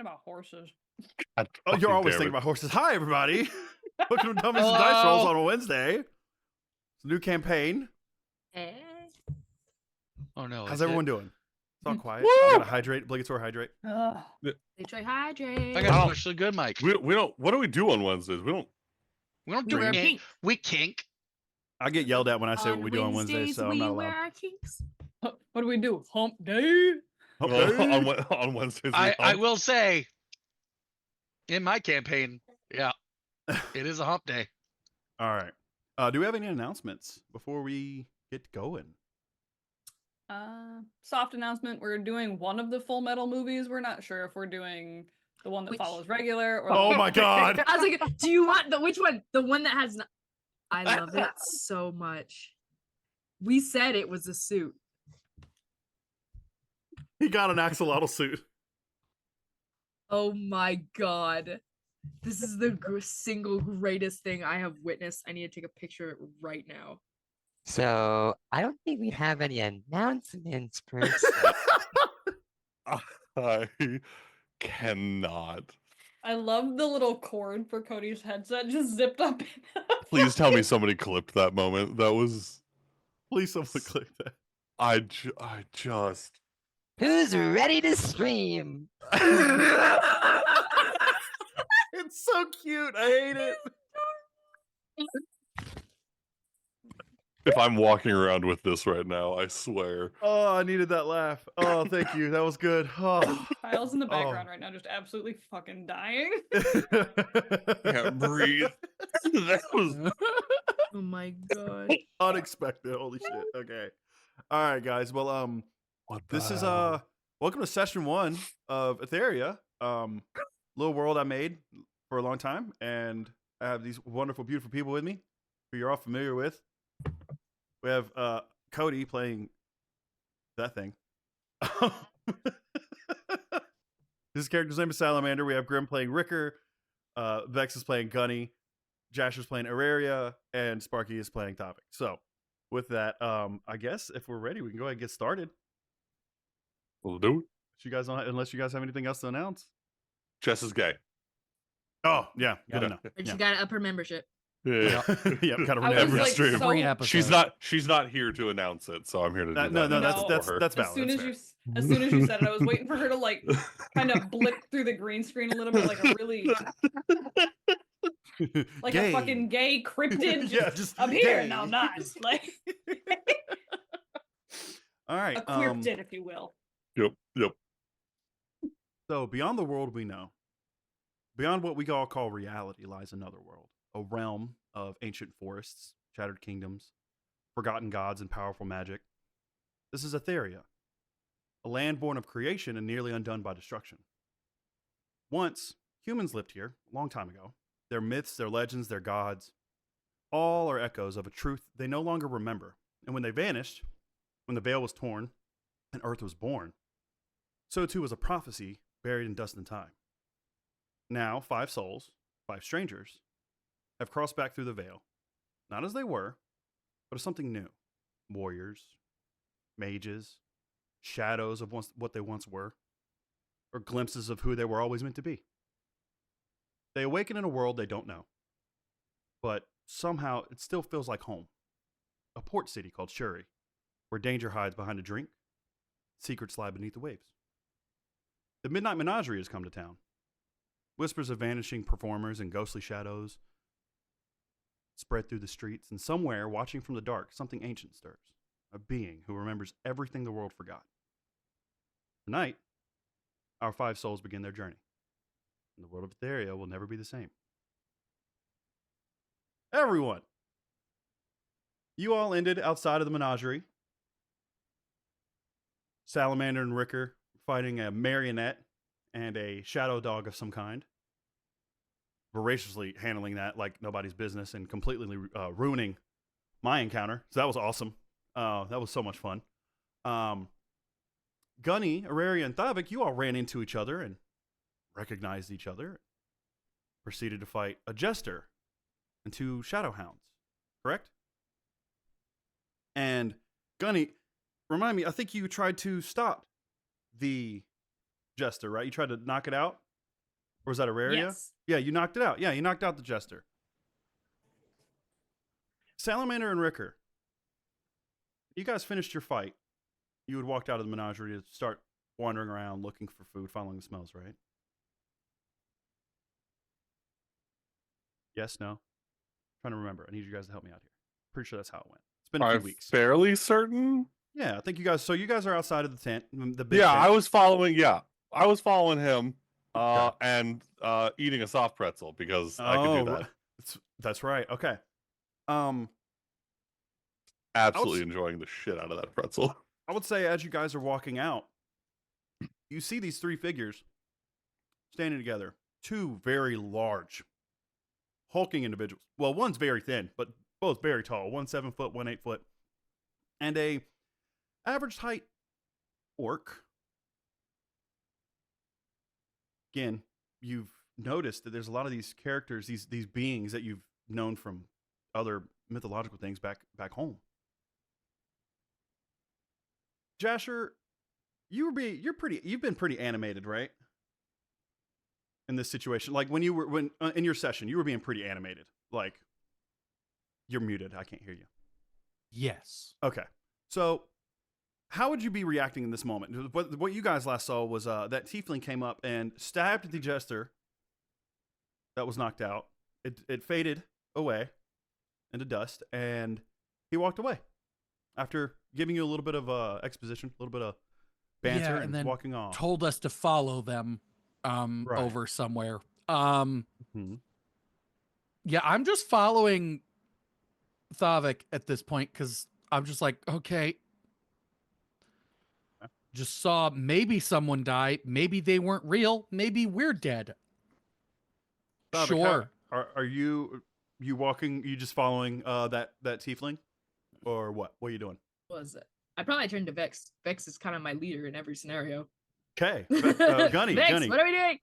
about horses. God Oh, you're fucking always damn thinking it. about horses. Hi, everybody. Welcome to Dummies and Dice Rolls on a Wednesday. It's a new campaign. Oh no! How's is everyone it? doing? It's all quiet. Woo! I gotta hydrate. Obligatory hydrate. Ugh. They try hydrate. I got especially good, Mike. We don't. What do we do on Wednesdays? We don't. We don't We do wear kink. pink. We kink. I get yelled at when I say what On we do on Wednesdays, Wednesdays, so I'm we not wear allowed. our kinks. What do we do? Hump day? on Wednesdays. I will say, in my campaign, yeah, it is a hump day. All right. Do we have any announcements before we get going? Soft announcement. We're doing one of the Full Metal movies. We're not sure if we're doing the one that Which- follows regular or Oh my god. I was like, do you want which one? The one that has. I love it so much. We said it was a suit. He got an axolotl suit. Oh my god. This is the single greatest thing I have witnessed. I need to take a picture of it right now. So I don't think we have any announcements per se. I cannot. I love the little cord for Cody's headset just zipped up. Please tell me somebody clipped that moment. That was. Please someone click that. I just. Who's ready to stream? It's so cute. I hate it. If I'm walking around with this right now, I swear. Oh, I needed that laugh. Oh, thank you. That was good. Oh. Kyle's in the background right now, just absolutely fucking dying. Can't breathe. That was. Oh my god. Unexpected. Holy shit. Okay. All right, guys. Well, What this is hell? welcome to session 1 of Ytheria. Little world I made for a long time, and I have these wonderful, beautiful people with me who you're all familiar with. We have Cody playing that thing. His character's name is Salamander. We have Grim playing Ricker. Vex is playing Gunny. Jash is playing Ytheria, and Sparky is playing Topic. So, with that, I guess if we're ready, we can go ahead and get started. We'll do it. Unless you guys have anything else to announce. Jess is gay. Oh yeah, good Yeah. enough. And Yeah. she got to up her membership. Yeah. Yep, kind of I was Every like stream. so Every episode. She's not here to announce it, so I'm here to do that. no, No, that's for her. that's as valid. soon That's as you said it, I was waiting for her to like kind of blip through the green screen a little bit, like a really fair. like Gay. a fucking gay cryptid. Yeah, just I'm here gay. now, not like All right. a cryptid, if you will. Yep. So beyond the world we know, beyond what we all call reality, lies another world, a realm of ancient forests, shattered kingdoms, forgotten gods, and powerful magic. This is Ytheria, a land born of creation and nearly undone by destruction. Once, humans lived here, a long time ago. Their myths, their legends, their gods, all are echoes of a truth they no longer remember. And when they vanished, when the veil was torn and Earth was born, so too was a prophecy buried in dust and time. Now, 5 souls, 5 strangers, have crossed back through the veil, not as they were, but as something new. Warriors, mages, shadows of what they once were, or glimpses of who they were always meant to be. They awaken in a world they don't know, but somehow it still feels like home. A port city called Shuri, where danger hides behind a drink, secrets lie beneath the waves. The Midnight Menagerie has come to town. Whispers of vanishing performers and ghostly shadows spread through the streets, and somewhere, watching from the dark, something ancient stirs. A being who remembers everything the world forgot. Tonight, our 5 souls begin their journey. And the world of Ytheria will never be the same. Everyone! You all ended outside of the menagerie. Salamander and Ricker fighting a marionette and a shadow dog of some kind. Voraciously handling that like nobody's business and completely ruining my encounter. So that was awesome. That was so much fun. Gunny, Ytheria, and Thavik, you all ran into each other and recognized each other. Proceeded to fight a jester and 2 shadow hounds. Correct? And Gunny, remind me, I think you tried to stop the jester, right? You tried to knock it out? Or was that a rare? Yes. Yeah, you knocked it out. Yeah, you knocked out the Jester. Salamander and Ricker, you guys finished your fight. You had walked out of the menagerie to start wandering around looking for food, following the smells, right? Yes, no? Trying to remember. I need you guys to help me out here. Pretty sure that's how it went. It's been a few I'm weeks. fairly certain. Yeah, I think you guys. So you guys are outside of the tent, the big Yeah, tent. I was following. Yeah, I was following him, Okay. and eating a soft pretzel because I could do that. That's right. Okay. Absolutely enjoying the shit out of that pretzel. I would say as you guys are walking out, you see these three figures standing together. Two very large, hulking individuals. Well, one's very thin, but both very tall. One 7 foot, one 8 foot, and a average height orc. Again, you've noticed that there's a lot of these characters, these beings that you've known from other mythological things back home. Jasher, you've been pretty animated, right? In this situation, like when in your session, you were being pretty animated. Like, you're muted. I can't hear you. Yes. Okay. So, how would you be reacting in this moment? What you guys last saw was that tiefling came up and stabbed the jester that was knocked out. It faded away into dust, and he walked away after giving you a little bit of exposition, a little bit of banter, and then walking off. Told us to follow them Right. over somewhere. Mhm. Yeah, I'm just following Thavik at this point because I'm just like, okay. Just saw maybe someone die. Maybe they weren't real. Maybe we're dead. Bobby, Sure. Are you walking? You just following that tiefling, or what? What are you doing? What was it? I probably turned to Vex. Vex is kind of my leader in every scenario. Okay, Gunny, Vex, Gunny. what are we doing?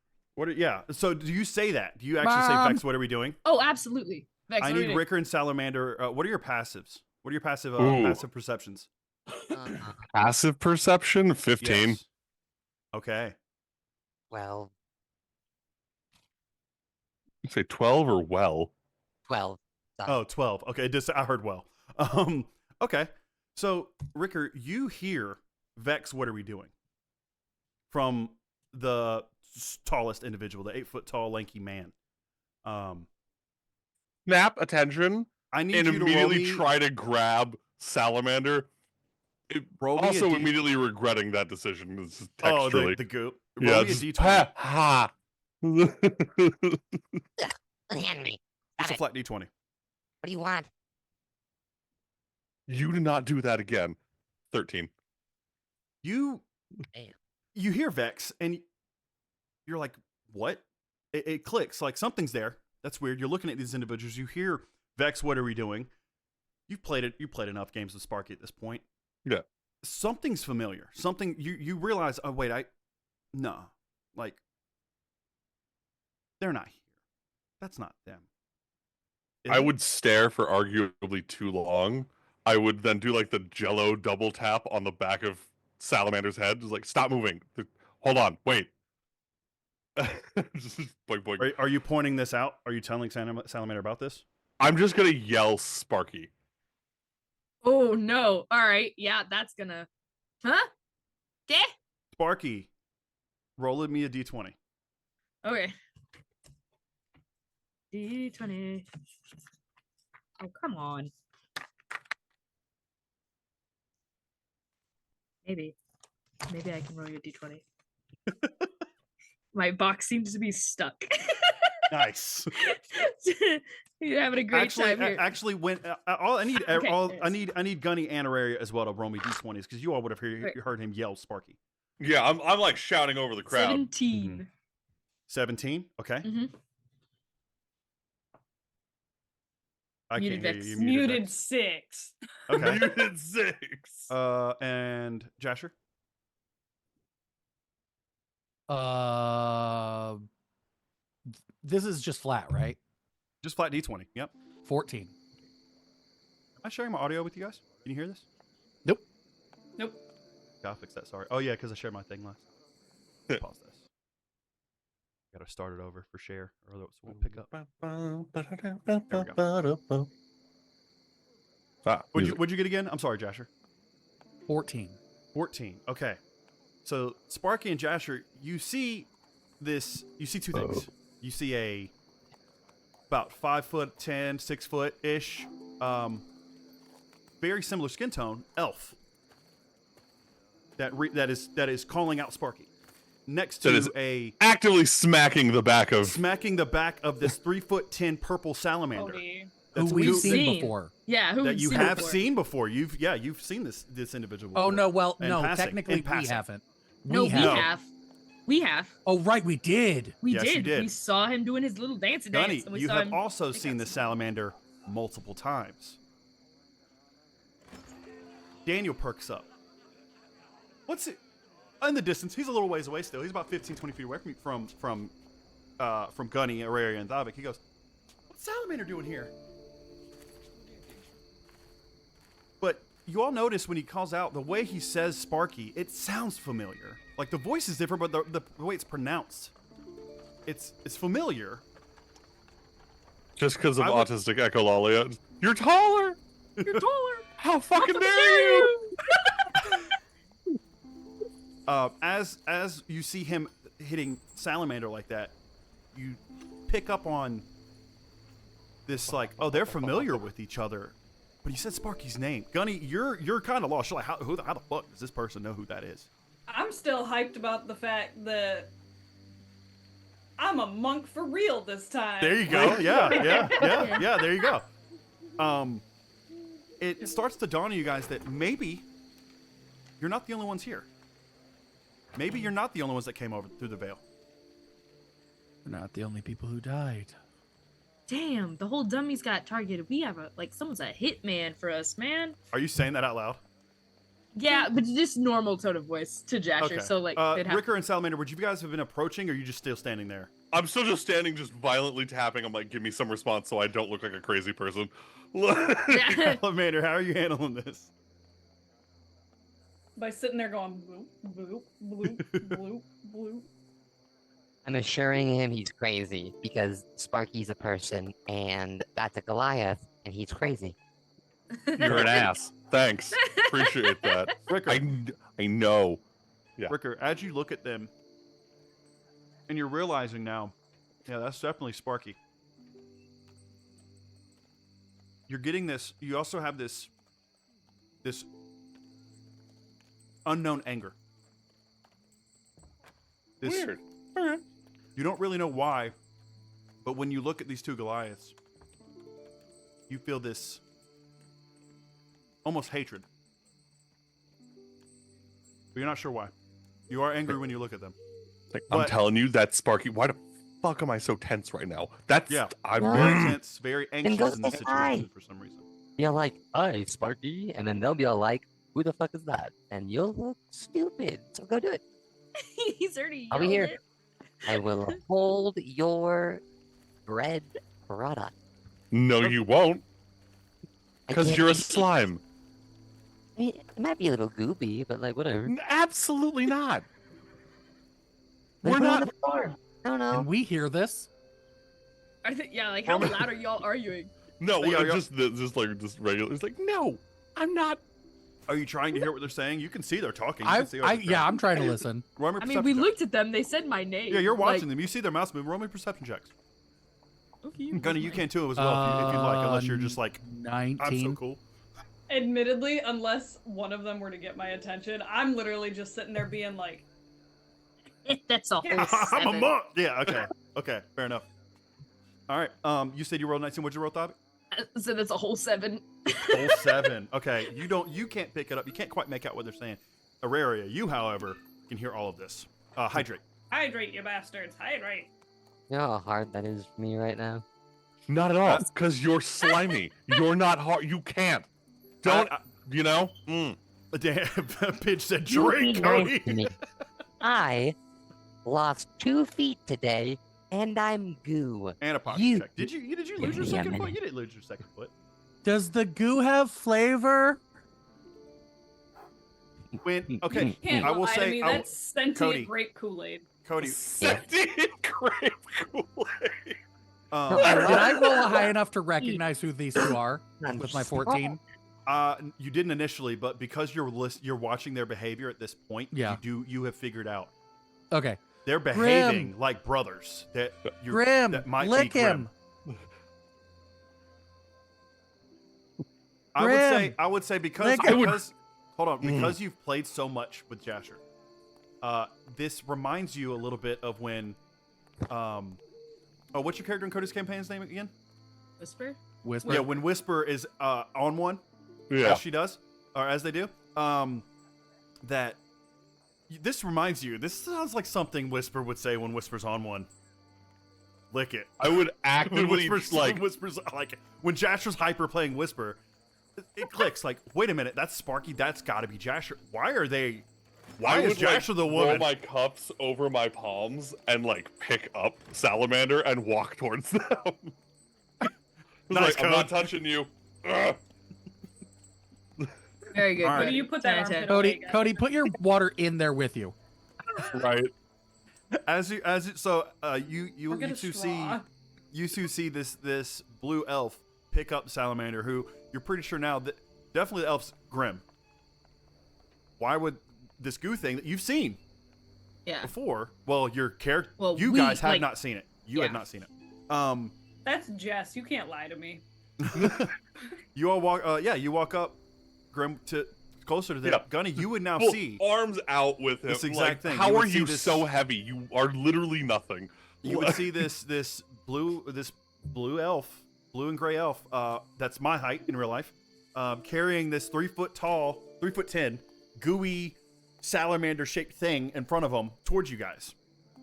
Yeah. So do you say that? Do you actually say, Mom. Vex? What are we doing? Oh, absolutely. Vex, I what are we need doing? Ricker and Salamander. What are your passives? What are your passive Ooh. passive perceptions? Passive perception, 15. Yes. Okay. Well, You say 12 or well? 12. Oh, 12. Okay, I heard well. Okay. So, Ricker, you hear Vex, what are we doing? From the tallest individual, the 8 foot tall, lanky man. Snap attention I need and you to roll immediately me, try to grab Salamander. roll me Also, a D- immediately regretting that decision. This is Oh, textually. the goop. Yeah, Roll me a just D20. ha. Hand me. It's Stop a it. flat D20. What do you want? You do not do that again. 13. You Damn. you hear Vex, and you're like, what? It clicks. Like, something's there. That's weird. You're looking at these individuals. You hear Vex, what are we doing? You played enough games with Sparky at this point. Yeah. Something's familiar. Something you realize, oh wait, no. Like, they're not here. That's not them. Is I it? would stare for arguably too long. I would then do like the Jello double tap on the back of Salamander's head. Just like, stop moving. Hold on. Wait. Just boink, boink. Are you pointing this out? Are you telling Salamander about this? I'm just going to yell Sparky. Oh, no. All right. Yeah, that's gonna... Huh? Yeah? Sparky, roll me a D20. Okay. D20. Oh, come on. Maybe I can roll you a D20. My box seems to be stuck. Nice. You're having a great time here. Actually, when I need Okay, I need Gunny and Araria as well to roll me D20s because you all would have heard him yell Sparky. Yeah, I'm like shouting over the crowd. 17. 17. Okay. Mm-hmm. I Muted can't hear Vex. you. Muted Vex. 6. Okay. Muted 6. And Jasher. This is just flat, right? Just flat D20. Yep. 14. Am I sharing my audio with you guys? Can you hear this? Nope. Nope. Gotta fix that. Sorry. Oh yeah, because I shared my thing last. Pause this. Got to start it over for share, or else it won't pick up. What'd you get again? I'm sorry, Jasher. 14. 14. Okay. So Sparky and Jasher, you see this. You see two things. You see a about 5'10", 6 foot ish, very similar skin tone elf. That is calling out Sparky. Next to actively smacking the back of this 3'10" purple salamander. Cody. Who we've seen before. Yeah, who That we've you seen have before. seen before. You've seen this individual. Oh before. no, well, In no, passing, technically in we passing. haven't. No, we have. We have. Oh right, we did. We Yes, you did. did. We saw him doing his little dancing Gunny, dance. And we you saw have him also pick seen up the some- salamander multiple times. Daniel perks up. What's it? In the distance, he's a little ways away still. He's about 15, 20 feet away from Gunny, Auraria, and Thavik. He goes, "What's Salamander doing here?" But you all notice when he calls out, the way he says Sparky, it sounds familiar. Like the voice is different, but the way it's pronounced, it's familiar. Just because of I would- autistic echolalia. You're taller. You're taller. How fucking dare you? As you see him hitting Salamander like that, you pick up on this they're familiar with each other, but he said Sparky's name. Gunny, you're kind of lost. You're like, how the fuck does this person know who that is? I'm still hyped about the fact that I'm a monk for real this time. There you go. Yeah. There you go. It starts to dawn on you guys that maybe you're not the only ones here. Maybe you're not the only ones that came over through the veil. We're not the only people who died. Damn, the whole dummies got targeted. We have someone's a hitman for us, man. Are you saying that out loud? Yeah, but just normal tone of voice to Jasher. Okay. So they'd have Ricker and Salamander, would you guys have been approaching, or are you just still standing there? I'm still just standing, just violently tapping. I'm like, give me some response so I don't look like a crazy person. Yeah. Salamander, how are you handling this? By sitting there going bloop, bloop, bloop, bloop, bloop. I'm assuring him he's crazy because Sparky's a person and that's a Goliath and he's crazy. You're an ass. Thanks. Appreciate that. Ricker, I know. Yeah. Ricker, as you look at them, and you're realizing now, yeah, that's definitely Sparky. You're getting this. You also have this unknown anger. Weird. Okay. You don't really know why, but when you look at these two Goliaths, you feel this almost hatred. But you're not sure why. You are angry when you look at them. Like, I'm But- telling you, that's Sparky. Why the fuck am I so tense right now? That's Yeah. I'm Very Mm. tense, very go anxious in this say hi. situation for some reason. You're like, "Hi, Sparky," and then they'll be all like, "Who the fuck is that?" And you'll look stupid. So go do it. He's already. I'll be yelled here. it. I will hold your bread product. No, you won't, I because can't you're a eat it. slime. I mean, it might be a little goopy, but like whatever. Absolutely not. Like, We're put it on not. the floor. No, no. And we hear this. I think how loud are y'all arguing? No, Yeah, yeah. just regular. It's like, no, I'm not. Are you trying to hear what they're saying? You can see they're talking. You I, can see what they're saying. I'm trying to listen. Roll me a I mean, perception we check. looked at them. They said my name. Yeah, you're watching like, them. You see their mouths move. Roll me perception checks. Okay, Gunny, you can too as well if you'd like, unless you're just like, 19. I'm so cool. Admittedly, unless one of them were to get my attention, I'm literally just sitting there being like, That's a whole Yeah. I'm a 7. monk. Yeah, okay. Okay, fair enough. All right. You said you rolled 19. What'd you roll, Thabit? So that's a whole 7. Whole 7. Okay. You can't pick it up. You can't quite make out what they're saying. Auraria, you, however, can hear all of this. Hydrate. hydrate, you bastards, hydrate. You know how hard that is for me right now? Not at all, That's- because you're slimy. You're not hard. You can't. Don't. You know. Damn, Pidge said, You drink, be nice Cody. to me. I lost 2 feet today, and I'm goo. And a pocket You- check. Did you lose your Yeah, second man. foot? You didn't lose your second foot. Does the goo have flavor? Okay. Can't I will lie to say, me, I will- that's sentient Cody. grape Kool-Aid. Cody. Sentient grape Kool-Aid. Did I roll high enough to recognize who these two are with my 14? You didn't initially, but because you're watching their behavior at this point, Yeah. you have figured out Okay. they're behaving like brothers. That Grim, that might lick be Grim. him. I would say because Lick him. hold on, because you've played so much with Jasher, this reminds you a little bit of when what's your character in Cody's campaign's name again? Whisper? Whisper. Yeah, when Whisper is on one, Yeah. as she does, or as they do, that this reminds you. This sounds like something Whisper would say when Whisper's on one. Lick it. I would When actively Whisper's like when Jasher's hyper playing Whisper, it clicks. Like, wait a minute, that's Sparky. That's got to be Jasher. Why are they? Why I is would Jasher the roll woman? my cups over my palms and pick up Salamander and walk towards them. Nice, I'm not Code. touching you. Ugh. Very good. All right. Where do you put that 10 out of 10. armpit Cody, away again? Cody, put your water in there with you. Right. You Get a two straw. see this blue elf pick up Salamander, who you're pretty sure now that definitely the elf's Grim. Why would this goo thing that you've seen Yeah. before? Well, your character, Well, you we, guys had like- not seen it. You had yeah. not seen it. That's Jess. You can't lie to me. You all walk. You walk up, Grim, to closer to the Yeah. Gunny. You would now Full see. arms out with him. This exact thing. How You would are see you this- so heavy? You are literally nothing. You would see this blue elf, blue and gray elf. That's my height in real life. Carrying this 3 foot tall, 3'10", gooey salamander shaped thing in front of him towards you guys.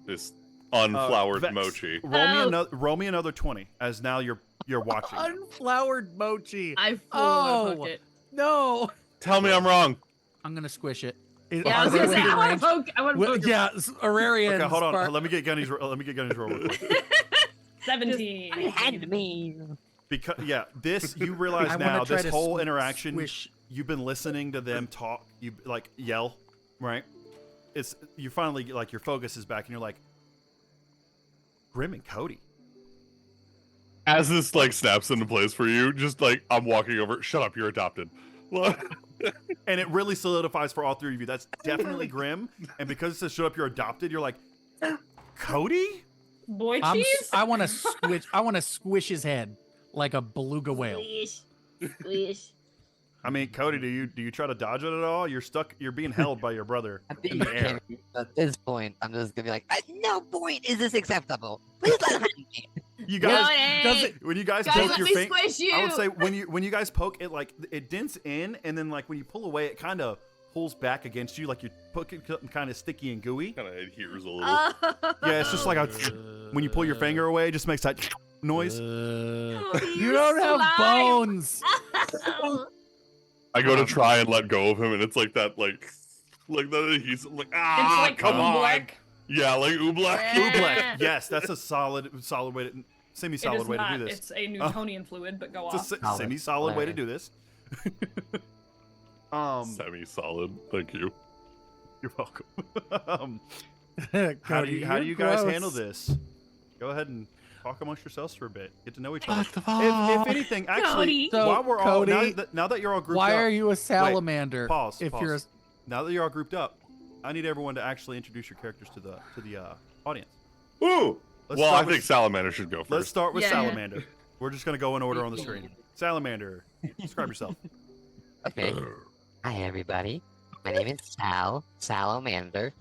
This unflowered Vex, mochi. Roll me another 20 as now you're watching. Unflowered mochi. I full Oh. hooked it. No. Tell me I'm wrong. I'm gonna squish it. Yeah, I Are was they gonna say, within I want range? to poke. I want to Well, poke. yeah, Aurarian. Okay, hold on. Spark- Let me get Gunny's roll real quick. 17. And me. Because this you realize I now wanna try this to whole interaction squish. you've been listening to them talk, you yell, right? It's you finally your focus is back and you're like, Grim and Cody. As this snaps into place for you, just I'm walking over. Shut up, you're adopted. And it really solidifies for all three of you. That's definitely Grim. And because it says shut up, you're adopted, you're like, Cody? Boy I'm, cheese? I want to squish. I want to squish his head like a beluga whale. Squish. Squish. I mean, Cody, do you try to dodge it at all? You're stuck. You're being held by your brother I'm in being the air. carried. At this point, I'm just gonna be like, at no point is this acceptable. Please let him me. You guys, Does it? when you guys Guys, poke let your me finger, squish you. I would say when you guys poke it, it dents in, and then when you pull away, it kind of pulls back against you, like you're poking something kind of sticky and gooey. Kind of adheres a little. Yeah, it's just like when you pull your finger away, it just makes that noise. You don't have slime. bones. I go to try and let go of him, and it's like that, that he's it's come on. Oobleck. Yeah, Oobleck. Yeah. Oobleck. Yes, that's a solid way to It semi-solid is way not. to do this. It's a Newtonian fluid, but go It's a off. Solid. semi-solid way to do this. Semi-solid. Thank you. You're welcome. Cody, How do you're you guys gross. handle this? Go ahead and talk amongst yourselves for a bit. Get to know each other. What the If anything, actually, Cody. So, while we're all Cody, now that you're all grouped Why up, are you a salamander? pause, If pause. you're a, now that you're all grouped up, I need everyone to actually introduce your characters to the audience. Ooh. Let's Well, I start with- think Salamander should go Let's first. start with Yeah. Salamander. We're just gonna go in order on the screen. Salamander, describe yourself. Okay. Hi, everybody. My name is Salamander,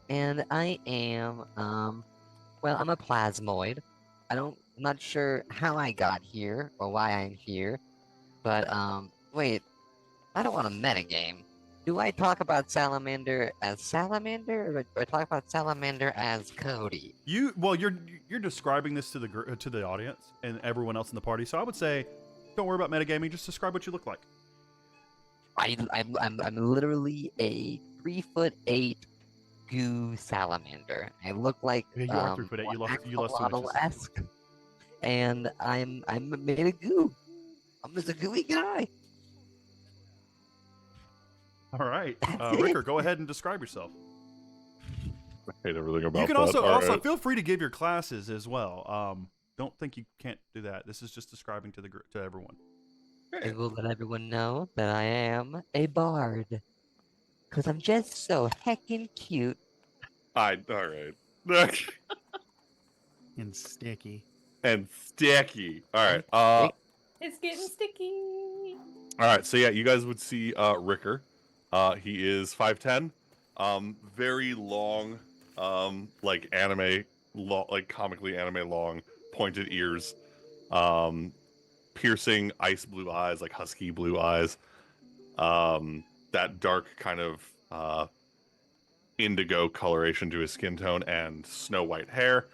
and I am, well, I'm a plasmoid. I'm not sure how I got here or why I'm here, but, wait, I don't want a metagame. Do I talk about Salamander as Salamander, or do I talk about Salamander as Cody? You're describing this to the audience and everyone else in the party. So I would say, don't worry about metagaming. Just describe what you look like. I'm literally a 3'8" goo salamander. I look like Yeah, you are 3'8". You lost 2 inches. esque, and I'm made of goo. I'm just a gooey guy. All right, That's it. Ricker, go ahead and describe yourself. hate everything about You can that. also All right. feel free to give your classes as well. Don't think you can't do that. This is just describing to everyone. I will let everyone know that I am a bard. Because I'm just so heckin' cute. All right. And sticky. And sticky. All right. It's getting sticky. All right. So yeah, you guys would see Ricker. He is 5'10", very long, like anime, like comically anime long, pointed ears, piercing ice blue eyes, like husky blue eyes, that dark kind of indigo coloration to his skin tone, and snow white hair,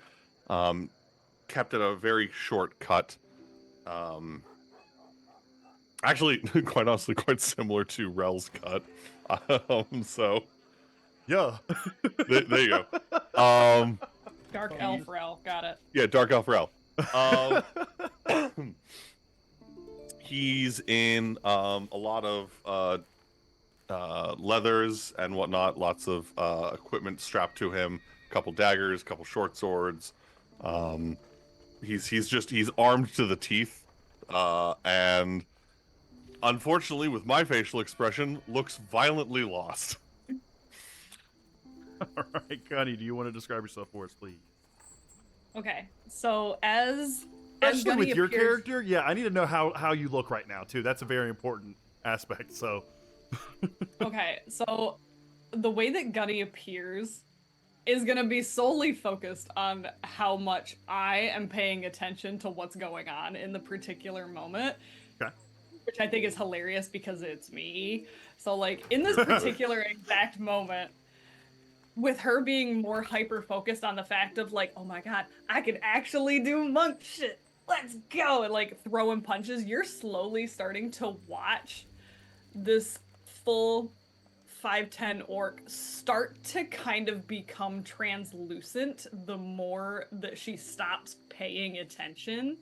kept at a very short cut. Actually, quite honestly, quite similar to Rel's cut. So Yeah. there you go. Dark elf rel, got it. Yeah, Dark Elf Rel. He's in a lot of leathers and whatnot. Lots of equipment strapped to him. A couple daggers, a couple short swords. He's armed to the teeth, and unfortunately, with my facial expression, looks violently lost. All right, Connie, do you want to describe yourself for us, please? Okay, so as Especially Gunny with your appears- character, yeah, I need to know how you look right now too. That's a very important aspect. So, Okay, so the way that Gunny appears is gonna be solely focused on how much I am paying attention to what's going on in the particular moment. Okay. Which I think is hilarious because it's me. So like in this particular exact moment, with her being more hyper focused on the fact of like, oh my god, I can actually do monk shit. Let's go, and like throwing punches, you're slowly starting to watch this full 5'10" orc start to kind of become translucent the more that she stops paying attention,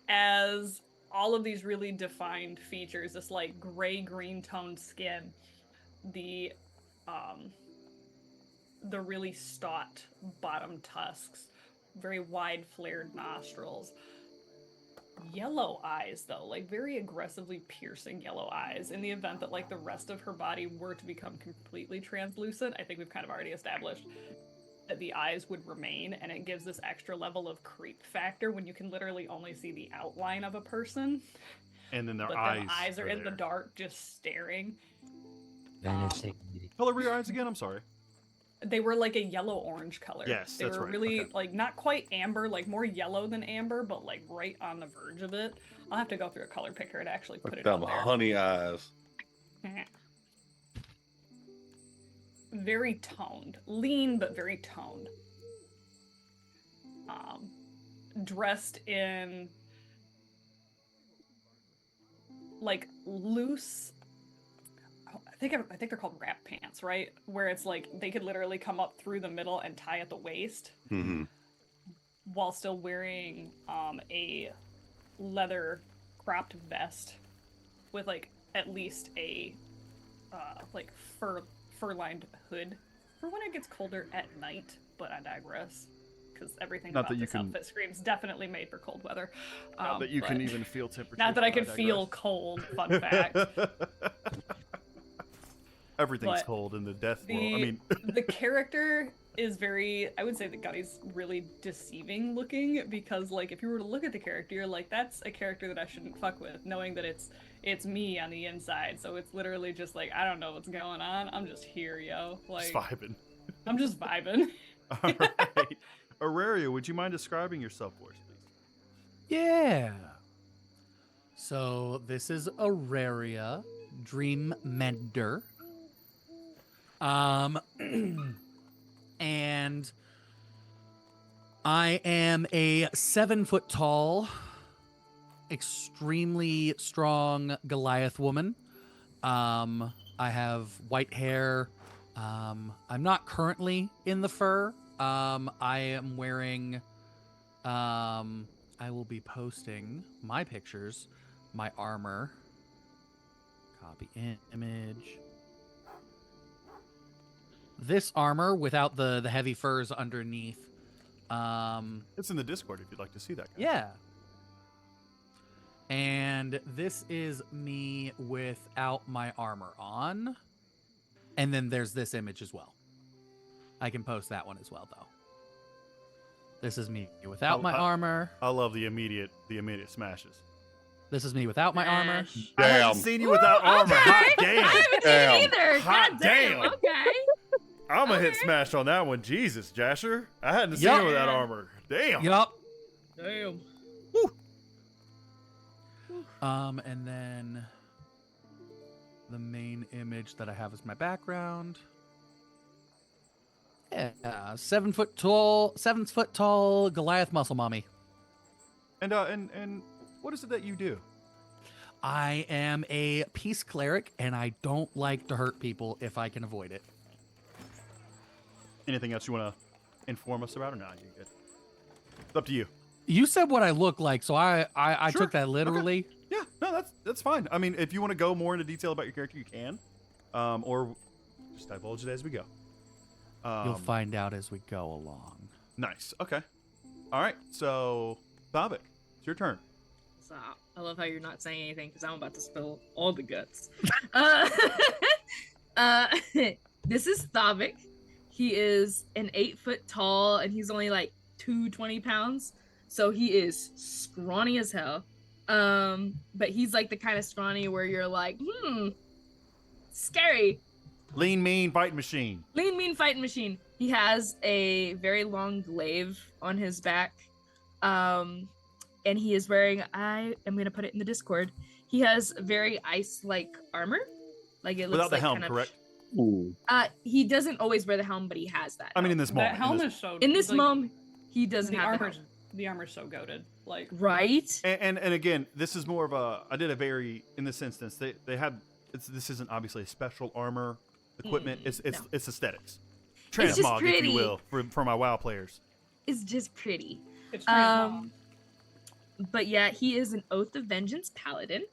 as all of these really defined features, this like gray green toned skin, the really stout bottom tusks, very wide flared nostrils, yellow eyes though, like very aggressively piercing yellow eyes. In the event that like the rest of her body were to become completely translucent, I think we've kind of already established that the eyes would remain, and it gives this extra level of creep factor when you can literally only see the outline of a person, and then their but eyes their eyes are in the there. dark just staring. Vanishing. Color were your eyes again? I'm sorry. They were like a yellow-orange color. Yes, they that's were right. really Okay. like not quite amber, like more yellow than amber, but like right on the verge of it. I'll have to go through a color picker to actually put Like it on them there. honey eyes. Very toned, lean but very toned. Dressed in like loose. I think they're called wrap pants, right? Where it's like they could literally come up through the middle and tie at the waist, Mm-hmm. while still wearing a leather cropped vest with like at least a like fur lined hood for when it gets colder at night. But I digress, because everything Not about that you this can- outfit screams definitely made for cold weather. Not that you can but- even feel temperature. Not that I but can feel digress. cold. Fun fact. Everything's But cold in the death world. I the- mean, The character is very, I would say that Gunny's really deceiving looking, because like if you were to look at the character, you're like, that's a character that I shouldn't fuck with, knowing that it's me on the inside. So it's literally just like, I don't know what's going on. I'm just here, yo. just Like vibing. I'm just vibing. All right. Auraria, would you mind describing yourself for us, please? Yeah. So this is Auraria, Dream Mender. And I am a 7-foot tall, extremely strong Goliath woman. I have white hair. I'm not currently in the fur. I am wearing, I will be posting my pictures, my armor. Copy image. this armor without the heavy furs underneath. It's in the Discord if you'd like to see that. Guys. Yeah. And this is me without my armor on. And then there's this image as well. I can post that one as well, though. This is me without my armor. I love the immediate smashes. This is me without my armor. Smash. I haven't Damn. seen you without armor. Okay. Hot damn. I haven't Damn. seen it either. Hot God damn. damn. Okay. I'm gonna hit Okay. smash on that one. Jesus, Jasher. I hadn't seen Yup. you without armor. Damn. Yup. Damn. And then the main image that I have as my background. Yeah, 7 foot tall Goliath muscle mommy. And what is it that you do? I am a peace cleric, and I don't like to hurt people if I can avoid it. Anything else you want to inform us about, or not? You good? It's up to you. You said what I look like, so I Sure. took that literally. Yeah, no, that's fine. I mean, if you want to go more into detail about your character, you can, or just divulge it as we go. You'll find out as we go along. Nice. Okay. All right. So, Thavik, it's your turn. Stop. I love how you're not saying anything because I'm about to spill all the guts. uh, this is Thavik. He is an 8 foot tall and he's only like 220 pounds. So he is scrawny as hell. But he's like the kind of scrawny where you're like, scary. Lean, mean, fighting machine. Lean, mean fighting machine. He has a very long glaive on his back. And he is wearing, I am going to put it in the Discord. He has very ice-like armor. Like it looks Without the like helm, kind of, correct? he doesn't always wear the helm, but he has that. I mean, in this moment. That helm is so. in this like, moment, he doesn't the have the armor's helm. the armor's so goated. Like Right? And again, this is more of a. I did a very in this instance. They had. This isn't obviously a special armor equipment. It's no. it's aesthetics. just Transmog, if pretty. you will, for my WoW players. It's just pretty. it's transmog. But yeah, he is an Oath of Vengeance paladin,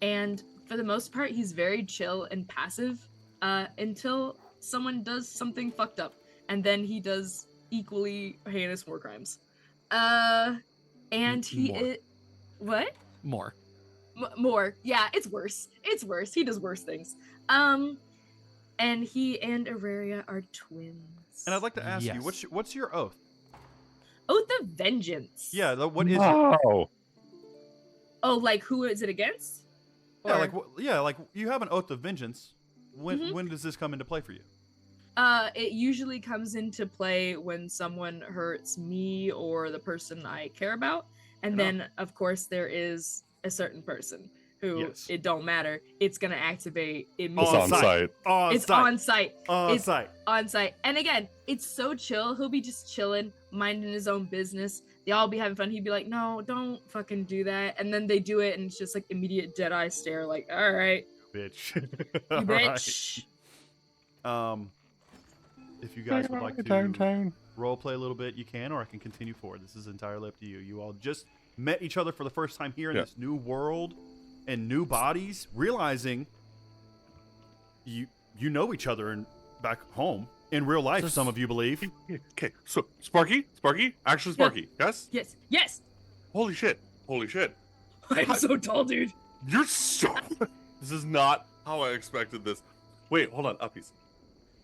and for the most part, he's very chill and passive until someone does something fucked up, and then he does equally heinous war crimes. And he More. is what? More. More. Yeah, it's worse. It's worse. He does worse things. And he and Auraria are twins. And I'd like to ask you, Yes. what's your oath? Oath of Vengeance. Yeah, what is it? Wow. Oh, like who is it against? Yeah, Or- like like you have an oath of vengeance. When Mhm. when does this come into play for you? It usually comes into play when someone hurts me or the person I care about, and Right on. then of course there is a certain person who Yes. it don't matter. It's gonna activate It's immediately. on site. site. On It's site. on site. On it's- site. On site. And again, it's so chill. He'll be just chilling, minding his own business. They all be having fun. He'd be like, "No, don't fucking do that." And then they do it, and it's just like immediate Jedi stare. Like, "All right, Bitch. you All right. bitch." If you guys would like to role play a little bit, you can, or I can continue forward. This is entirely up to you. You all just met each other for the first time here in Yeah. this new world and new bodies, realizing you know each other and back home in real life. Just- Some of you believe. Okay, so Sparky, actually Sparky, yes? Yes, yes. Holy shit, I'm so tall, dude. you're so. This is not how I expected this. Wait, hold on, uppies.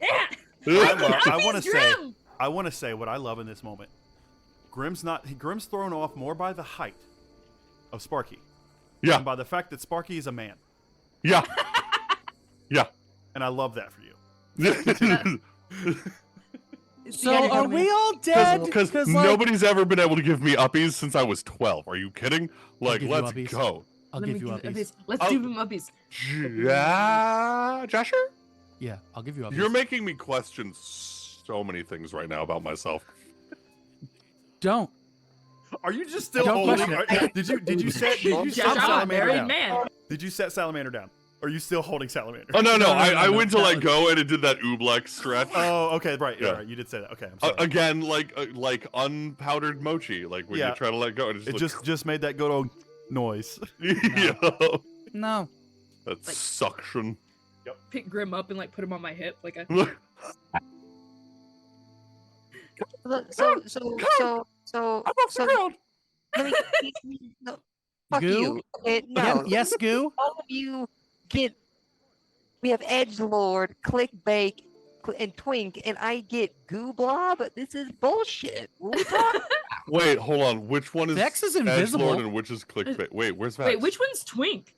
Yeah. I want to He's say, Grim. I want to say what I love in this moment. Grim's thrown off more by the height of Sparky Yeah, than by the fact that Sparky is a man, yeah, and I love that for you. So Yeah, are we all dead? Because like, nobody's ever been able to give me uppies since I was 12. Are you kidding? Like, give you let's uppies. go. I'll Let give me you give uppies. Let's Oh. do him uppies. Jasher? Yeah, I'll give you uppies. You're making me question so many things right now about myself. Don't. Are you just still Don't holding? question Did you set Josh, I'm a Salamander married down? man. Did you set Salamander down? Or are you still holding Salamander? Oh, no. No, I went to that let was- go and it did that ooblex stretch. Oh, okay, right, Yeah. right. You did say that. Okay, I'm sorry. Again, like unpowdered mochi, like when Yeah. you try to let go, and It just made that good old noise. Yo, No. that Like- suction. Pick Grim up and like put him on my hip. Like I Look, so, I'm off the ground. let me, no, fuck Goo? you. Okay, no, Yes, Goo. all of you get, we have Edgelord, Click Bake, and Twink, and I get Goo Blob? This is bullshit. What are we talking? Wait, hold on. Which one is Vex is invisible. Edgelord and which is clickbait? Wait, where's Vex? Wait, which one's Twink?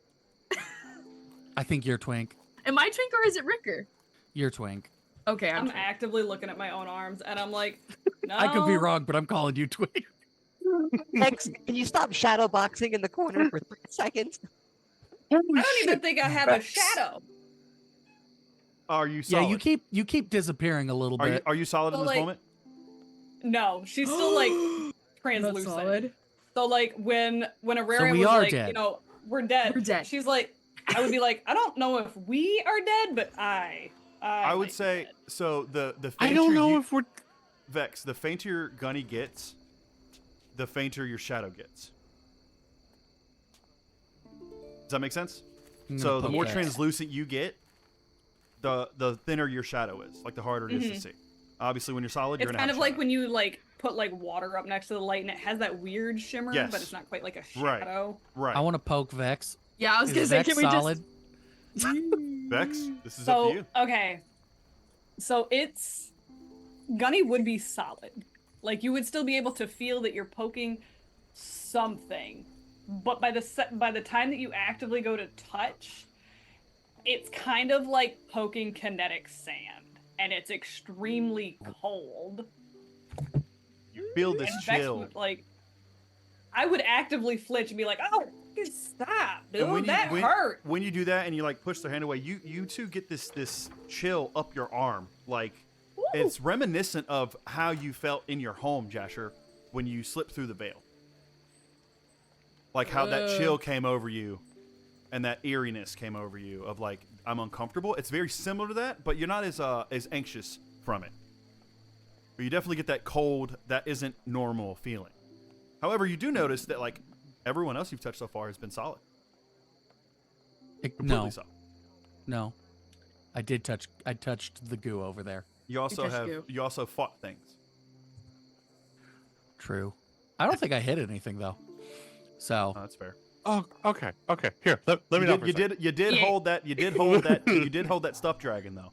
I think you're Twink. Am I Twink or is it Ricker? You're Twink. Okay, I'm Twink. actively looking at my own arms, and I'm like, no. I could be wrong, but I'm calling you Twink. Vex, can you stop shadow boxing in the corner for 3 seconds? I don't even think I have a shadow. Are you Yeah, solid? you keep disappearing a little Are you, bit. are you solid So, in this like, moment? No, she's still like Not translucent. solid. So like when Auraria we was are like, dead. you know, we're dead. We're dead. She's like, I would be like, I don't know if we are dead, but I I would might be say dead. so. The I fainter don't know you, if we're. Vex, the fainter your Gunny gets, the fainter your shadow gets. Does that make sense? I'm gonna So the put more Vex. translucent you get, the thinner your shadow is. Like the harder it is to see. Obviously, when you're solid, you're It's gonna kind have of like shadow. when you like put like water up next to the light and it has that weird shimmer, Yes. but it's not quite like a Right. shadow. Right. I want to poke Vex. Yeah, I was Is gonna say, Vex can we solid? just Vex, this is up to So you. okay, so it's Gunny would be solid. Like you would still be able to feel that you're poking something, but by the time that you actively go to touch, it's kind of like poking kinetic sand, and it's extremely cold. You feel this And Vex chill. would, like, I would actively flinch and be like, "Oh, fucking stop, dude! And That hurt." When you do that and you like push their hand away, you two get this chill up your arm. Like Woo. it's reminiscent of how you felt in your home, Jasher, when you slipped through the veil. Like how that chill came over you and that eeriness came over you of like, I'm uncomfortable. It's very similar to that, but you're not as anxious from it. But you definitely get that cold, that isn't normal feeling. However, you do notice that like everyone else you've touched so far has been solid. Completely No, solid. no. I touched the goo over there. You also touched have goo. you also fought things. True. I don't think I hit anything though. So Oh, that's fair. Oh, okay. Here, let me know. You did Yeah. hold that you did hold that stuffed dragon though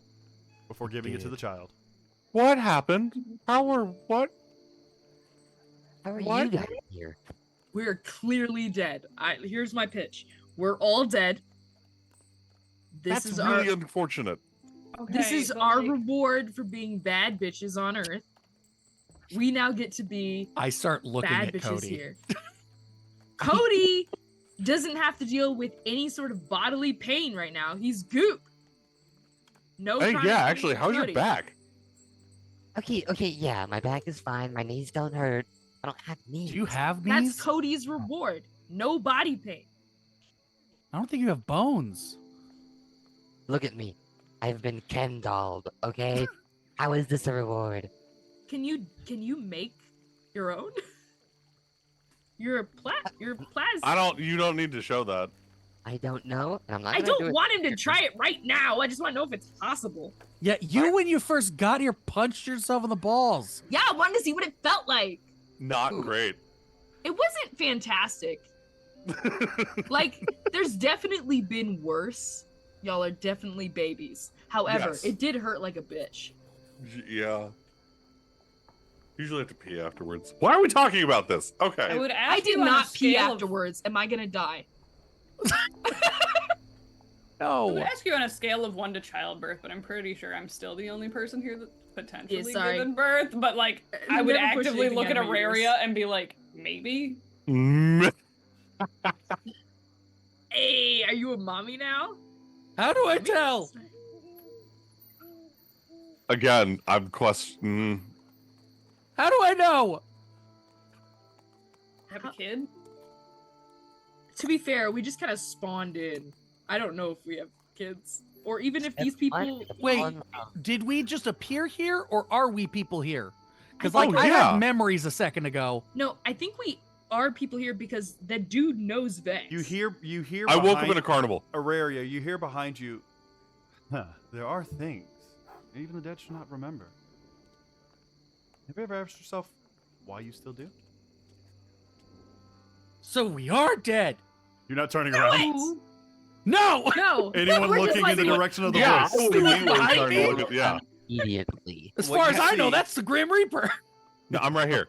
before giving it to Did. the child. What happened? How were what? How are What? you guys here? we're clearly dead. Here's my pitch. We're all dead. This That's is really our unfortunate. this Okay, is but, our like, reward for being bad bitches on Earth. We now get to be I start looking bad at bitches Cody. here. Cody doesn't have to deal with any sort of bodily pain right now. He's goop. No. Hey, chronic yeah, pain actually, for how's your Cody. back? Okay, yeah, my back is fine. My knees don't hurt. I don't have knees. Do you have That's knees? Cody's reward. No body pain. I don't think you have bones. Look at me. I've been Ken dolled, okay? How is this a reward? Can you make your own? You're a plas. You don't need to show that. I don't know, and I'm not I gonna do don't it. want him to try it right now. I just want to know if it's possible. Yeah, you when you first got here punched yourself in the balls. Yeah, I wanted to see what it felt like. Not Ooh. great. It wasn't fantastic. Like, there's definitely been worse. Y'all are definitely babies. However, Yes. it did hurt like a bitch. Yeah. Usually have to pee afterwards. Why are we talking about this? I Okay. would ask I did you on a not pee scale of- afterwards. Am I gonna die? I would No. ask you on a scale of 1 to childbirth, but I'm pretty sure I'm still the only person here that's potentially sorry. given birth. But like, I would Never push actively anything look at out of my uterus. Auraria and be like, maybe. Hey, are you a mommy now? How do I tell? Again, I'm questioning. How do I know? Have a kid? To be fair, we just kind of spawned in. I don't know if we have kids, or even if these It's fun, people. it's Wait. fun. Did we just appear here or are we people here? Because I like think- I yeah. had memories a second ago. No, I think we are people here because that dude knows Vex. You hear I woke up behind in a carnival. Auraria, you hear behind you. Huh, there are things even the dead should not remember. Have you ever asked yourself why you still do? So we are dead. You're not turning around. No. No. Anyone We're just looking in the like- direction of the Yeah, voice? we were behind starting me? to look at- yeah. Immediately. As What far you as I know, see- that's the Grim Reaper. No, I'm right here.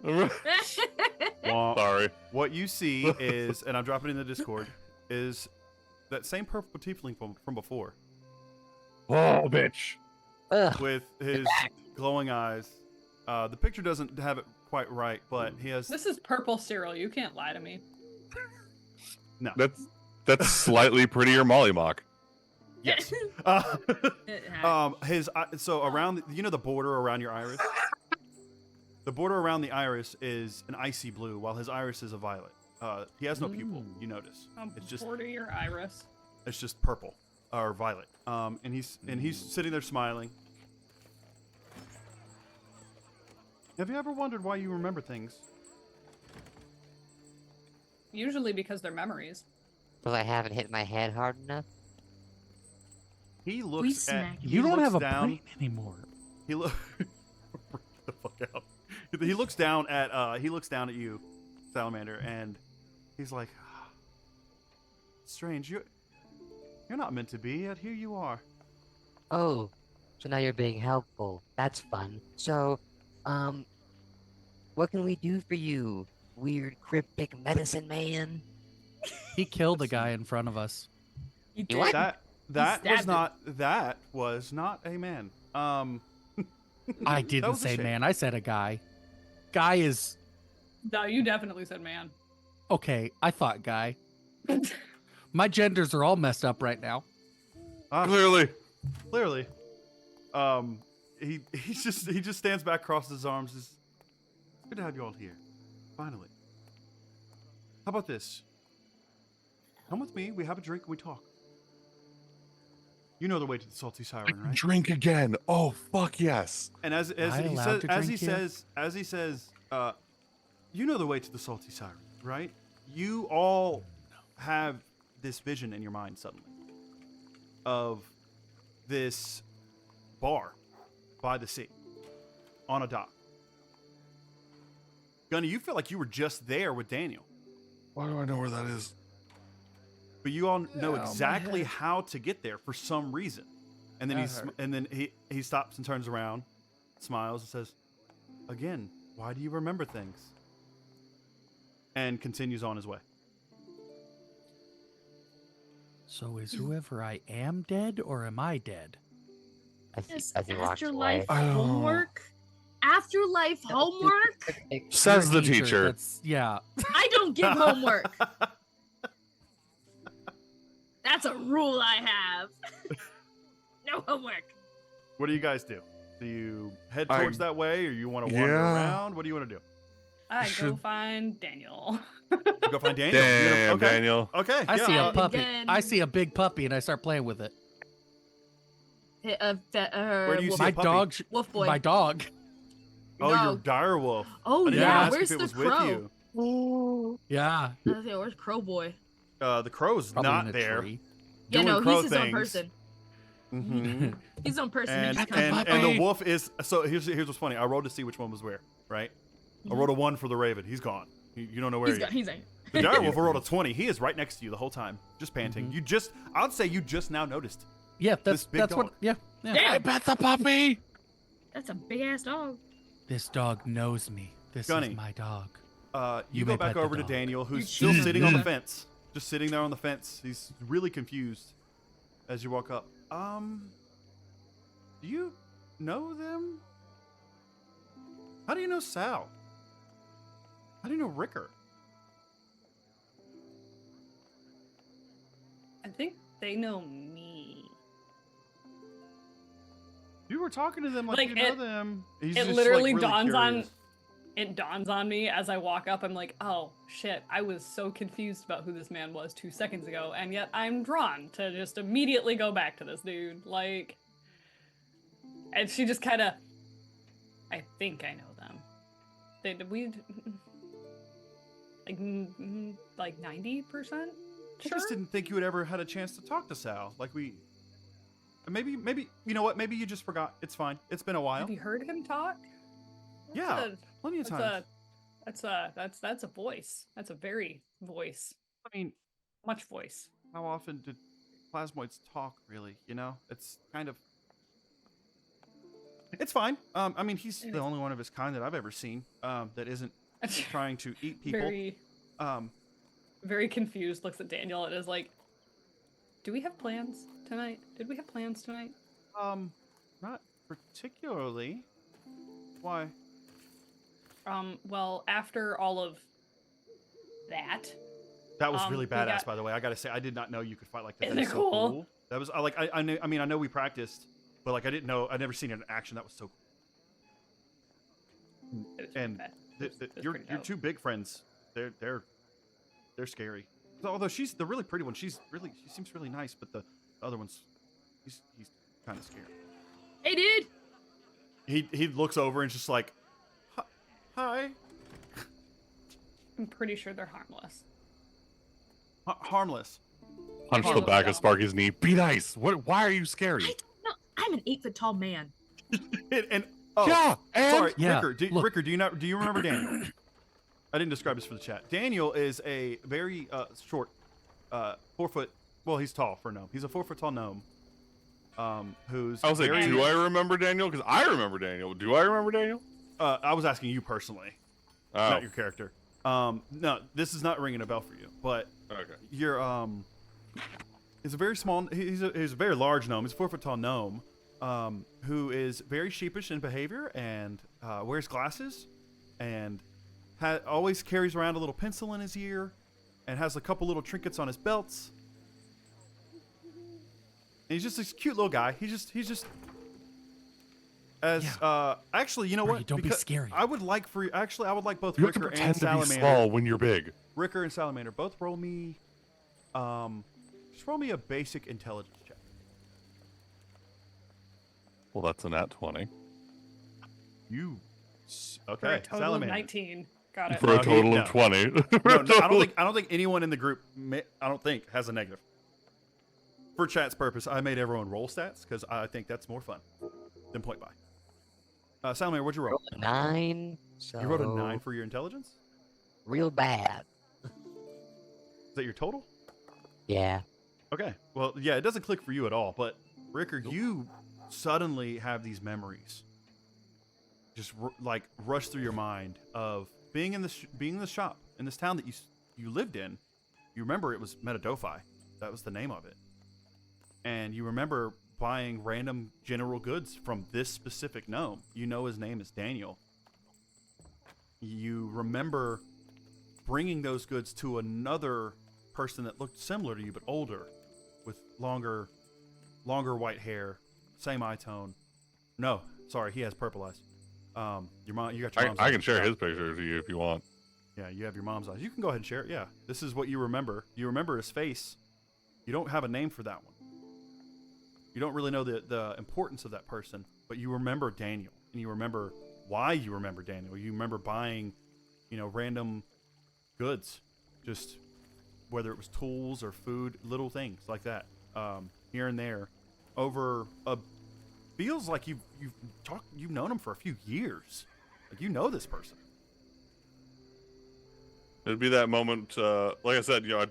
Womp. Sorry. What you see is, and I'm dropping it in the Discord, is that same purple tiefling from before Oh, bitch. Ugh. with his glowing eyes. The picture doesn't have it quite right, but he has This is purple Cyril. You can't lie to me. no. That's slightly prettier Molly Mock. Yes. It had- His so around the border around your iris. The border around the iris is an icy blue, while his iris is a violet. He has no pupil. You notice. It's just Border your iris. It's just purple or violet. And he's sitting there smiling. Have you ever wondered why you remember things? Usually because they're memories. Well, I haven't hit my head hard enough. He We looks at smacked he You don't looks have a down, brain anymore. He look the fuck out. He looks down at you, Salamander, and he's like, "Strange, you're not meant to be, yet here you are." Oh, so now you're being helpful. That's fun. So, what can we do for you, weird cryptic medicine man? He killed a guy in front of us. You You what? did. That stabbed was not a man. I that didn't was a say shame. man. I said a guy. Guy is No, you definitely said man. okay. I thought guy. My genders are all messed up right now. Clearly. Clearly. He just stands back, crosses his arms. It's good to have you all here. Finally. How about this? Come with me. We have a drink. We talk. You know the way to the salty siren, right? Drink again. Oh, fuck yes. And as I he allowed says, to drink here? you know the way to the salty siren, right? You all have this vision in your mind suddenly of this bar by the sea on a dock. Gunny, you feel like you were just there with Daniel, Why do I know where that is? but you all know Yeah, my exactly head. how to get there for some reason. And then he stops and turns around, smiles and says, "Again, why do you remember things?" And continues on his way. So is whoever I am dead or am I dead? Yes, As he walks away. afterlife Oh. homework. Afterlife homework. Says You're the a teacher. That's, yeah. I don't give homework. That's a rule I have. No homework. What do you guys do? Do you head I- towards that way, or you want to wander Yeah. around? What do you want to do? I go Should- find Daniel. You go find Daniel. Damn, okay. Daniel. Okay. I yeah. see a And puppy. again- I see a big puppy and I start playing with it. Where do you wolf, see a My puppy? dog. wolf boy. My dog. Oh, No. your dire wolf. Oh I didn't yeah, ask where's if it the was crow? with you. Yeah. I was like, where's Crow Boy? The crow's Probably not in a there. tree. Yeah, Doing no, crow he's his own things. person. Mm-hmm. He's his own person. He and, just and, comes. and the puppy. wolf is so. Here's what's funny. I rolled to see which one was where. Right. I rolled a 1 for the raven. He's gone. You don't know where He's he got. is. He's like. The dire wolf I rolled a 20. He is right next to you the whole time, just panting. Mhm. I'd say you just now noticed. Yeah, This big that's what. dog. Yeah. Yeah. Damn. I bet the puppy. That's a big ass dog. This dog knows me. This Gunny. is my dog. You You go may back pet the over to dog. Daniel, who's You're still cheating. sitting on the fence. Just sitting there on the fence. He's really confused as you walk up. Do you know them? How do you know Sal? How do you know Ricker? I think they know me. You were talking to them like, Like, you know it- them. He's it just, literally like, really dawns on- curious. It dawns on me as I walk up. I'm like, oh shit, I was so confused about who this man was 2 seconds ago, and yet I'm drawn to just immediately go back to this dude. Like, and she just kind of, I think I know them. We like 90%. I Sure. just didn't think you had ever had a chance to talk to Sal. Like maybe you know what? Maybe you just forgot. It's fine. It's been a while. Have you heard him talk? Yeah, plenty of times. That's a voice. That's a very voice. I mean, Much voice. how often did plasmoids talk? Really, it's kind of. It's fine. I mean, he's the only one of his kind that I've ever seen that isn't trying to eat people. Very, very confused. Looks at Daniel and is like, "Do we have plans tonight? Did we have plans tonight?" Not particularly. Why? Well, after all of that. That was really we badass, got- by the way. I gotta say, I did not know you could fight like that. Isn't That is it so cool? cool. That was I knew. I mean, I know we practiced, but like I didn't know. I'd never seen it in action. That was so cool. It was And pretty bad. It was your pretty dope. two big friends, they're scary. Although she's the really pretty one. She seems really nice, but the other one's he's kind of scary. Hey, dude. He looks over and just like, hi. I'm pretty sure they're harmless. Harmless. Punch the back of Sparky's knee. Be nice. What? Why are you scary? I don't know. I'm an 8 foot tall man. And oh, Yeah. And sorry, Yeah, Ricker. Do you remember Daniel? I didn't describe this for the chat. Daniel is a very short, 4 foot. Well, he's tall for a gnome. He's a 4 foot tall gnome. Who's I was like, very, do I remember Daniel? Because I remember Daniel. Do I remember Daniel? I was asking you personally, Oh, not your character. No, this is not ringing a bell for you, but okay. you're he's a very small. He's a very large gnome. He's a 4 foot tall gnome. Who is very sheepish in behavior and wears glasses and always carries around a little pencil in his ear and has a couple little trinkets on his belts. And he's just this cute little guy. He's just as actually, you know Brady, what? don't be Because scary. I would like both You have to Ricker and pretend to be Salamander. small when you're big. Ricker and Salamander both roll me just roll me a basic intelligence check. Well, that's a nat 20 You For a okay, total Salamander. of 19. Got it. for a No, total no. of 20. No, I don't think anyone in the group has a negative. For chat's purpose, I made everyone roll stats because I think that's more fun than point by. Salamander, what'd you roll? 9. So You rolled a 9 for your intelligence. real bad. Is that your total? Yeah. Okay. Well, yeah, it doesn't click for you at all. But Ricker, you suddenly have these memories, just like rush through your mind of being in the shop in this town that you lived in. You remember it was Metadophai. That was the name of it. And you remember buying random general goods from this specific gnome. You know his name is Daniel. You remember bringing those goods to another person that looked similar to you but older, with longer white hair, same eye tone. No, sorry, he has purple eyes. Your mom, you got your mom's I eyes. can share Yeah. his picture to you if you want. Yeah, you have your mom's eyes. You can go ahead and share it. Yeah, this is what you remember. You remember his face. You don't have a name for that one. You don't really know the importance of that person, but you remember Daniel, and you remember why you remember Daniel. You remember buying, random goods, just whether it was tools or food, little things like that, here and there, over feels like you've known him for a few years, like you know this person. It'd be that moment, like I said, I'd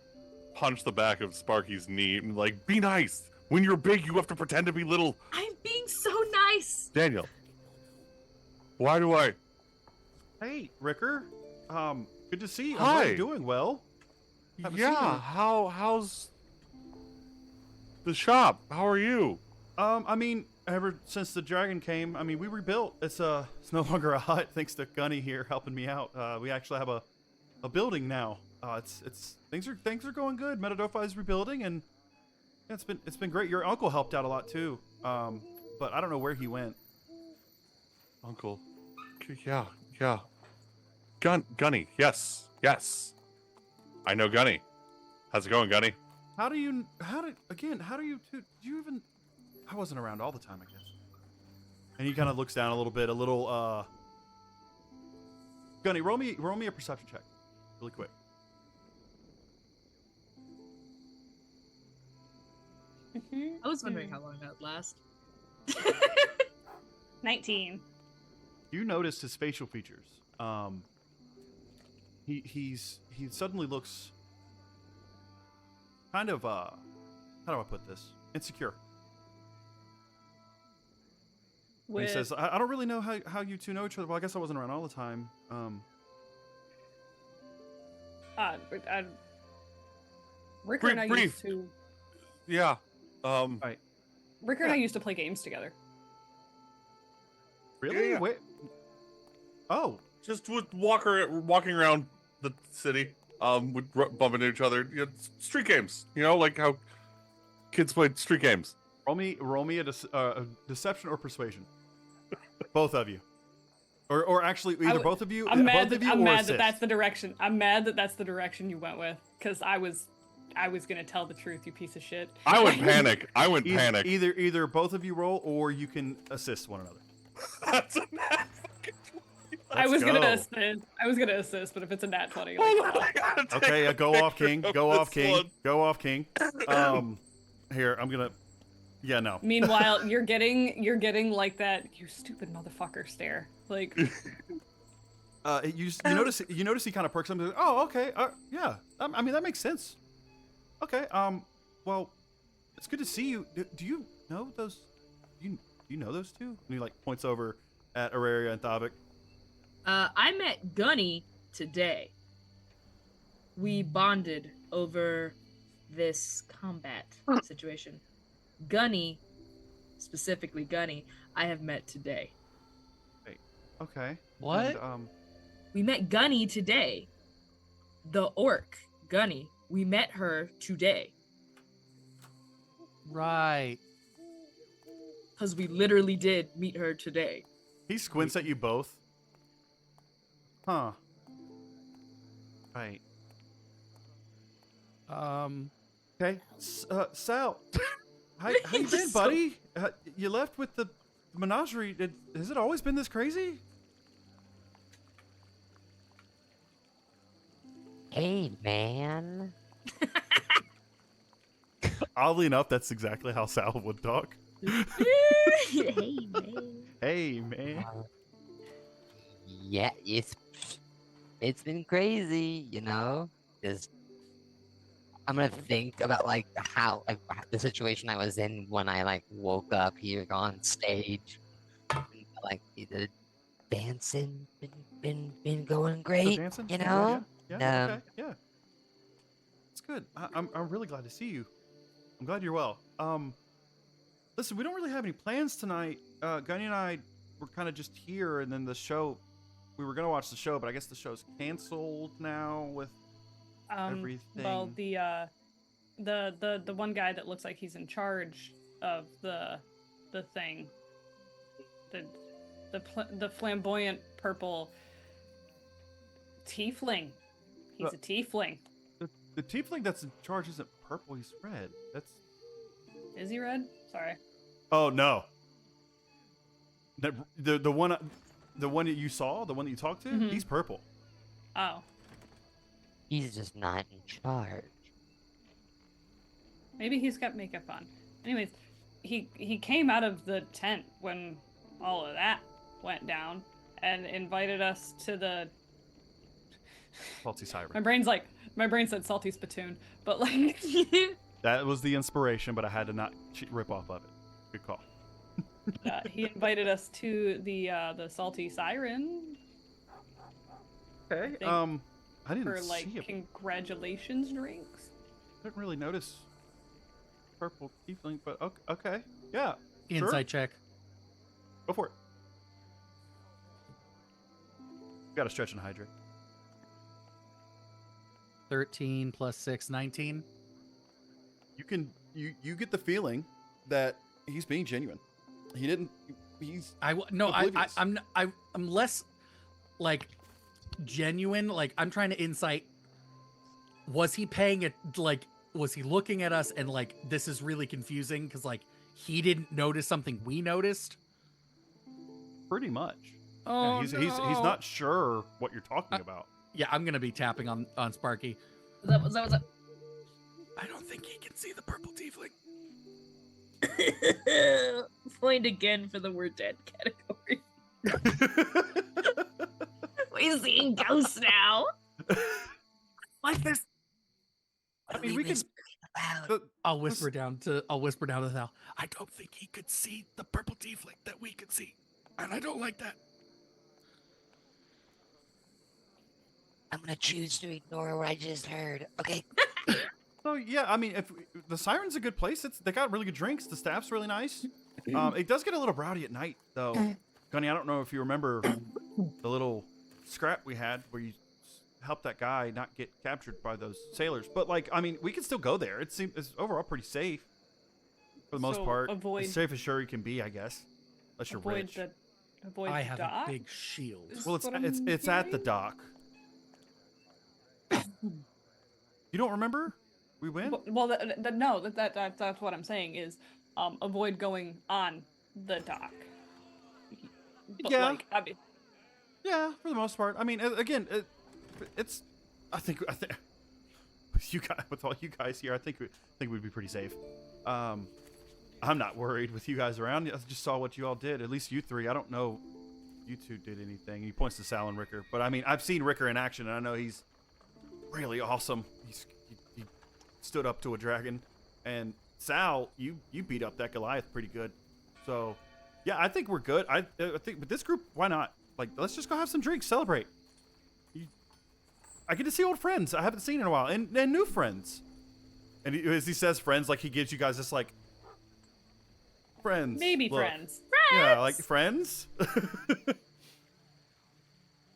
punch the back of Sparky's knee and like, be nice. When you're big, you have to pretend to be little. I'm being so nice. Daniel, why do I? Hey, Ricker. Good to see you. I'm Hi. glad you're doing well. Haven't seen Yeah, you. how's the shop? How are you? I mean, ever since the dragon came, we rebuilt. It's no longer a hut thanks to Gunny here helping me out. We actually have a building now. It's things are going good. Metadophai is rebuilding, and yeah, it's been great. Your uncle helped out a lot too. But I don't know where he went. Uncle. Yeah. Gunny, yes. I know Gunny. How's it going, Gunny? How do you do you even? I wasn't around all the time, I guess. And he kind of looks down a little. Gunny, roll me a perception check, really quick. I was wondering how long that would last. 19. You notice his facial features. He suddenly looks kind of how do I put this? Insecure. And he says, I don't really know how you two know each other. Well, I guess I wasn't around all the time. Ricker and I used to. Yeah. Right. Ricker and I used to play games together. Really? Yeah. Wait. Oh. Just walking around the city, would bump into each other. You know, street games. You know, like how kids played street games. Roll me a deception or persuasion. Both of you. Or actually, either both of you. I'm mad both that of you I'm or mad assist. that that's the direction. I'm mad that that's the direction you went with, because I was gonna tell the truth, you piece of shit. I would panic. I would panic. Either both of you roll, or you can assist one another. That's a nat fucking 20. I was gonna Let's assist. I was gonna assist, but if it's a nat 20, Hold like, on, I gotta take Okay, a go off, picture King. of Go off, this King. one. Go off, King. Here, I'm gonna. Yeah, no. meanwhile, you're getting like that you stupid motherfucker stare. Like, You notice he kind of perks up. And goes, oh, okay. Yeah. I mean, that makes sense. Okay. Well, it's good to see you. Do you know those? Do you know those two? And he like points over at Auraria and Thavik. I met Gunny today. We bonded over this combat situation. Gunny, specifically Gunny, I have met today. Okay. What? And, We met Gunny today. The orc, Gunny. We met her today. Right. Because we literally did meet her today. he squints at you both. Huh. Right. Okay. Sal, how you been, buddy? You left with the menagerie. Has it always been this crazy? Hey, man. Oddly enough, that's exactly how Sal would talk. Hey, man. Hey, man. Yeah, it's been crazy, you know. Just I'm gonna think about like how like the situation I was in when I like woke up here on stage. Like the dancing been going Still great, dancing? you Okay, know. Yeah. Okay. Yeah. It's good. I'm really glad to see you. I'm glad you're well. Listen, we don't really have any plans tonight. Gunny and I were kind of just here, and then the show. We were gonna watch the show, but I guess the show's canceled now with everything. well, the one guy that looks like he's in charge of the thing, the flamboyant purple tiefling. He's a tiefling. The tiefling that's in charge isn't purple. He's red. That's. Is he red? Sorry. Oh no. The one that you saw, the one that you talked to, Mhm. he's purple. Oh, He's just not in charge. maybe he's got makeup on. Anyways, he came out of the tent when all of that went down and invited us to the. Salty siren. My brain said salty spittoon, but like. That was the inspiration, but I had to not rip off of it. Good call. He invited us to the salty siren Okay. Think I didn't for like see it. congratulations drinks. I didn't really notice purple tiefling, but okay. Yeah. Insight check. Go for it. Got to stretch and hydrate. 13 plus 6, 19. You get the feeling that he's being genuine. He didn't. He's oblivious. I'm less like genuine. Like I'm trying to insight. Was he paying it? Like was he looking at us and like this is really confusing because like he didn't notice something we noticed? pretty much. Oh Yeah, no. he's not sure what you're talking about. Yeah, I'm gonna be tapping on Sparky. What's up? I don't think he can see the purple tiefling. Point again for the word dead category. We see ghosts now. Like this. I mean, we can. I'll whisper down to Thal. I don't think he could see the purple tiefling that we could see, and I don't like that. I'm gonna choose to ignore what I just heard. Okay. So yeah, I mean, if the Siren's a good place, they got really good drinks. The staff's really nice. It does get a little rowdy at night, though. Gunny, I don't know if you remember the little scrap we had where you helped that guy not get captured by those sailors. But like, I mean, we can still go there. It's overall pretty safe for the most So part. avoid- As safe as sure you can be, I guess, unless you're rich. Avoid I the have dock? a big shield. Is Well, it's what I'm it's at the hearing? dock. You don't remember? We went. Well, no, that's what I'm saying is, avoid going on the dock. But Yeah. Like, I mean, Yeah, for the most part. I mean, again, it's. I think with you guys, with all you guys here, I think we'd be pretty safe. I'm not worried with you guys around. I just saw what you all did. At least you three. I don't know, you two did anything. He points to Sal and Ricker, but I mean, I've seen Ricker in action, and I know he's really awesome. He stood up to a dragon, and Sal, you beat up that Goliath pretty good. So, yeah, I think we're good. I think with this group, why not? Like, let's just go have some drinks, celebrate. I get to see old friends I haven't seen in a while, and new friends. And as he says friends, like he gives you guys this like friends. maybe look. friends. Yeah, like friends.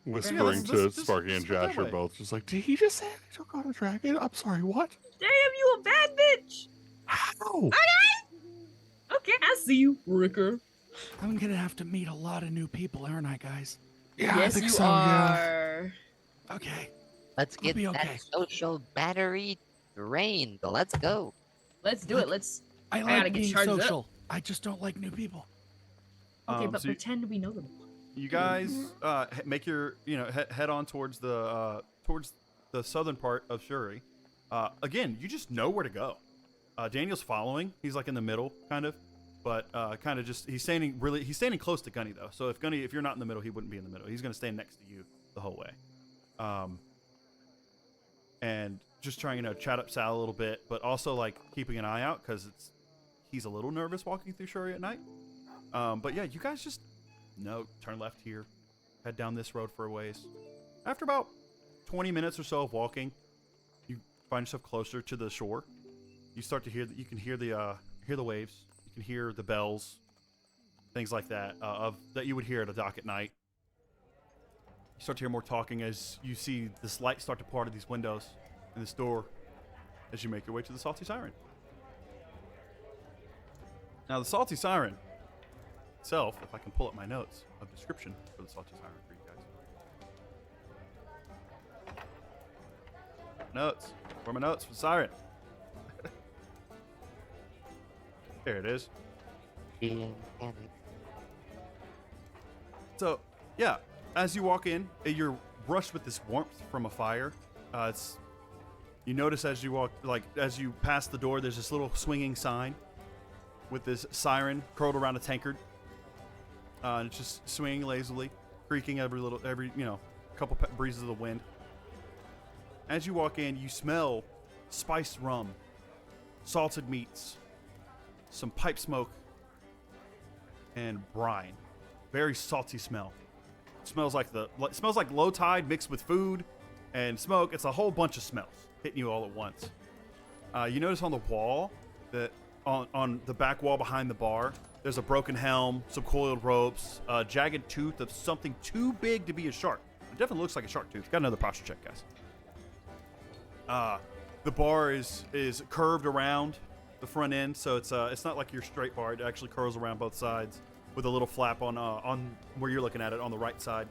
Whispering this- to this- Sparky this and go that Josh are way. both just like, did he just say he took on a dragon? I'm sorry, what? Damn, you a bad bitch. How? Okay, I see you, Ricker. I'm gonna have to meet a lot of new people, aren't I, guys? Yeah, I Yes, think you so, yeah. are. Okay. Let's I'll get be that okay. social battery drained. Let's go. Let's do it. Let's. I gotta like get being charged up. social. I just don't like new people. Okay, but So pretend we know them. you guys make your head on towards the southern part of Shuri. Again, you just know where to go. Daniel's following. He's like in the middle, kind of, but kind of just he's standing close to Gunny though. So if you're not in the middle, he wouldn't be in the middle. He's gonna stand next to you the whole way, and just trying to chat up Sal a little bit, but also like keeping an eye out because he's a little nervous walking through Shuri at night. But yeah, you guys just turn left here, head down this road for a ways. After about 20 minutes or so of walking, you find yourself closer to the shore. You start to hear that you can hear the waves. You can hear the bells, things like that that you would hear at a dock at night. You start to hear more talking as you see this light start to part of these windows and this door as you make your way to the Salty Siren. Now, the Salty Siren itself, if I can pull up my notes of description for the Salty Siren for you guys. Notes. Where are my notes for the Siren? There it is. So, yeah, as you walk in, you're rushed with this warmth from a fire. You notice as you walk, as you pass the door, there's this little swinging sign with this siren curled around a tankard. And it's just swinging lazily, creaking every couple breezes of the wind. As you walk in, you smell spiced rum, salted meats, some pipe smoke, and brine. Very salty smell. Smells like low tide mixed with food and smoke. It's a whole bunch of smells hitting you all at once. You notice on the wall that on the back wall behind the bar, there's a broken helm, some coiled ropes, a jagged tooth of something too big to be a shark. It definitely looks like a shark tooth. Got another posture check, guys. The bar is curved around the front end, so it's not like your straight bar. It actually curls around both sides with a little flap on where you're looking at it on the right side.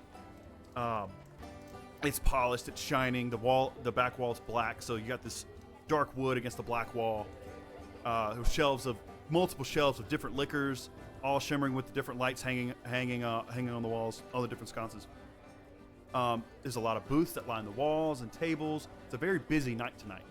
It's polished, it's shining. The back wall's black, so you got this dark wood against the black wall. Multiple shelves of different liquors, all shimmering with the different lights hanging on the walls, all the different sconces. There's a lot of booths that line the walls and tables. It's a very busy night tonight.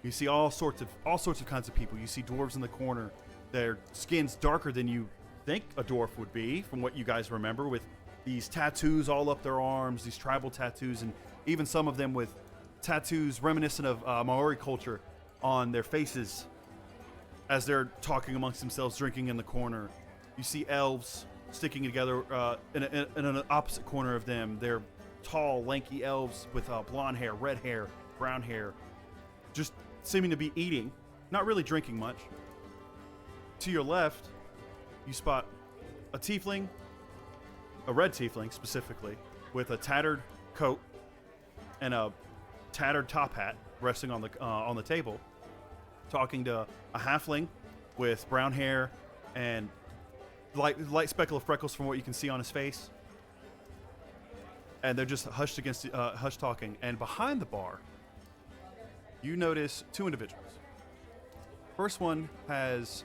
You see all sorts of kinds of people. You see dwarves in the corner. Their skin's darker than you think a dwarf would be, from what you guys remember, with these tattoos all up their arms, these tribal tattoos, and even some of them with tattoos reminiscent of Maori culture on their faces as they're talking amongst themselves, drinking in the corner. You see elves sticking together in an opposite corner of them. They're tall, lanky elves with blonde hair, red hair, brown hair, just seeming to be eating, not really drinking much. To your left, you spot a tiefling, a red tiefling specifically, with a tattered coat and a tattered top hat resting on the table, talking to a halfling with brown hair and light speckle of freckles from what you can see on his face. And they're just hush talking. And behind the bar, you notice two individuals. First one has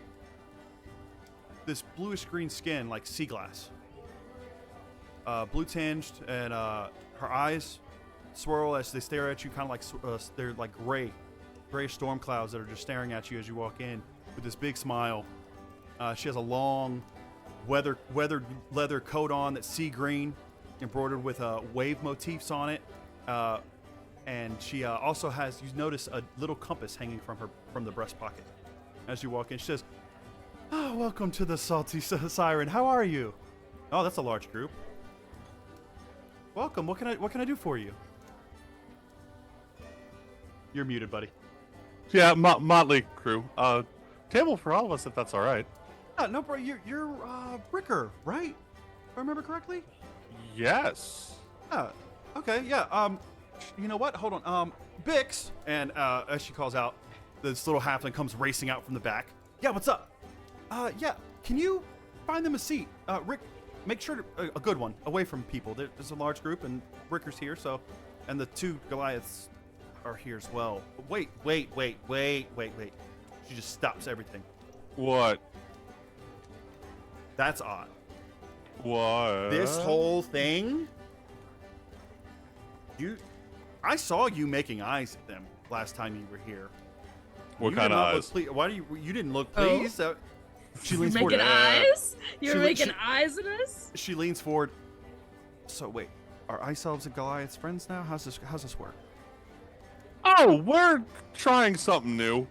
this bluish green skin like sea glass, blue tinged, and her eyes swirl as they stare at you, kind of like they're like gray storm clouds that are just staring at you as you walk in with this big smile. She has a long weathered leather coat on that's sea green, embroidered with wave motifs on it, and she also has, you notice, a little compass hanging from the breast pocket. As you walk in, she says, "Oh, welcome to the Salty Siren. How are you?" "Oh, that's a large group. Welcome. What can I do for you?" You're muted, buddy. Yeah, motley crew. Table for all of us, if that's all right. No, bro. You're Bricker, right? If I remember correctly. Yes. Okay. Yeah. You know what? Hold on. Bix, and as she calls out, this little halfling comes racing out from the back. "Yeah, what's up?" "Yeah. Can you find them a seat? Rick, make sure to, a good one, away from people. There's a large group, and Ricker's here, so, and the two Goliaths are here as well." Wait. She just stops everything. What? That's odd. What? This whole thing? I saw you making eyes at them last time you were here. What You kind did of not look eyes? Why you didn't look Oh. pleased? She You're leans making forward. eyes? You're She- making she- eyes at us? She leans forward. "So wait, are Ice Elves and Goliaths friends now? How's this work?" Oh, we're trying something new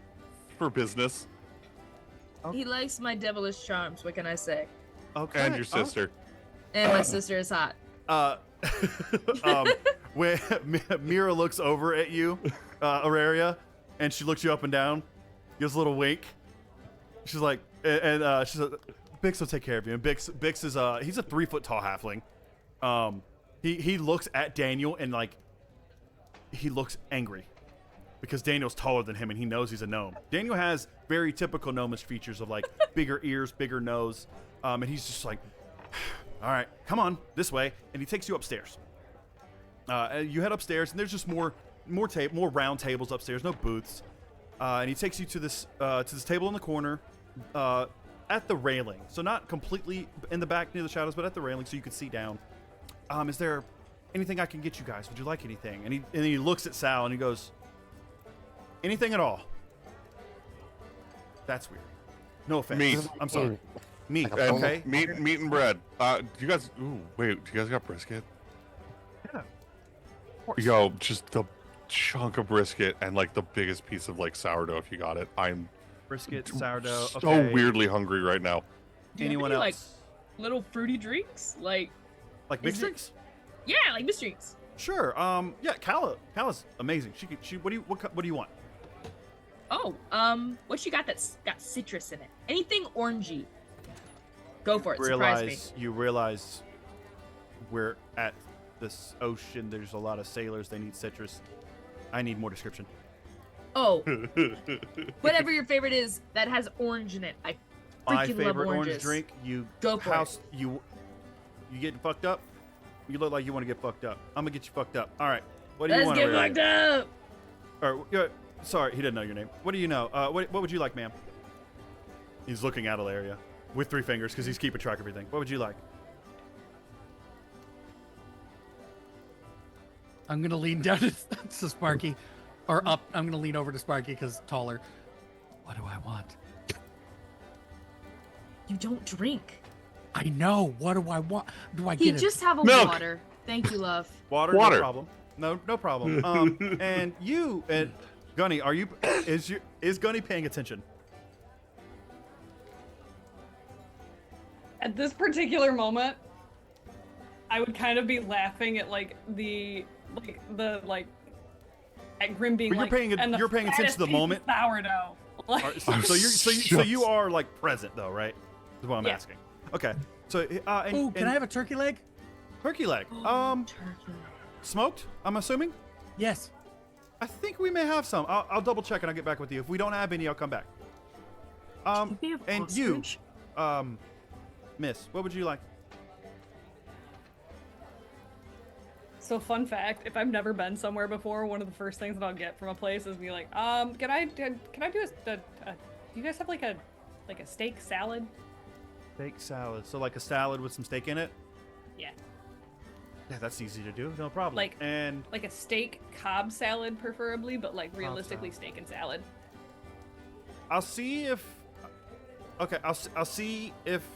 for business. He likes my devilish charms, what can I say? Okay. And your sister. And my sister is hot. When Mira looks over at you, Auraria, and she looks you up and down, gives a little wink. She's like, and she's like, "Bix will take care of you." And Bix is he's a 3 foot tall halfling. He looks at Daniel and like he looks angry because Daniel's taller than him and he knows he's a gnome. Daniel has very typical gnomish features of like bigger ears, bigger nose, and he's just like, "All right, come on this way," and he takes you upstairs. You head upstairs, and there's just more round tables upstairs, no booths. And he takes you to this table in the corner, at the railing. So not completely in the back near the shadows, but at the railing, so you can see down. "Is there anything I can get you guys? Would you like anything?" And he looks at Sal and he goes, "Anything at all." That's weird. No offense. Meat. I'm sorry. Meat. Like a bowl. Okay. Meat and bread. Do you guys? Ooh, wait. Do you guys got brisket? Yeah. Yo, just the chunk of brisket and like the biggest piece of like sourdough. If you got it, I'm Brisket, sourdough. so Okay. weirdly hungry right now. Do you have Anyone any, else? like, little fruity drinks? Like, Like is mixed it- drinks? yeah, like mixed drinks. Sure. Yeah. Kala's amazing. What do you want? Oh, what you got that's got citrus in it? Anything orangey? Go for it. Surprise me. You realize we're at this ocean. There's a lot of sailors. They need citrus. I need more description. Oh, whatever your favorite is that has orange in it. I My freaking love favorite oranges. orange drink. You Go for it. You getting fucked up? You look like you want to get fucked up. I'm gonna get you fucked up. All right. What do you Let's want? get Aurelia? fucked up. Or sorry, he didn't know your name. What do you know? What would you like, ma'am? He's looking at Ilaria with 3 fingers because he's keeping track of everything. What would you like? I'm gonna lean down to Sparky, or up. I'm gonna lean over to Sparky because taller. What do I want? You don't drink. I know. What do I want? Do I He get just have a Milk. water. Thank you, love. Water, Water. no problem. No problem. And you and Gunny, is Gunny paying attention? At this particular moment, I would kind of be laughing at at Grim being But like, you're paying attention to the moment. Sourdough. All right, so you are like present though, right? Is what I'm Yeah. asking. Okay. So Ooh, can I have a turkey leg? turkey leg? Turkey. Smoked? I'm assuming. Yes. I think we may have some. I'll double check and I'll get back with you. If we don't have any, I'll come back. Do we have And you, ostrich? Miss, what would you like? So fun fact, if I've never been somewhere before, one of the first things that I'll get from a place is be like, can I do do you guys have like a steak salad? Steak salad. So like a salad with some steak in it. Yeah. Yeah, that's easy to do. No problem. Like- and Like a steak Cobb salad preferably, but like realistically salad. steak and salad. I'll see if. Okay, I'll see if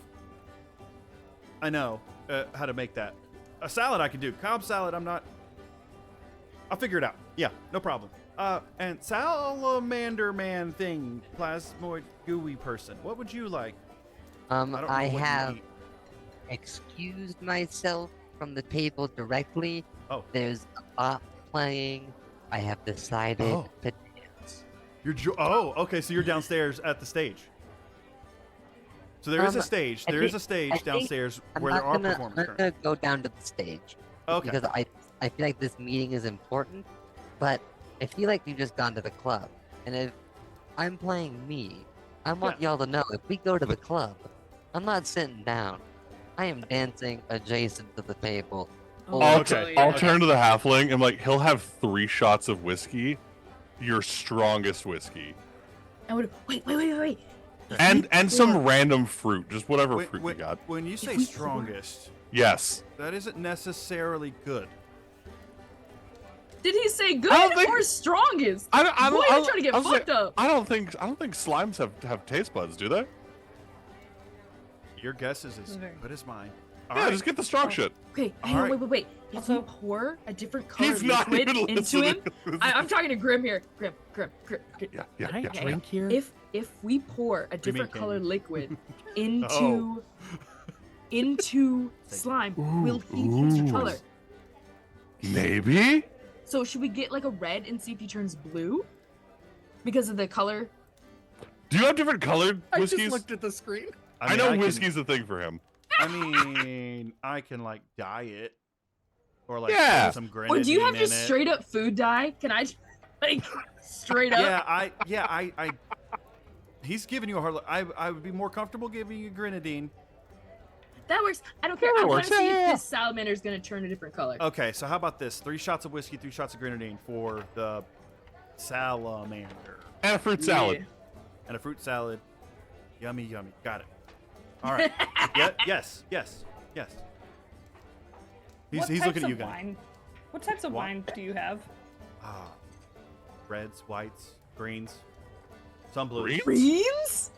I know how to make that. A salad I can do. Cobb salad, I'm not. I'll figure it out. Yeah, no problem. And salamander man thing, plasmoid gooey person. What would you like? don't know I what you have eat. excused myself from the table directly. Oh. There's a bot playing. I have decided Oh. to dance. Okay. So you're downstairs at the stage. So there is a stage. I There is think- a stage I think downstairs I'm where not there are gonna, performers. I'm not currently. gonna go down to the stage. Okay. Because I feel like this meeting is important, but I feel like we've just gone to the club. And if I'm playing me, I want y'all to know if we go to the club, I'm not sitting down. I am dancing adjacent to the table. Oh, I'll, okay. I'll turn to the halfling and like he'll have 3 shots of whiskey, your strongest whiskey, I would wait. and some random fruit, just whatever When- fruit when- you got. When you say we- strongest, Yes. that isn't necessarily good. Did he say good don't think- or strongest? I don't. Boy, you're trying to get fucked up. I don't think slimes have taste buds, do they? Your guess is as Very- good as mine. Yeah, just get the strong shit. Okay, hang All on, right. wait. If Also- we pour a different color He's not liquid even into him, listening. I'm talking to Grim here. Grim. Yeah, Can I yeah. drink here? If we pour a different can color you? liquid Oh. into slime, will he change Ooh. color? Maybe. So should we get like a red and see if he turns blue? Because of the color? Do you have different colored I whiskeys? just looked at the screen. I mean, know can- whiskey's a thing for him. I mean, I can like dye it, or like Yeah. put some grenadine Or do you have in just it. straight up food dye? Can I like straight up? Yeah, I. He's giving you a hard. I would be more comfortable giving you grenadine. That works. I don't care. That I want works. to see Yeah, if yeah. this salamander is going to turn a different color. Okay, so how about this? 3 shots of whiskey, 3 shots of grenadine for the salamander, And a fruit salad. and a fruit salad. Yummy. Got it. All right. Yeah. Yes. He's What looking types at you of guys. wine? What types of Wine. wine do you have? Reds, whites, greens, some blues. Greens? Greens?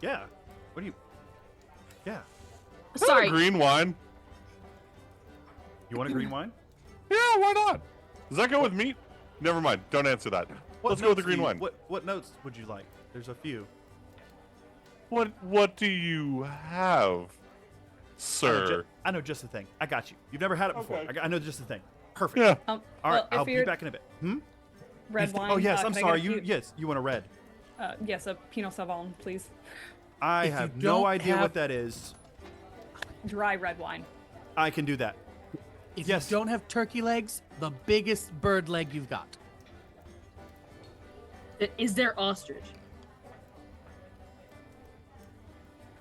Yeah. What do you? Yeah. Sorry. Green wine. You want a green wine? Yeah, why not? Does that go with meat? Never mind. Don't answer that. Let's go with the notes green do you- wine. What notes would you like? There's a few. What do you have, sir? I know just the thing. I got you. You've never had it before. Okay. I know just the thing. Perfect. Yeah. All right. Well, if I'll be you're back in a bit. red wine. Oh yes. can I'm I get sorry. a You few- yes. You want a red? Yes, a Pinot Sauvignon, please. I If you have no don't idea have- what that is. Dry red wine. I can do that. If Yes. you don't have turkey legs, the biggest bird leg you've got. Is there ostrich?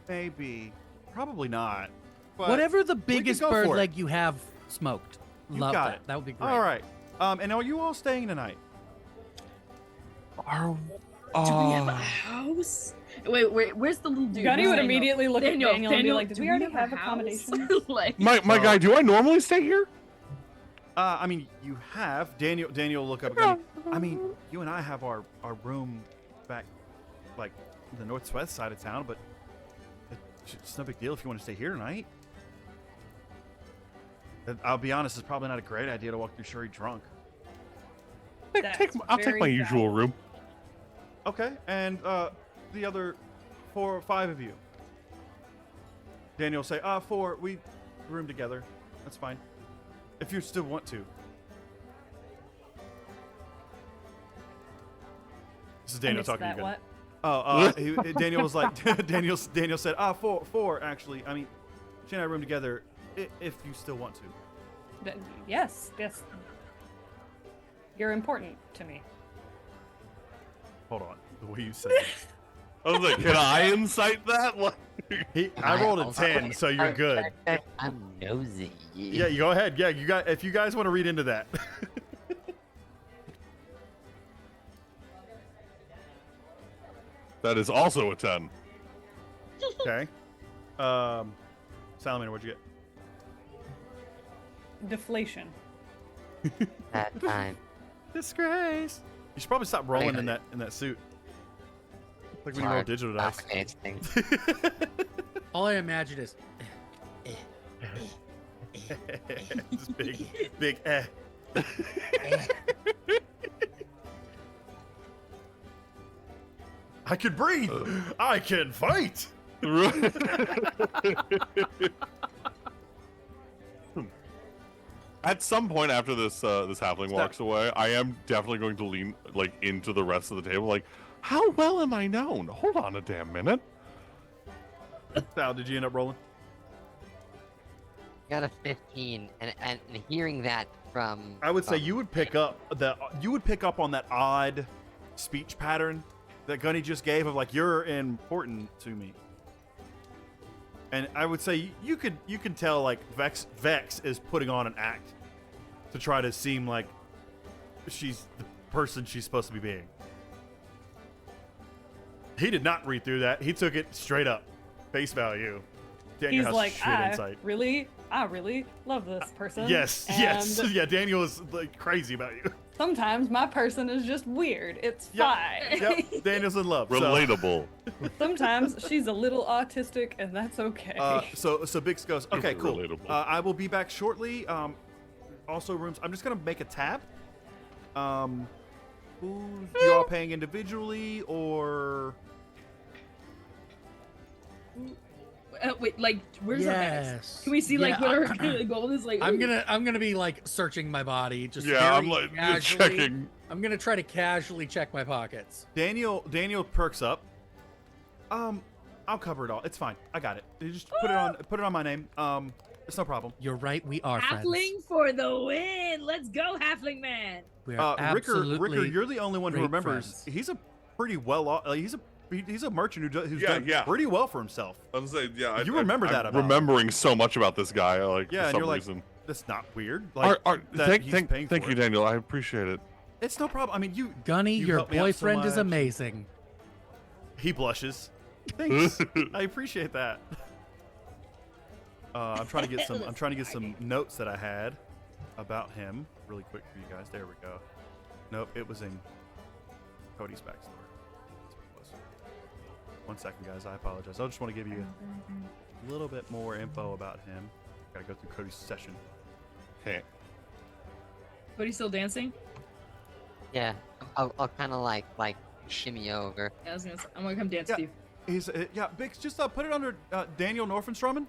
Maybe. Probably not. But Whatever the could biggest go bird for it. leg you have smoked. You Love got that. it. That would be great. All right. And are you all staying tonight? Are, Do we have a house? Wait, where's the little dude? Gunny would Daniel. immediately look at Daniel and be Daniel, like, "Did do we already a have house?" accommodations?" Like, my No. guy, do I normally stay here? I mean, you have Daniel. Look up. Again. I mean, you and I have our room back, like the northwest side of town, but it's no big deal if you want to stay here tonight. I'll be honest, it's probably not a great idea to walk through Shuri drunk. I'll take my usual room. Okay, and the other 4 or 5 of you. Daniel will say, 4, we room together. That's fine. If you still want to. This is Daniel talking again. What? Daniel was like, Daniel said, 4 actually. I mean, she and I room together if you still want to. Yes. You're important to me. Hold on. The way you said it. I was like, can I incite that? Like, I rolled a 10, so you're good. I'm nosy. Yeah, you go ahead. Yeah, if you guys want to read into that. that is also a 10. Okay. Salamander, what'd you get? Deflation. That time. Disgrace. You should probably stop rolling in that suit. Like when you roll Hard. digital dice. Fascinating. All I imagine is Just big eh. I can breathe. I can fight. At some point after this halfling walks away, I am definitely going to lean like into the rest of the table. Like, how well am I known? Hold on a damn minute. Sal, did you end up rolling? Got a 15, and hearing that from I would say you would pick up on that odd speech pattern that Gunny just gave of like, you're important to me. And I would say you can tell like Vex is putting on an act to try to seem like she's the person she's supposed to be being. He did not read through that. He took it straight up, face value. Daniel He's has like, shit I insight. really love this person. Yes. and Yeah, Daniel is like crazy about you. Sometimes my person is just weird. It's fine. Yep. Daniel's in love. Relatable. Sometimes she's a little autistic, and that's okay. So Bix goes, okay, cool. Relatable. I will be back shortly. Also, rooms. I'm just gonna make a tab. Who you all paying individually or? Wait, like, where's our bags? yes. Can we see like Yeah, what our gold is? Like, I'm gonna be like searching my body, just Yeah, I'm very like casually. checking. I'm gonna try to casually check my pockets. Daniel perks up. I'll cover it all. It's fine. I got it. You just put it on my name. It's no problem. You're right, we are friends. halfling for the win. Let's go, halfling man. We are absolutely Ricker, you're the only one who great remembers. friends. He's a pretty well off. He's a merchant who's Yeah, done yeah. pretty well for himself. I was saying, yeah. You remember that I'm about him. remembering so much about this guy, like Yeah, for and some you're like, reason. that's not weird. Like, that Thank he's paying you, for it. Daniel. I appreciate it. It's no problem. I mean, Gunny, you your helped me out so boyfriend is much. amazing. He blushes. Thanks. I appreciate that. I'm trying to get some notes that I had about him really quick for you guys. There we go. Nope, it was in Cody's backstory. That's what it was. 1 second, guys. I apologize. I just want to give you a little bit more info about him. Gotta go through Cody's session. Okay. But he's still dancing. Yeah, I'll kind of like shimmy over. Yeah, I'm gonna come dance Yeah. with you. He's Bix, just put it under Daniel Norfenströmen.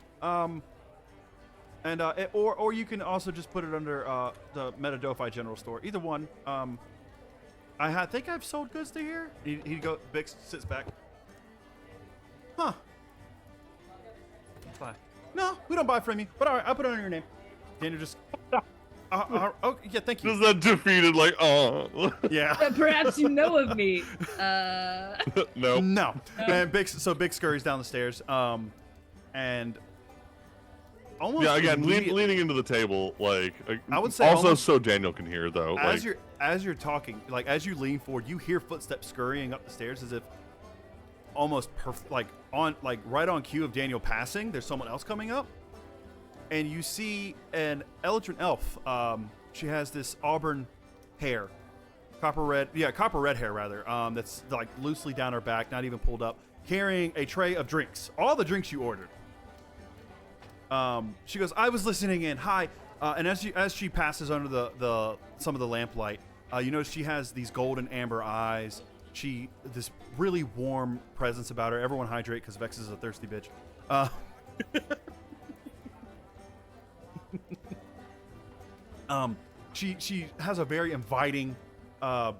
Or you can also just put it under the Metadofi General Store. Either one. I think I've sold goods to here. Bix sits back. Huh. Buy. No, we don't buy from you. But all right, I'll put it under your name. Daniel just. Oh yeah, thank you. Just that defeated, like, oh. Yeah. Perhaps you know of me. No. No. And Bix scurries down the stairs. And almost Yeah, again, immediately- leaning into the table, like. I would say also almost- so Daniel can hear, though. As Like, you're talking, like as you lean forward, you hear footsteps scurrying up the stairs as if almost right on cue of Daniel passing. There's someone else coming up, and you see an Eldrin elf. She has this auburn hair, copper red hair rather. That's like loosely down her back, not even pulled up. carrying a tray of drinks, all the drinks you ordered. She goes, I was listening in. Hi. And as she passes under the some of the lamplight, you notice she has these golden amber eyes. This really warm presence about her. Everyone hydrate because Vex is a thirsty bitch. She has a very inviting vibe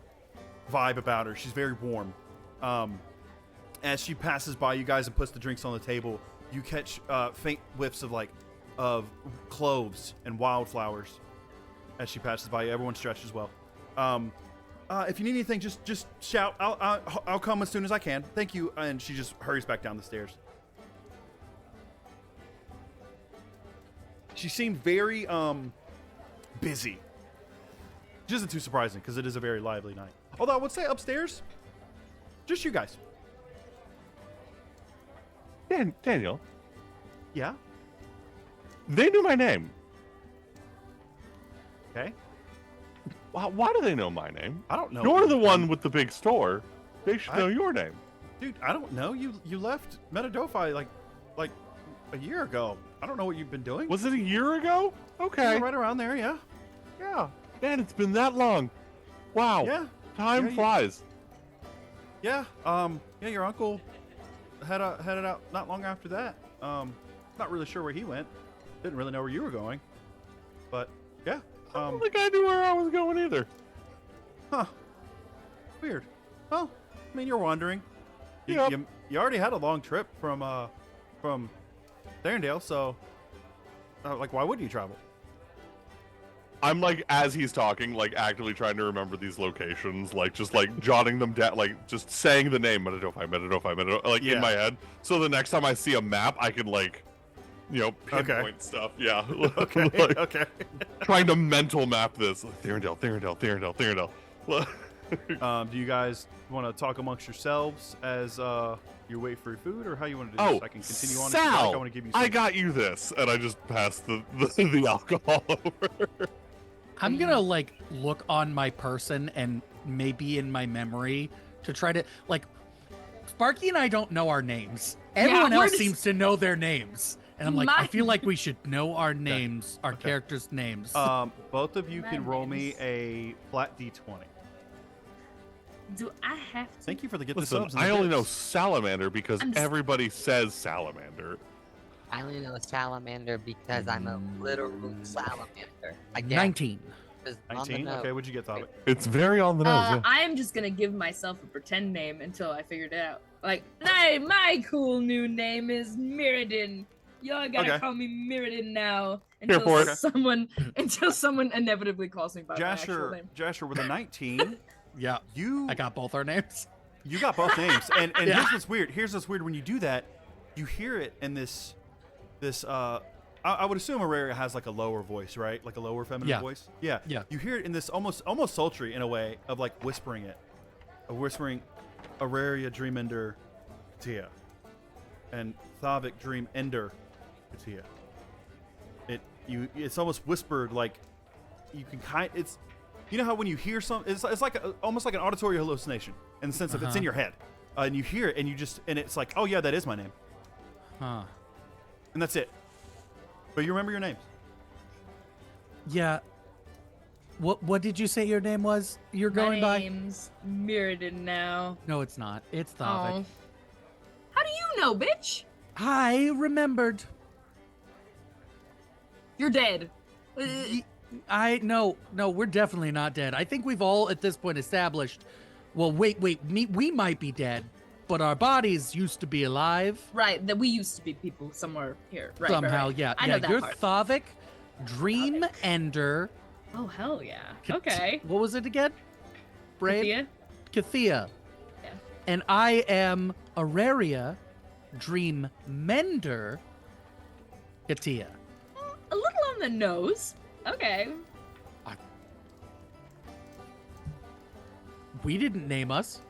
about her. She's very warm. As she passes by you guys and puts the drinks on the table, you catch faint whiffs of cloves and wildflowers as she passes by you. Everyone's stretched as well. If you need anything, just shout. I'll come as soon as I can. Thank you. And she just hurries back down the stairs. She seemed very busy. Which isn't too surprising because it is a very lively night. Although I would say upstairs, just you guys. Daniel, Yeah. they knew my name. Okay. Why do they know my name? I don't know. You're the one with the big store. They should know your name. Dude, I don't know. You left Metadophai like a year ago. I don't know what you've been doing. Was it a year ago? Okay. Yeah, right around there, yeah. Yeah. Man, it's been that long. Wow. Yeah. Time Yeah, flies. Yeah. Yeah, your uncle headed out not long after that. Not really sure where he went. Didn't really know where you were going. But yeah. I don't think I knew where I was going either. Huh. Weird. Well, I mean, you're wandering. Yep. You already had a long trip from Therendale, so why wouldn't you travel? I'm as he's talking, actively trying to remember these locations, just jotting them down, just saying the name Metadophai, in my head. So the next time I see a map, I can pinpoint stuff. Yeah. Okay. Okay. Trying to mental map this. Therendale. Do you guys want to talk amongst yourselves as you wait for your food, or how you want to do this? I can continue on. Sal, if you like. I want to give you. I got you this, and I just passed the alcohol over. I'm gonna look on my person and maybe in my memory to try to Sparky and I don't know our names. Everyone else seems to know their names. And I'm I feel like we should know our names, our characters' names. Both of you can roll me a flat d20. Do I have to? Thank you for the gift Listen, of subs. I only know Salamander because everybody says Salamander. I only know Salamander because I'm a literal salamander. I guess. 19. 19? Okay, what'd you get, Thabit? It's very on the nose, yeah. I am just gonna give myself a pretend name until I figured it out. Hey, my cool new name is Mirrodin. Y'all gotta call me Mirrodin now until someone inevitably calls me by my actual name. Jasher, with a 19, Yeah, I got both our names. You got both names, and here's what's weird. Here's what's weird when you do that. You hear it in this. I would assume Auraria has a lower voice, right? Like a lower feminine voice. Yeah. Yeah. You hear it in this almost sultry in a way of whispering it, whispering, Auraria Dreamender, Katia, and Thavik Dreamender, Katia. It's almost whispered you can it's. You know how when you hear something, it's almost like an auditory hallucination in the sense of it's in your head, and you hear it, and it's oh yeah, that is my name, Huh. and that's it. But you remember your names. Yeah. What did you say your name was? You're going by? My name's Mirrodin now. No, it's not. It's Thavik. Oh. How do you know, bitch? I remembered. You're dead. No, we're definitely not dead. I think we've all at this point established. Well, wait, we might be dead, but our bodies used to be alive. Right, that we used to be people somewhere here. Right, somehow, right. yeah. I know that you're part. Thavik, Dream Ender. Oh hell yeah. Okay. What was it again? Brave? Kathia. Yeah. And I am Auraria, Dream Mender, Katia. A little on the nose. Okay. We didn't name us.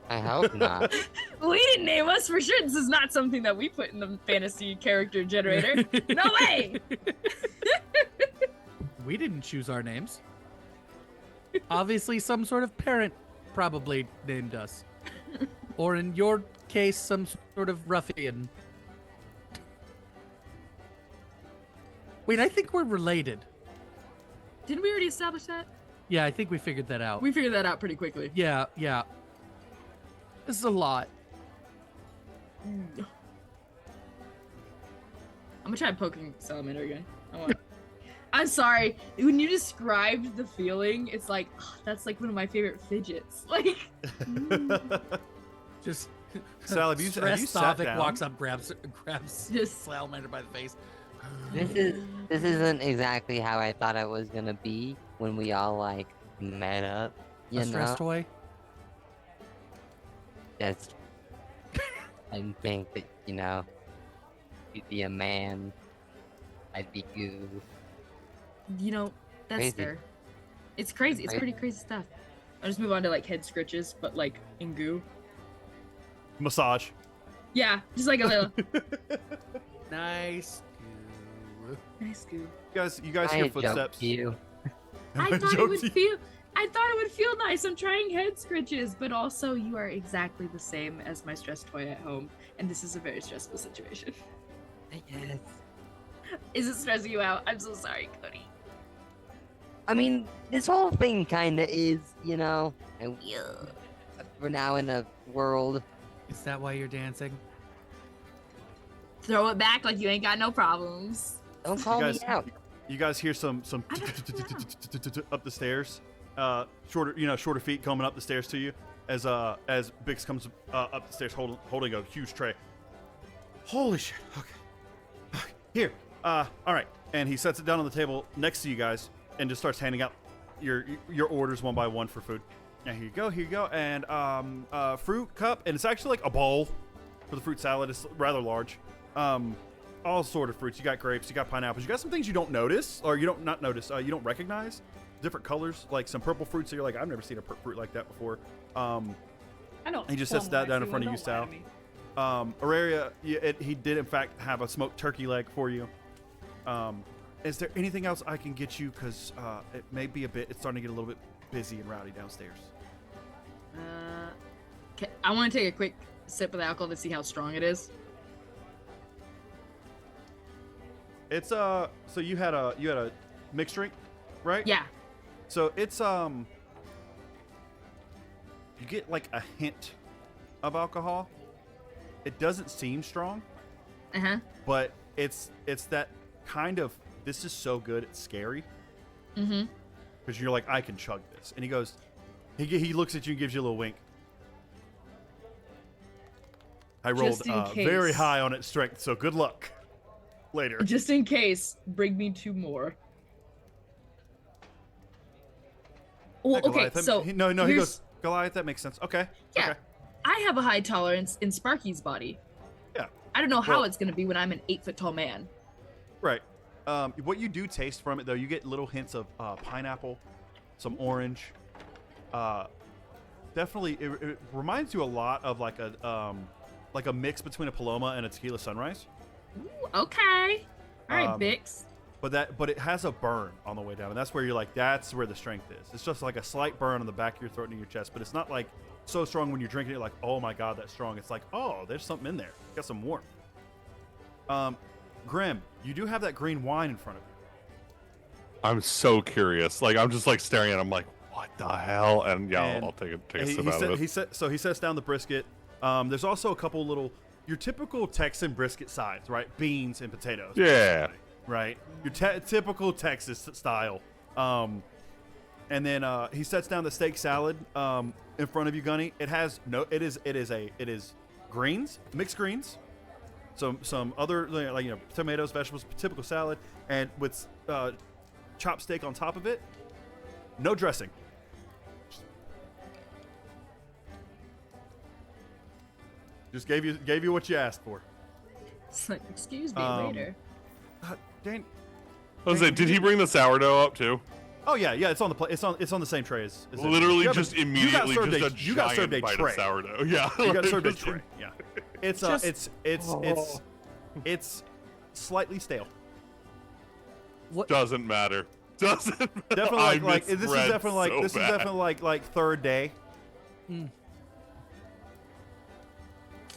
I hope not. We didn't name us for sure. This is not something that we put in the fantasy character generator. No way! We didn't choose our names. Obviously, some sort of parent probably named us. Or in your case, some sort of ruffian. Wait, I think we're related. Didn't we already establish that? Yeah, I think we figured that out. We figured that out pretty quickly. Yeah. This is a lot. I'm gonna try poking Salamander again. I'm sorry. When you described the feeling, it's like, that's like one of my favorite fidgets. Like, Just Sal, have you stressed sat Saavik down? walks up, grabs Just- Salamander by the face. This isn't exactly how I thought it was gonna be when we all like met up. You A stress know, toy. just I didn't think that you'd be a man. I'd be goo. That's Crazy. fair. It's crazy. It's pretty crazy stuff. I'll just move on to like head scritches, but like in goo. Massage. Yeah, just like a little Nice. nice goo. You guys I hear had joked footsteps. to you. I thought it Joke would to you. feel. I thought it would feel nice. I'm trying head scritches, but also you are exactly the same as my stress toy at home, and this is a very stressful situation. I guess. Is it stressing you out? I'm so sorry, Cody. I mean, this whole thing kinda is, and we're now in a world. Is that why you're dancing? Throw it back like you ain't got no problems. Don't call guys- me out. You guys hear some I don't up the stairs. Shorter feet coming up the stairs to you as Bix comes up the stairs holding a huge tray. Holy shit. Okay. Here. All right. And he sets it down on the table next to you guys and just starts handing out your orders one by one for food. And here you go. And fruit cup, and it's actually like a bowl for the fruit salad. It's rather large. All sort of fruits. You got grapes, you got pineapples, you got some things you don't notice, or you don't recognize. Different colors, like some purple fruits that you're like, I've never seen a fruit like that before. I don't. He just sets that down in front of you, Sal. Auraria, he did in fact have a smoked turkey leg for you. Is there anything else I can get you? Because it may be it's starting to get a little bit busy and rowdy downstairs. I want to take a quick sip of the alcohol to see how strong it is. It's so you had a mixed drink, right? Yeah. So it's you get like a hint of alcohol. It doesn't seem strong, but it's that kind of, this is so good it's scary. Because you're like, I can chug this. And he goes, he looks at you and gives you a little wink. I rolled Just in case. very high on its strength, so good luck later. Just in case, bring me 2 more. Well, Yeah, okay, Goliath, so he here's- goes, Goliath, that makes sense. Okay. Yeah. Okay. I have a high tolerance in Sparky's body. Yeah. I don't know how Well- it's going to be when I'm an 8-foot tall man. Right. What you do taste from it, though, you get little hints of pineapple, some orange. Definitely, it reminds you a lot of like a mix between a Paloma and a Tequila Sunrise. Ooh, okay. All right, Um, Bix. But it has a burn on the way down, and that's where you're like, that's where the strength is. It's just like a slight burn on the back of your throat and in your chest, but it's not like so strong when you're drinking it, like, oh my god, that's strong. It's like, oh, there's something in there. Got some warmth. Grim, you do have that green wine in front of you. I'm so curious. Like, I'm just like staring at him like, what the hell? And yeah, And I'll take a he, sip he out set- of he it. set- so he sets down the brisket. There's also a couple little, your typical Texan brisket sides, right? Beans and potatoes. Yeah. Right. Your typical Texas style. And then he sets down the steak salad in front of you, Gunny. It is greens, mixed greens, some other, like, tomatoes, vegetables, typical salad, and with chopped steak on top of it. No dressing. Just gave you what you asked for. It's like, excuse me, waiter. Dan, I was like, did he bring the sourdough up too? oh yeah, it's on the it's on the same tray as it. Literally, You have just you got immediately, served just a, a you got served a giant bite tray. of sourdough. Yeah, You got served a just- tray. Yeah, it's it's slightly stale. Doesn't matter. Doesn't matter. Definitely I like this is misread definitely so bad. like third day.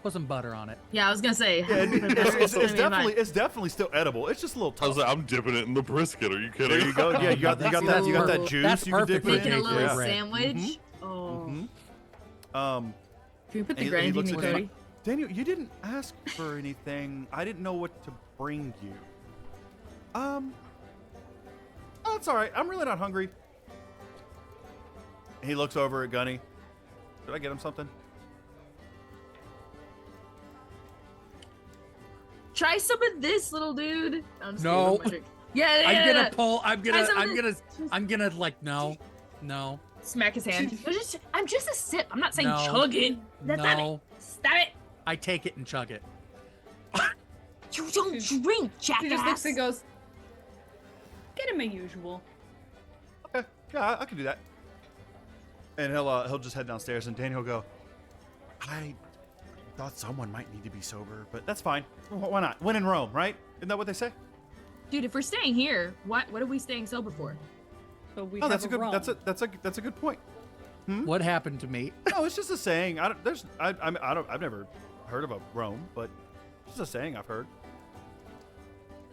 Put some butter on it. Yeah, I was gonna say. Yeah, it's definitely still edible. It's just a little I was tough. like, I'm dipping it in the brisket. Are you kidding? There you go. Yeah, you got that. You got that juice. That's You can dip perfect it Making in. a little Yeah. sandwich. Oh. Um, Can we put the he grenadine looks in at Cody? Daniel. Daniel, you didn't ask for anything. I didn't know what to bring you. Oh, it's all right. I'm really not hungry. He looks over at Gunny. Did I get him something? Try some of this, little dude. I'm just No. kidding, my drink. Yeah, I'm yeah. gonna pull. I'm Try some of gonna. this. I'm gonna like no. Smack his hand. I'm just a sip. I'm not saying No. chug it. That's not it. No. Stop it. I take it and chug it. You don't drink, jackass. He just looks and goes, get him a usual. Okay. Yeah, I can do that. And he'll just head downstairs, and Daniel will go, I thought someone might need to be sober, but that's fine. Why not? When in Rome, right? Isn't that what they say? Dude, if we're staying here, what are we staying sober for? So we Oh, have that's a good. rum. That's a good point. What happened to me? No, it's just a saying. I've never heard of a Rome, but it's just a saying I've heard.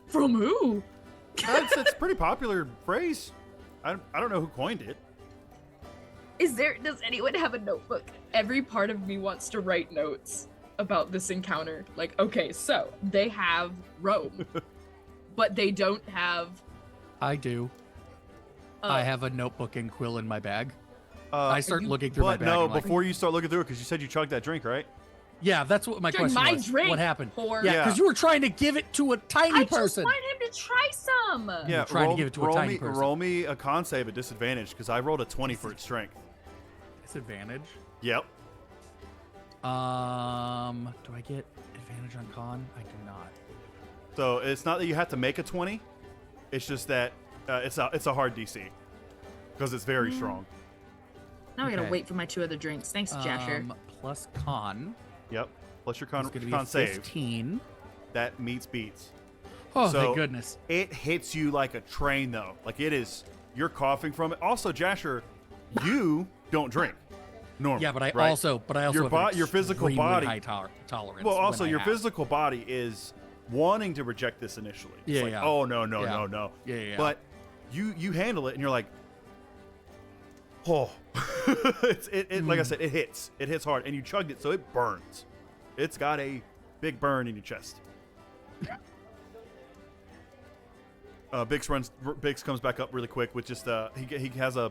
From who? It's a pretty popular phrase. I don't know who coined it. Does anyone have a notebook? Every part of me wants to write notes about this encounter. Like, okay, so they have Rome, but they don't have. I do. I have a notebook and quill in my bag. I start you- looking through my But bag. no, and like, before you start looking through it, because you said you chugged that drink, right? yeah, that's what my Drink question my was. drink, What happened? whore. Yeah, Yeah. because you were trying to give it to a tiny I just person. want him to try some. Yeah, trying to give it to a tiny me, person. Roll me a con save at disadvantage because I rolled a 20 for its strength. Disadvantage. Yep. Do I get advantage on con? I do not. So it's not that you have to make a 20. It's just that it's a hard DC because it's very strong. Now I gotta Okay. wait for my 2 other drinks. Thanks, Jasher. Plus con. Yep. Plus your con, It's gonna be con a save. 15. That meets beats. Oh, So- thank goodness. It hits you like a train, though. Like it is. You're coughing from it. Also, Jasher, you don't drink. Normally. Yeah, but I right? also Your have an your physical extremely body- high tolerance. Well, when also I your have. physical body is wanting to reject this initially. It's Yeah, like, yeah. oh no, Yeah. no. Yeah. But you handle it and you're like, oh, like I said, it hits hard, and you chugged it, so it burns. It's got a big burn in your chest. Biggs comes back up really quick with just he has a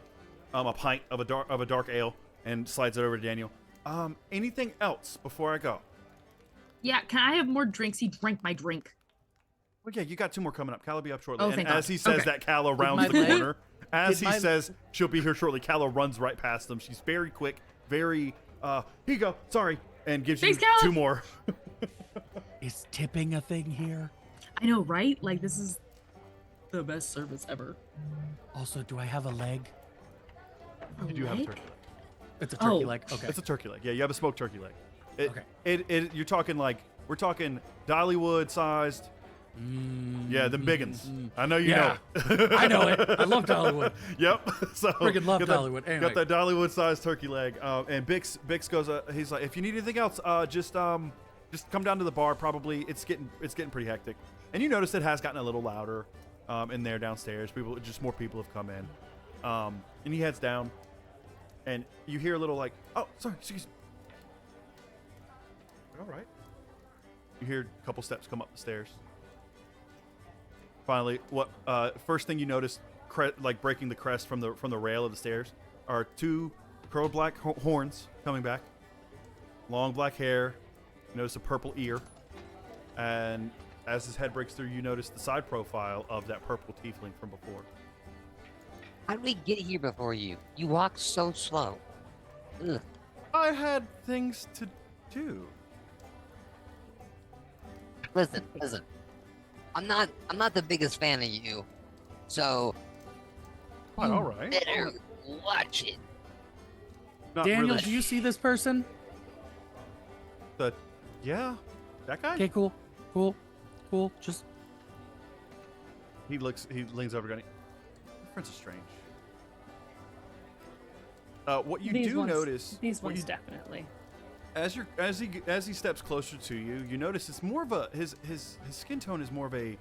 pint of a dark ale and slides it over to Daniel. Anything else before I go? Yeah, can I have more drinks? He drank my drink. Well, yeah, you got 2 more coming up. Cal will be up shortly. Oh, and thank as God. he says Okay. that, Cal rounds my the leg- corner. As Did he my- says she'll be here shortly, Cal runs right past them. She's very quick, very, here you go, sorry, and gives Thanks, you Cal. 2 more. Is tipping a thing here? I know, right? Like, this is the best service ever. Also, do I have a leg? You do have a leg? turkey leg. It's a turkey Oh. leg. Okay. It's a turkey leg. Yeah, you have a smoked turkey leg. Okay. You're talking like, we're talking Dollywood sized. Yeah, them biggins. I know you Yeah. know. I know it. I love Dollywood. Yep. So Friggin' love got that- Dollywood. Anyway. Got that Dollywood sized turkey leg. And Bix goes. He's like, if you need anything else, just come down to the bar. Probably it's getting pretty hectic. And you notice it has gotten a little louder in there downstairs. More people have come in. And he heads down, and you hear a little like, oh, sorry, excuse me. All right. You hear a couple steps come up the stairs. Finally, first thing you notice, like breaking the crest from the rail of the stairs, are 2 curled black horns coming back, long black hair. You notice a purple ear, and as his head breaks through, you notice the side profile of that purple tiefling from before. How did we get here before you? You walk so slow. Ugh. I had things to do. Listen. I'm not the biggest fan of you, so All right. better watch it. Not Daniel, really. do you see this person? Yeah, that guy. Okay, cool. Just He leans over, going, "Friends are strange." What you These do ones, notice, these what ones you- definitely. as he steps closer to you, you notice it's more of a his skin tone is more of a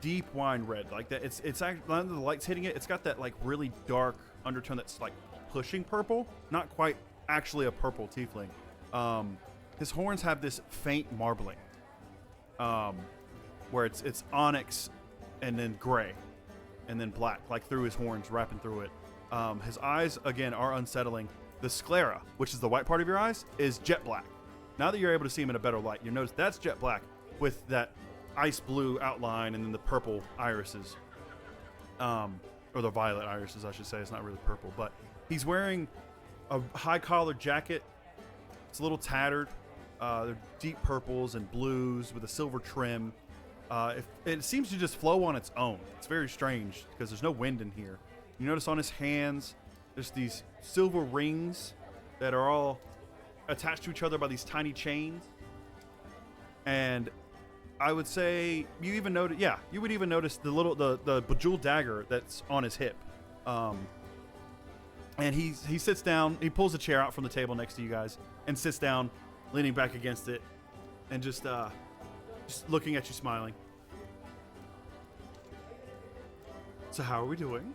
deep wine red, like that. It's actually under the light's hitting it. It's got that like really dark undertone that's like pushing purple, not quite actually a purple tiefling. His horns have this faint marbling, where it's onyx and then gray and then black, like through his horns, wrapping through it. His eyes again are unsettling. The sclera, which is the white part of your eyes, is jet black. Now that you're able to see him in a better light, you notice that's jet black with that ice blue outline and then the purple irises, or the violet irises, I should say. It's not really purple, but he's wearing a high collared jacket. It's a little tattered. They're deep purples and blues with a silver trim. It seems to just flow on its own. It's very strange because there's no wind in here. You notice on his hands, there's these silver rings that are all attached to each other by these tiny chains. And I would say you even notice, you would even notice the bejeweled dagger that's on his hip. And he sits down, he pulls a chair out from the table next to you guys and sits down, leaning back against it and just looking at you, smiling. So how are we doing?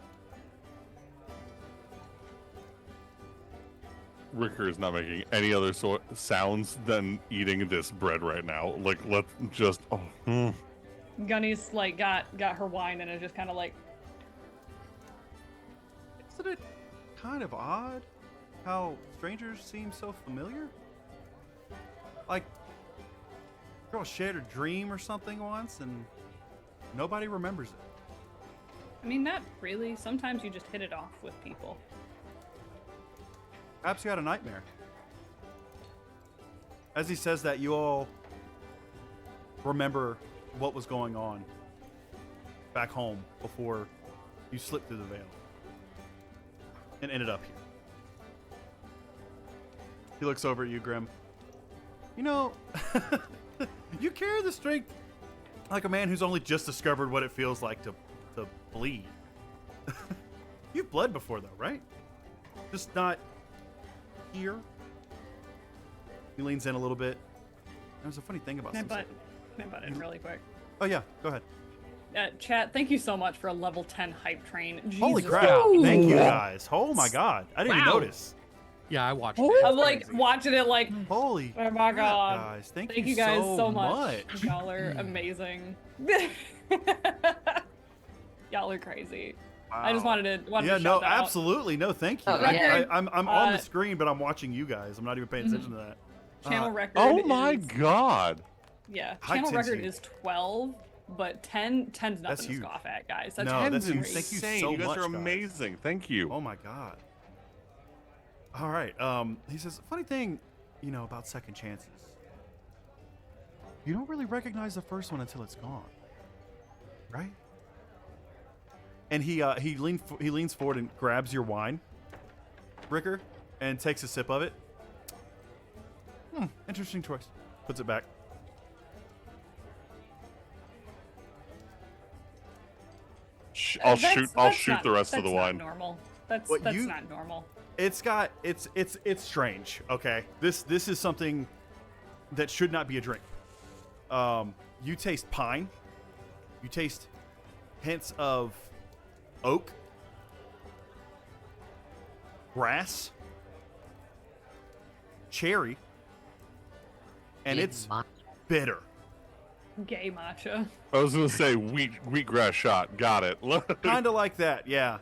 Ricker is not making any other sounds than eating this bread right now. Like, let's just. Gunny's like got her wine and is just kind of like. Isn't it kind of odd how strangers seem so familiar? Like, girl shared a dream or something once and nobody remembers it. I mean, not really. Sometimes you just hit it off with people. Perhaps you had a nightmare. As he says that, you all remember what was going on back home before you slipped through the veil and ended up here. He looks over at you, Grim. You know, you carry the strength like a man who's only just discovered what it feels like to bleed. You've bled before, though, right? Just not here. He leans in a little bit. There's a funny thing about Can I some butt in really quick? Oh yeah, go ahead. Chat, thank you so much for a level 10 hype train. Holy Jesus crap! God. Thank you guys. Oh my god, I didn't even Wow. notice. Yeah, I watched I'm it. like crazy. watching it like, Holy oh my crap, god. guys! Thank you guys so much. much. Y'all are amazing. Y'all are crazy. I just Wow. wanted to Yeah, shout no, that out. absolutely, no, thank you. Oh, yeah. I'm on the Uh, screen, but I'm watching you guys. I'm not even paying attention to that. Channel record. Oh my is, god! Yeah, High channel record intensity. is 12 but 10's That's nothing to huge. scoff at, guys. That's No, that's great. huge. Thank you Insane. so You guys much, are guys. amazing. Thank you. Oh my god. All right. He says, funny thing, about second chances. You don't really recognize the first one until it's gone, right? And he leans forward and grabs your wine, Ricker, and takes a sip of it. Interesting choice. Puts it back. I'll That's shoot not- the rest of that's the not wine. Normal. That's What, you- not normal. It's strange. Okay, this is something that should not be a drink. You taste pine. You taste hints of oak, grass, cherry, and it's bitter. Gay matcha. I was gonna say wheatgrass shot. Got it. Kind of like that, yeah.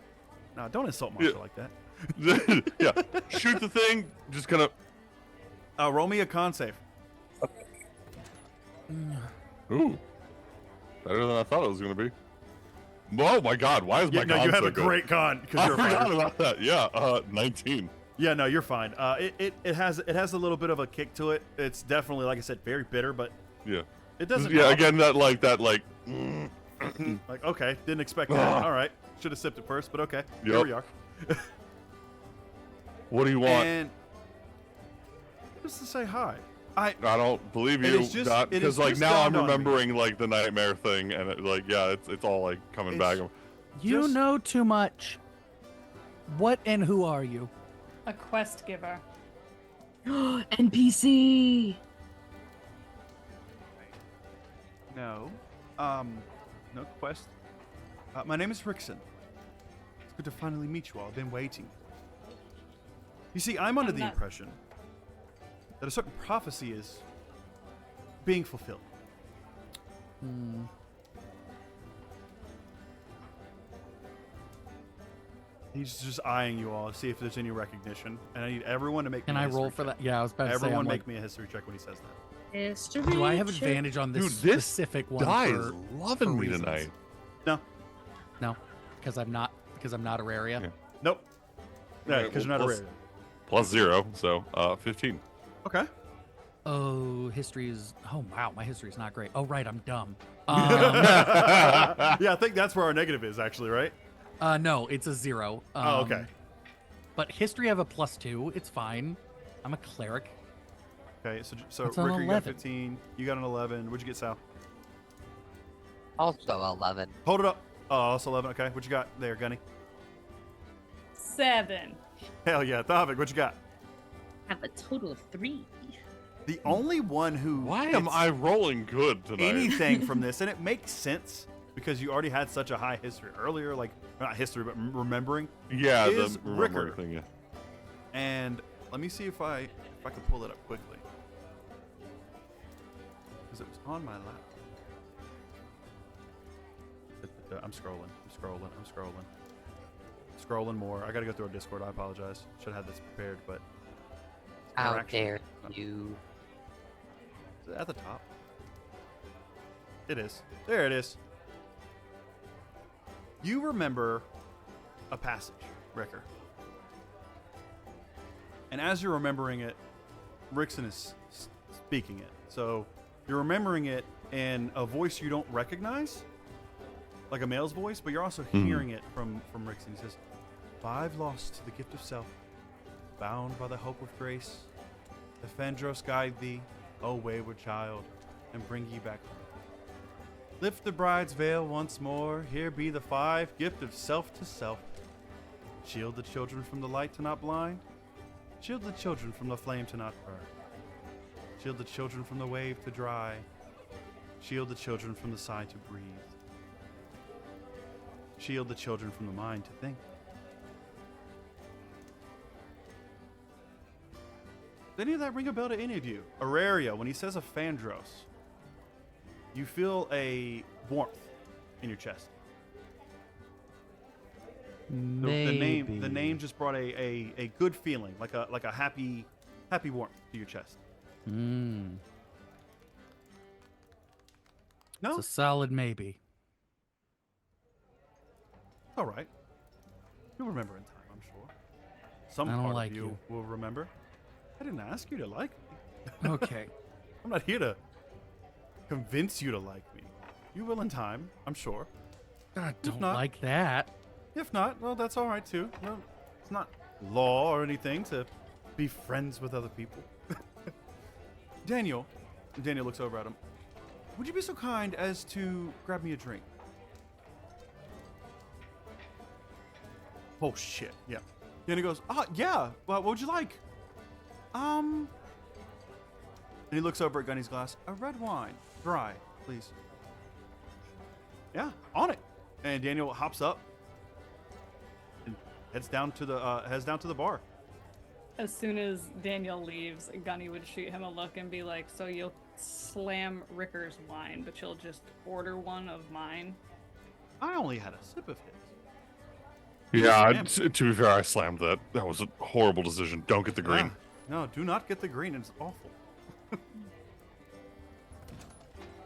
No, don't insult Marsha Yeah. like that. Yeah. Shoot the thing. Just kind of. Roll me a con save. Ooh. Better than I thought it was gonna be. Oh my god! Why is my Yeah, no, con you have so a good? great con because I you're a forgot fighter. about that. Yeah. 19. Yeah, no, you're fine. It has a little bit of a kick to it. It's definitely, like I said, very bitter, but Yeah. it doesn't. Yeah. bother Again, that like. Like, okay, didn't expect that. All right, should have sipped it first, but okay, here Yep. we are. What do you want? And just to say hi. I I don't believe It you, is just- not it because is like just now I'm dawned on me. remembering like the nightmare thing, and it's all like coming It's- back. You Just- know too much. What and who are you? A quest giver. NPC. No. No quest. My name is Rickson. It's good to finally meet you all. I've been waiting. You see, I'm under I'm the not- impression that a certain prophecy is being fulfilled. Hmm. He's just eyeing you all to see if there's any recognition. And I need everyone to make Can me a I roll history for check. that? Yeah, I was about to say. Everyone I'm make like, me a history check when he says that. History. do I have check. advantage on this Dude, this specific one? Guy for, is loving for me reasons? tonight. No. No, because I'm not Aurelia. Yeah. Nope. Yeah, Alright, because well, you're not a plus- rare. Plus 0, so 15. Okay. Oh, history is. Oh wow, my history is not great. Oh right, I'm dumb. Yeah, I think that's where our negative is actually, right? No, it's a 0. Oh, okay. But history I have a +2. It's fine. I'm a cleric. Okay, so That's an Ricker, you got 11. 15. You got an 11. What'd you get, Sal? Also 11. Hold it up. Oh, also 11. Okay, what you got there, Gunny? 7. Hell yeah. Thavik, what you got? Have a total of 3. The only one who Why am gets I rolling good tonight? anything from this, and it makes sense because you already had such a high history earlier, like not history, but remembering. Yeah, is the remembering Ricker. thing. Yeah. And let me see if I can pull it up quickly because it was on my lap. I'm scrolling more. I gotta go through our Discord. I apologize. Should have had this prepared, but How interaction. dare you? Is it at the top? It is. There it is. You remember a passage, Ricker. And as you're remembering it, Rickson is speaking it. So you're remembering it in a voice you don't recognize, like a male's voice, but you're also hearing it from Rickson. He says, "5 lost to the gift of self, bound by the hope of grace. The Fandros guide thee, O wayward child, and bring ye back home. Lift the bride's veil once more. Here be the 5, gift of self to self. Shield the children from the light to not blind. Shield the children from the flame to not burn. Shield the children from the wave to dry. Shield the children from the sigh to breathe. Shield the children from the mind to think." Does any of that ring a bell to any of you? Auraria, when he says a Fandros, you feel a warmth in your chest. The name just brought a good feeling, like a happy warmth to your chest. Mm. No, It's a solid maybe. all right. You'll remember in time, I'm sure. Some I don't part like of you. will remember. I didn't ask you to like me. Okay. I'm not here to convince you to like me. You will in time, I'm sure. I don't not- like that. If not, well, that's all right too. No, it's not law or anything to be friends with other people. Daniel looks over at him. Would you be so kind as to grab me a drink? Oh shit! Yeah. Daniel goes, yeah. Well, what would you like? And he looks over at Gunny's glass. A red wine, dry, please. Yeah, on it. And Daniel hops up and heads down to the bar. As soon as Daniel leaves, Gunny would shoot him a look and be like, "So you'll slam Ricker's wine, but you'll just order one of mine?" I only had a sip of his. Yeah, Slammed. to be fair, I slammed that. That was a horrible decision. Don't get the green. Ah, no, do not get the green. It's awful.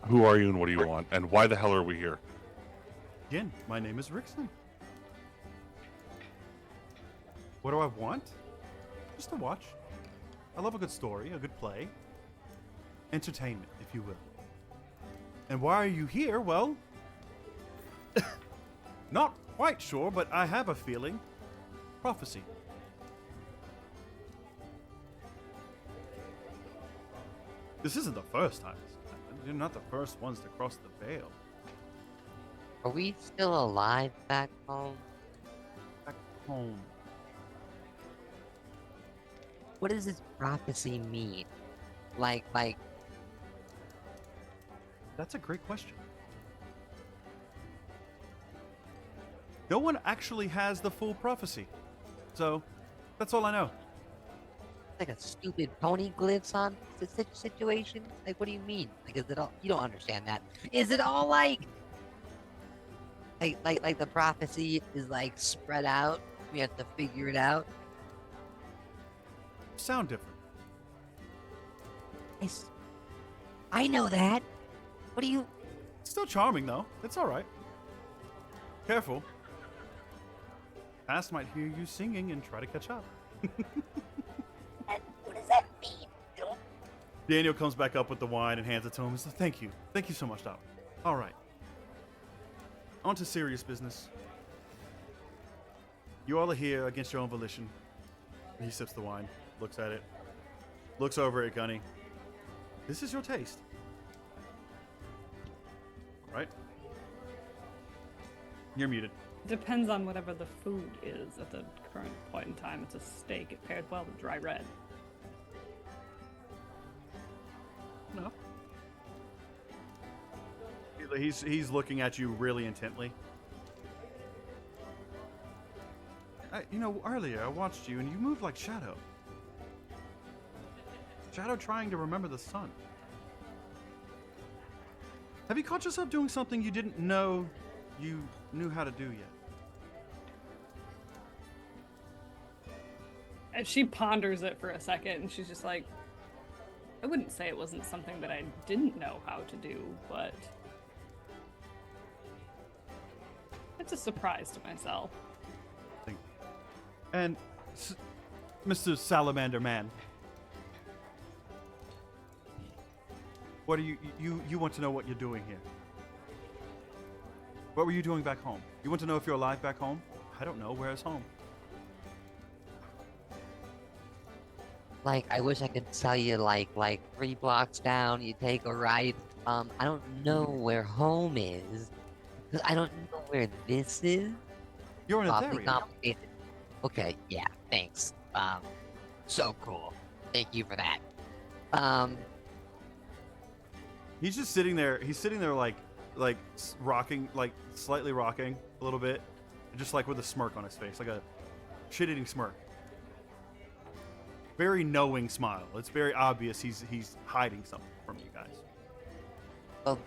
Who are you and what do you want? And why the hell are we here? Again, my name is Rickson. What do I want? Just to watch. I love a good story, a good play. Entertainment, if you will. And why are you here? Well, not quite sure, but I have a feeling. Prophecy. This isn't the first time this has happened. You're not the first ones to cross the veil. Are we still alive back home? Back home. what does this prophecy mean? Like, That's a great question. No one actually has the full prophecy. So, that's all I know. like a stupid pony glyphs on situation? Like, what do you mean? Like, is it all? You don't understand that. Is it all like the prophecy is like spread out? We have to figure it out. Sound different. I know that. What do you? Still charming, though. It's all right. Careful. Past might hear you singing and try to catch up. What does that mean? Daniel comes back up with the wine and hands it to him and says, Thank you. Thank you so much, Doc. All right. On to serious business. You all are here against your own volition. He sips the wine, looks at it, looks over at Gunny. This is your taste. Right? You're muted. Depends on whatever the food is at the current point in time. It's a steak. It paired well with dry red. No. He's looking at you really intently. Earlier I watched you and you moved like Shadow. Shadow trying to remember the sun. Have you caught yourself doing something you didn't know you knew how to do yet? And she ponders it for a second, and she's just like, I wouldn't say it wasn't something that I didn't know how to do, but it's a surprise to myself. And Mr. Salamander Man, what are you want to know what you're doing here? What were you doing back home? You want to know if you're alive back home? I don't know. Where is home? Like, I wish I could tell you, like 3 blocks down, you take a right. I don't know where home is. 'Cause I don't know where this is. You're in Awfully Ytheria. complicated. Okay, yeah, thanks. So cool. Thank you for that. He's just sitting there. He's sitting there like rocking, like slightly rocking a little bit, just like with a smirk on his face, like a shit-eating smirk. Very knowing smile. It's very obvious he's hiding something from you guys. Well,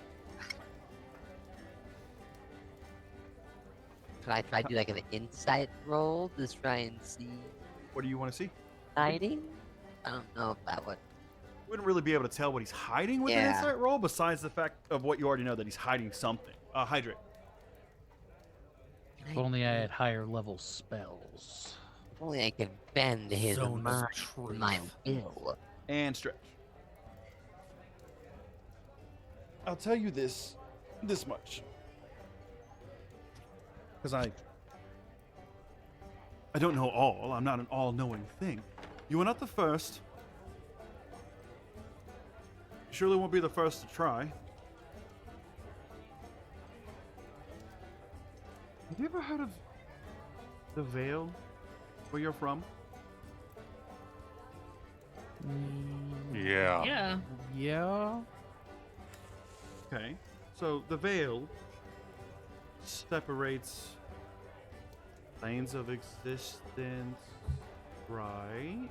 can I try to do like an insight roll to try and see What do you want to see? hiding? I don't know if that would. Wouldn't really be able to tell what he's hiding with an Yeah. insight roll, besides the fact of what you already know that he's hiding something. Hydrate. Can If I, only I had higher level spells. if only I could bend his Zone of mind, truth. my will. And stretch. I'll tell you this much. Because I don't know all. I'm not an all-knowing thing. You were not the first. You surely won't be the first to try. Have you ever heard of the Vale, where you're from? Yeah. Yeah. Yeah. Okay. So the Vale separates planes of existence, right?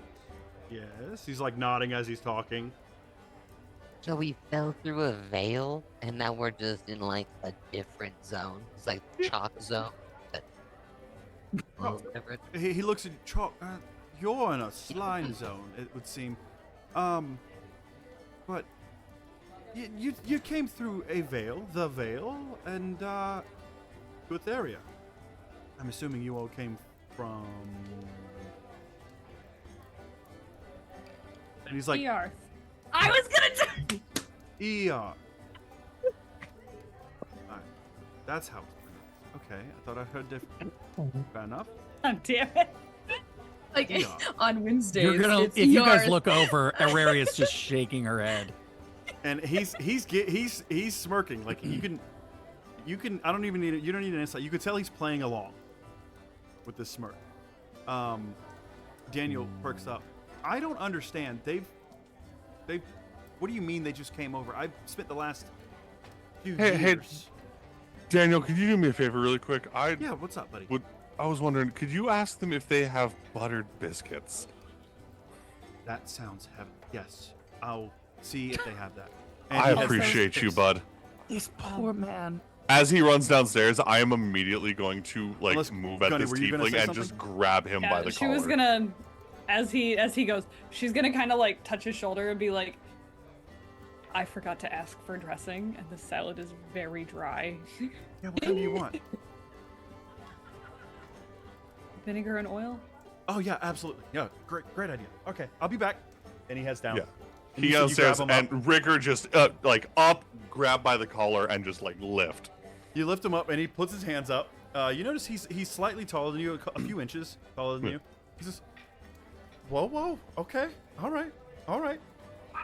Yes. He's like nodding as he's talking. So we fell through a veil, and now we're just in like a different zone. It's like chalk zone. But, Oh. whatever. He looks at you. You're in a slime zone, it would seem. But you came through a veil, the Veil, and to Ytheria. I'm assuming you all came from. And he's like, ER. I was gonna do. ER. Alright. That's how it's pronounced. Okay, I thought I heard different. Fair enough. Oh, damn it. Like Yeah. on Wednesdays, You're gonna it's if you guys ER. look over, Auraria's just shaking her head. And he's smirking like you can I don't even need it. You don't need an insight. You could tell he's playing along with this smirk. Daniel perks up. I don't understand. They've. What do you mean they just came over? I've spent the last few Hey, years. Daniel, could you do me a favor really quick? Yeah, what's up, buddy? I was wondering, could you ask them if they have buttered biscuits? That sounds heaven. Yes, I'll see if they have that. I he has appreciate those you, things. bud. This poor man. As he runs downstairs, I am immediately going to like Unless- move at Gunny, this were you gonna tiefling say and just grab him by the she collar. was gonna, as he goes, she's gonna kind of like touch his shoulder and be like, I forgot to ask for dressing, and the salad is very dry. Yeah, what kind do you want? Vinegar and oil? Oh yeah, absolutely. Yeah, great idea. Okay, I'll be back. And he heads down. Yeah. And He you said you grab downstairs him up. and Ricker just like up, grab by the collar and just like lift. You lift him up, and he puts his hands up. You notice he's slightly taller than you, a few inches taller than you. He says, "Whoa, okay, all right."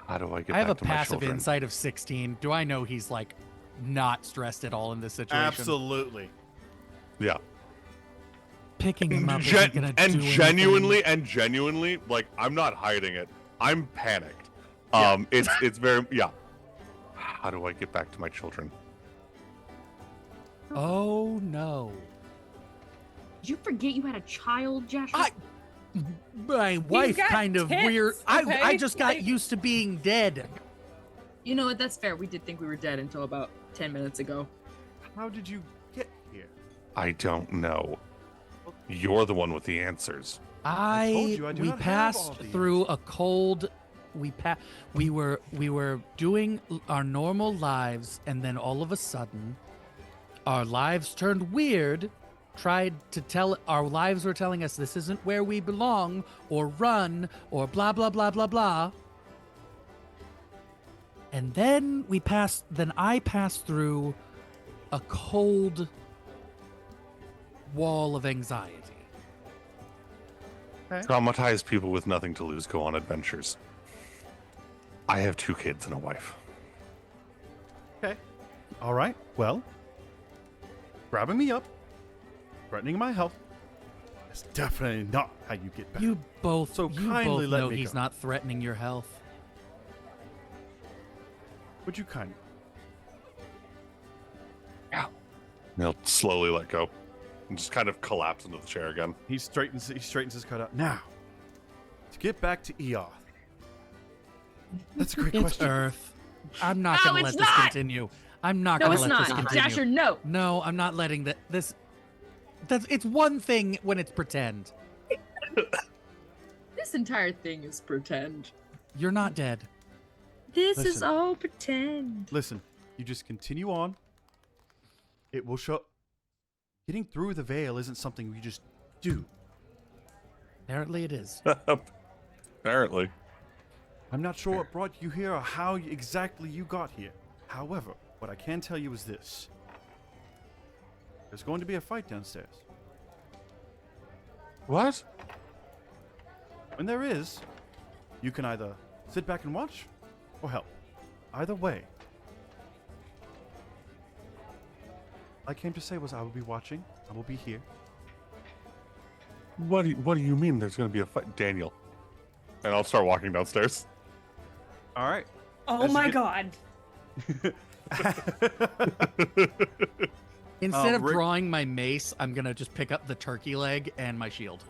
How do I get I have a back to my passive children? insight of 16. Do I know he's like not stressed at all in this situation? Absolutely. Yeah. Picking him up Gen- isn't gonna and do anything. genuinely, like I'm not hiding it. I'm panicked. Yeah. It's very yeah. How do I get back to my children? Oh no. Did you forget you had a child, Jasher? My wife got kind of tits, weird. okay? I just got Like- used to being dead. You know what? That's fair. We did think we were dead until about 10 minutes ago. How did you get here? I don't know. You're the one with the answers. I told you I do we not have passed all these. through a cold. We were doing our normal lives, and then all of a sudden, our lives turned weird. Our lives were telling us this isn't where we belong, or run, or blah blah blah blah blah. And then I passed through a cold wall of anxiety. Traumatized people with nothing to lose go on adventures. I have 2 kids and a wife. Okay. All right. Well, grabbing me up, threatening my health. That's definitely not how you get back. You both So you kindly both let know me he's go. not threatening your health. Would you kindly? He'll slowly let go and just kind of collapse into the chair again. He straightens his cut out. Now, to get back to Eoth. That's a great It's question. Earth. I'm not No, going to it's let this not! continue. I'm not No, going to it's let not. this continue. Jasher, no. No, I'm not letting this. It's one thing when it's pretend. This entire thing is pretend. You're not dead. This is Listen. all pretend. Listen, you just continue on. It will show. Getting through the veil isn't something you just do. Apparently it is. Apparently. I'm not sure what brought you here or how exactly you got here. However, what I can tell you is this. There's going to be a fight downstairs. What? When there is, you can either sit back and watch or help. Either way. All I came to say was I will be watching. I will be here. What do you mean there's going to be a fight? Daniel. And I'll start walking downstairs. All right. Oh As you my get- god. Instead of Rick- drawing my mace, I'm going to just pick up the turkey leg and my shield.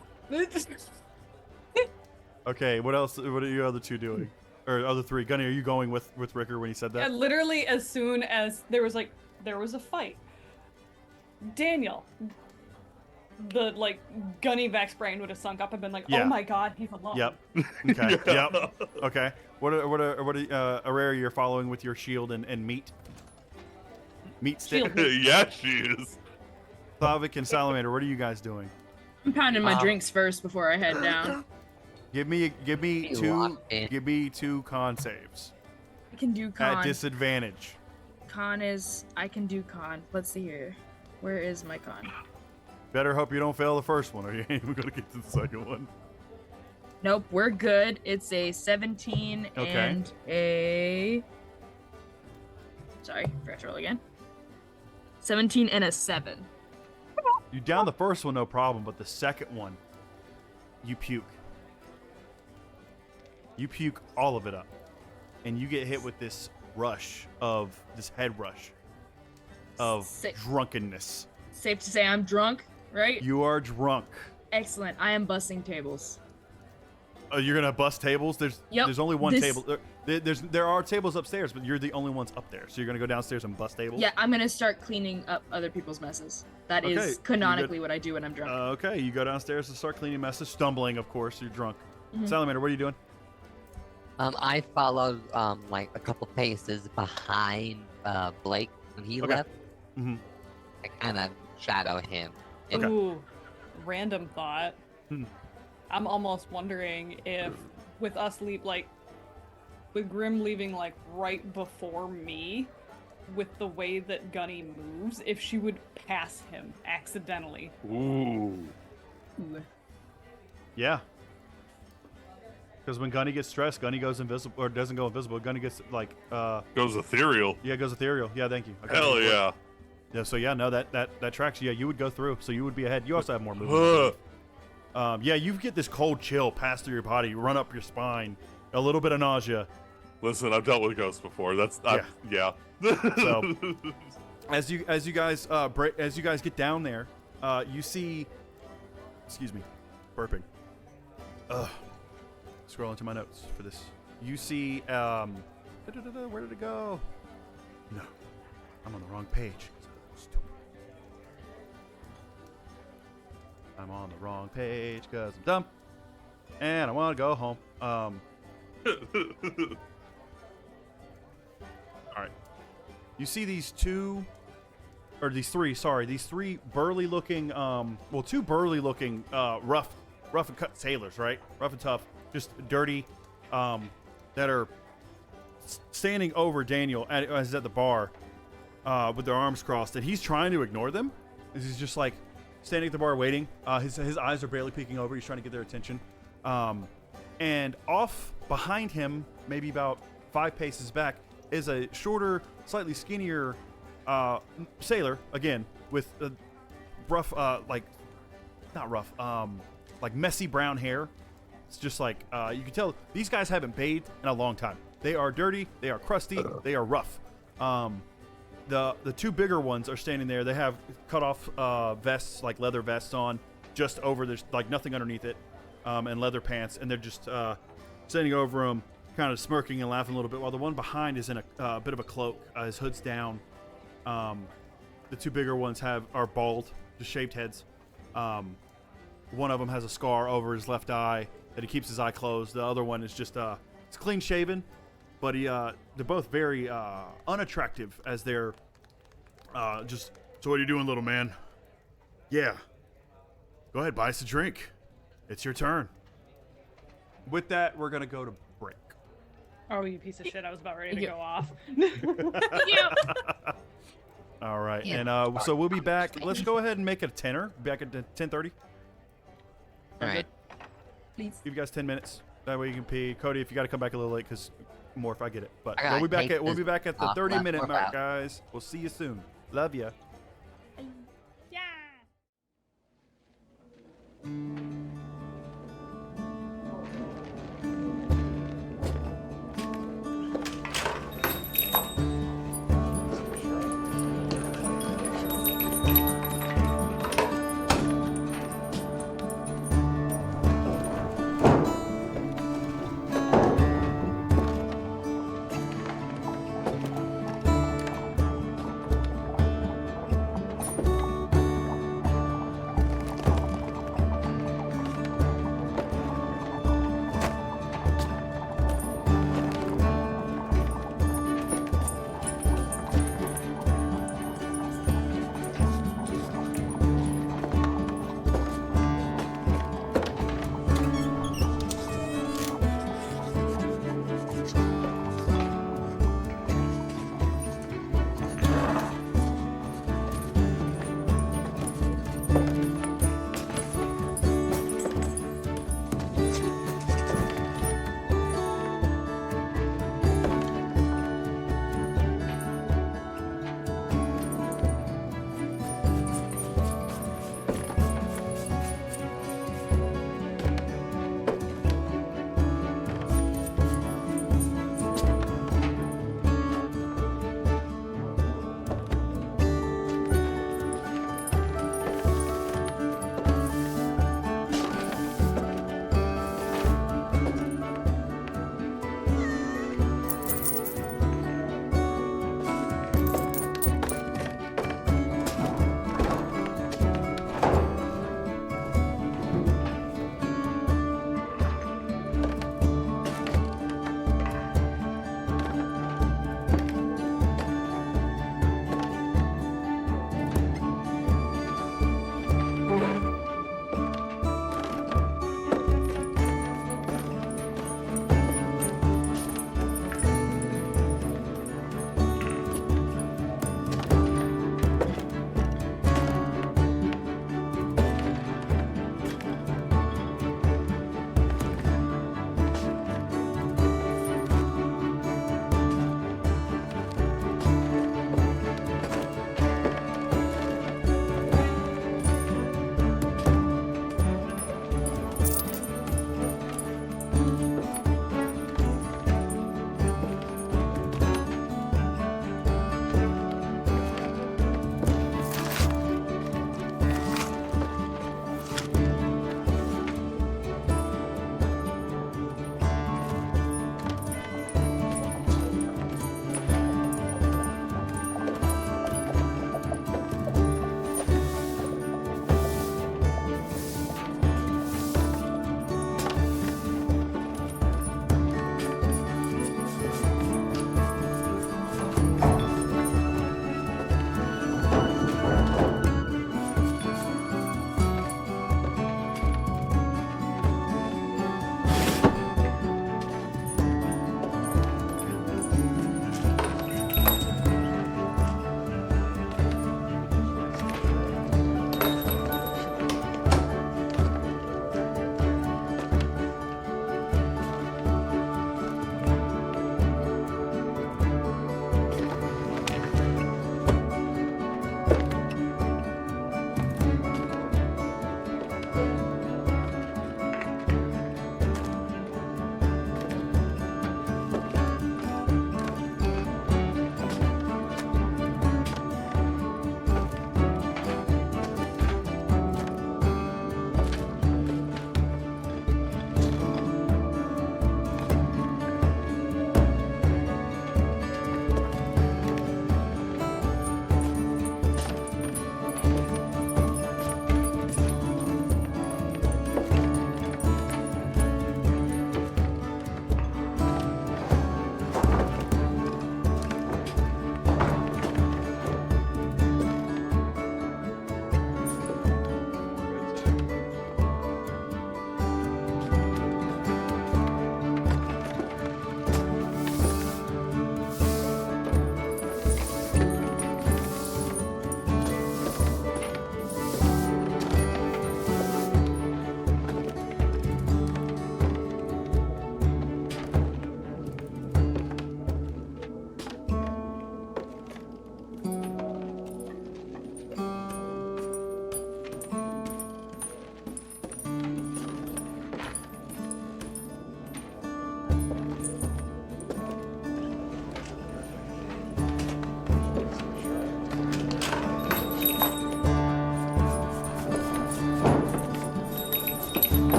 Okay, what else? What are your other two doing? Or other three? Gunny, are you going with Ricker when he said that? And literally as soon as there was a fight, Daniel, the like gunny Vex brain would have sunk up and been like, Yeah. oh my god, he's alone. Yep. Okay. Yeah. Yep. Okay. What Aurora you're following with your shield and meat? Meat stick. Shield. Yeah, she is. Thavik and Salamander, what are you guys doing? I'm pounding my drinks first before I head down. Give me You two locked in. give me 2 con saves. I can do At con. disadvantage. I can do con. Let's see here. Where is my con? Better hope you don't fail the first one or you ain't even gonna get to the second one. Nope, we're good. It's a 17 Okay. and a. Sorry, forgot to roll again. 17 and a 7. You down the first one, no problem, but the second one, you puke. You puke all of it up, and you get hit with this head rush of drunkenness. Safe to say I'm drunk, right? You are drunk. Excellent. I am busting tables. You're gonna bust tables. There's only one This- table. There are tables upstairs, but you're the only ones up there. So you're gonna go downstairs and bust tables. Yeah, I'm gonna start cleaning up other people's messes. That Okay, is you canonically what I do when I'm drunk. Okay, you go downstairs and start cleaning messes, stumbling, of course. You're drunk. Mhm. Salamander, what are you doing? I followed like a couple paces behind Blake when he Okay. left. Mhm. I kind of shadow him. Okay. Ooh, random thought. Hmm. I'm almost wondering if, with us with Grim leaving like right before me, with the way that Gunny moves, if she would pass him accidentally. Ooh. Ooh. Yeah. Because when Gunny gets stressed, Gunny goes invisible, or doesn't go invisible. Gunny gets like, Goes ethereal. yeah, goes ethereal. Yeah, thank you. Okay, Hell good. yeah. Yeah, so yeah, no, that tracks. Yeah, you would go through, so you would be ahead. You also have more movement. Yeah, you get this cold chill pass through your body, run up your spine, a little bit of nausea. Listen, I've dealt with ghosts before. Yeah. So, as you guys get down there, you see, excuse me, burping. Scroll into my notes for this. You see, where did it go? No, I'm on the wrong page. Stupid. I'm on the wrong page because I'm dumb, and I want to go home. All right. You see these three burly looking, two burly looking, rough and cut sailors, right? Rough and tough, just dirty, that are standing over Daniel as at the bar, with their arms crossed, and he's trying to ignore them. He's just like standing at the bar waiting. His eyes are barely peeking over. He's trying to get their attention. And off behind him, maybe about 5 paces back, is a shorter, slightly skinnier sailor, again, with rough, like messy brown hair. It's just like, you can tell these guys haven't bathed in a long time. They are dirty, they are crusty, they are rough. The two bigger ones are standing there. They have cut off vests, like leather vests on, just over, there's like nothing underneath it, and leather pants, and they're just standing over them, kind of smirking and laughing a little bit, while the one behind is in a bit of a cloak. His hood's down. The two bigger ones are bald, just shaved heads. One of them has a scar over his left eye that he keeps his eye closed. The other one is just it's clean shaven, but they're both very unattractive as they're just. So what are you doing, little man? Yeah. Go ahead, buy us a drink. It's your turn. With that, we're gonna go to break. Oh, you piece of shit! I was about ready to Yeah. go off. Yeah. All right, Yeah. and so we'll be back. Let's go ahead and make it a tenner. Back at 10:30. All right. Please. Give you guys 10 minutes. That way you can pee. Cody, if you got to come back a little late, because more if I get it. But I gotta we'll be take back this at the off 30-minute left mark, out. guys. We'll see you soon. Love ya. Yeah.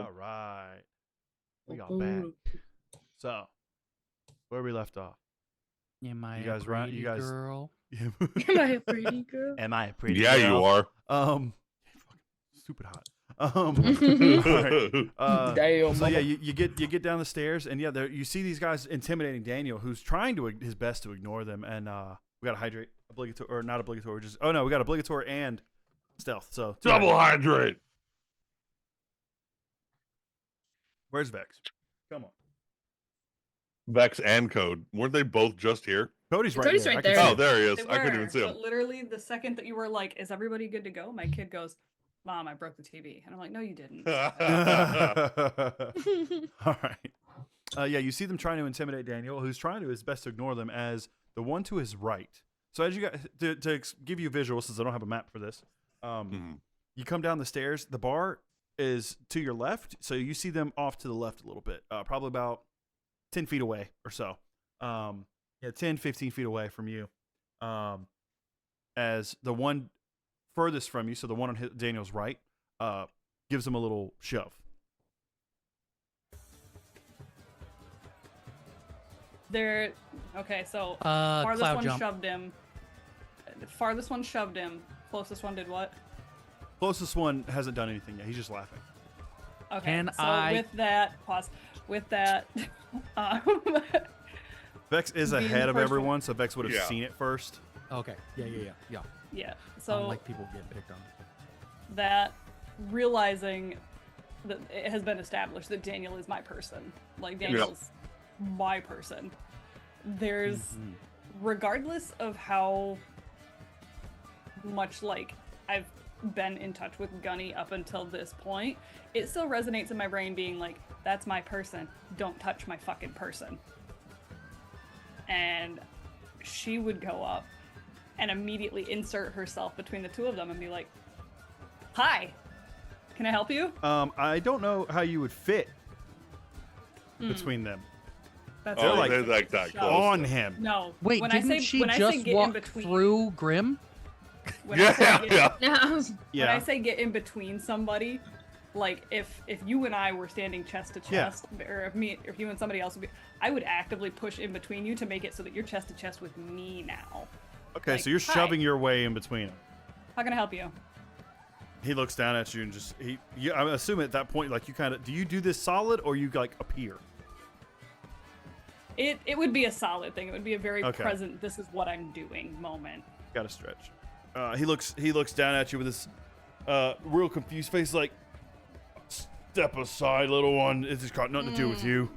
All right. We got back. So, where we left off? Am I You guys a right- pretty you guys- girl? Am I a pretty girl? Am I a pretty Yeah, girl? you are. Stupid hot. All right. Damn. So yeah, you get down the stairs, and yeah, there you see these guys intimidating Daniel, who's trying to his best to ignore them. And we got to hydrate, obligatory or not obligatory, just we got obligatory and stealth. So Double hydrate. Where's Vex? Come on, Vex and Code. Weren't they both just here? Cody's right Cody's there. right I can there. see Oh, him. there he is. They I couldn't were, even see him. but literally, the second that you were like, "Is everybody good to go?" My kid goes, "Mom, I broke the TV," and I'm like, "No, you didn't." All right. Yeah, you see them trying to intimidate Daniel, who's trying to his best to ignore them as the one to his right. So as you guys, to give you visuals, since I don't have a map for this, Mhm. you come down the stairs. The bar is to your left, so you see them off to the left a little bit, probably about 10 feet away or so. Yeah, 10, 15 feet away from you. As the one furthest from you, so the one on Daniel's right, gives him a little shove. They're okay. So Cloud farthest one jump. shoved him. The farthest one shoved him. Closest one did what? Closest one hasn't done anything yet. He's just laughing. Okay. Can so I- with that, pause. With that, Vex is Being ahead the of first everyone, so Vex would have Yeah. seen it first. Okay. Yeah. yeah. I So don't like people get picked on. that realizing that it has been established that Daniel is my person. Like Daniel's my person. There's regardless of how much like I've been in touch with Gunny up until this point, it still resonates in my brain being like, that's my person. Don't touch my fucking person. And she would go up and immediately insert herself between the two of them and be like, "Hi, can I help you?" I don't know how you would fit between them. That's Oh, like- they're like that Shove. close. On him. No. Wait, when didn't I say, she when I say just get in walk between, through Grim? when I say Yeah, get- yeah. Yeah. When Yeah. I say get in between somebody, like if you and I were standing chest to Yeah. chest, or if you and somebody else would be, I would actively push in between you to make it so that you're chest to chest with me now. Okay, like, so you're hi. shoving your way in between them. How can I help you? He looks down at you and just I assume at that point, like, you kind of do you do this solid or you like appear? It would be a solid thing. It would be a very Okay. present, this is what I'm doing moment. Got to stretch. He looks down at you with this real confused face, like, step aside, little one. It's just got nothing to do with you.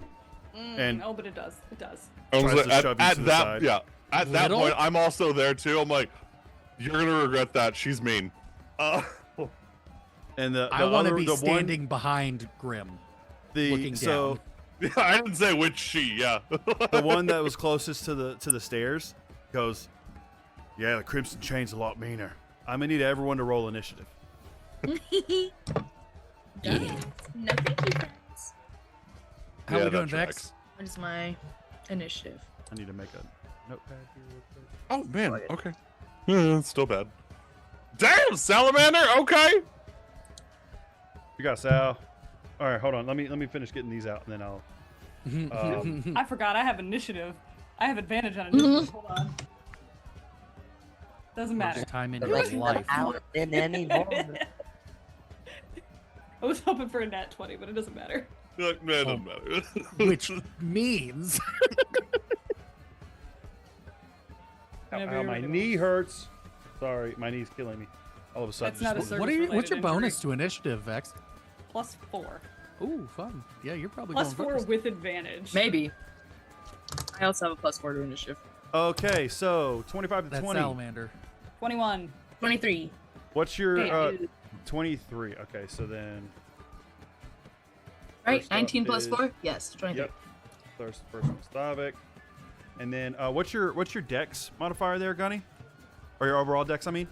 And Oh, but it does. It does. I was Tries like, to shove you to the that, side. yeah. At that Little? point, I'm also there too. I'm like, you're gonna regret that. She's mean. and the I want to other- be the one- standing behind Grim, looking so down. I didn't say which she. Yeah. the one that was closest to the stairs goes, "Yeah, the Crimson Chain's a lot meaner. I'm gonna need everyone to roll initiative." Yeah. No, thank you, friends. How Yeah, we doing, that Vex? tracks. What is my initiative? I need to make a notepad here real quick. Oh man. Okay. Yeah, it's still bad. Damn, salamander. Okay. You got Sal. All right, hold on. Let me finish getting these out, and then I'll. I forgot I have initiative. I have advantage on initiative. Hold on. Doesn't matter. First time in But your let's not life. out in any more. I was hoping for a nat 20, but it doesn't matter. Like, man, doesn't matter. Which means Whenever Ow, you're my ready, knee hurts. Sorry, my knee's killing me. All of a sudden, That's not a just- service what are you? What's related your bonus injury. to initiative, Vex? +4. Ooh, fun. Yeah, you're probably Plus going 4 first. with advantage. Maybe. I also have a +4 to initiative. Okay, so 25 to That's 20. salamander. 21. 23. What's your Hey, 23? Okay, so then Right? First up 19 plus is- 4? Yes, 23. yep. First one's Stavik. And then what's your dex modifier there, Gunny? Or your overall dex, I mean?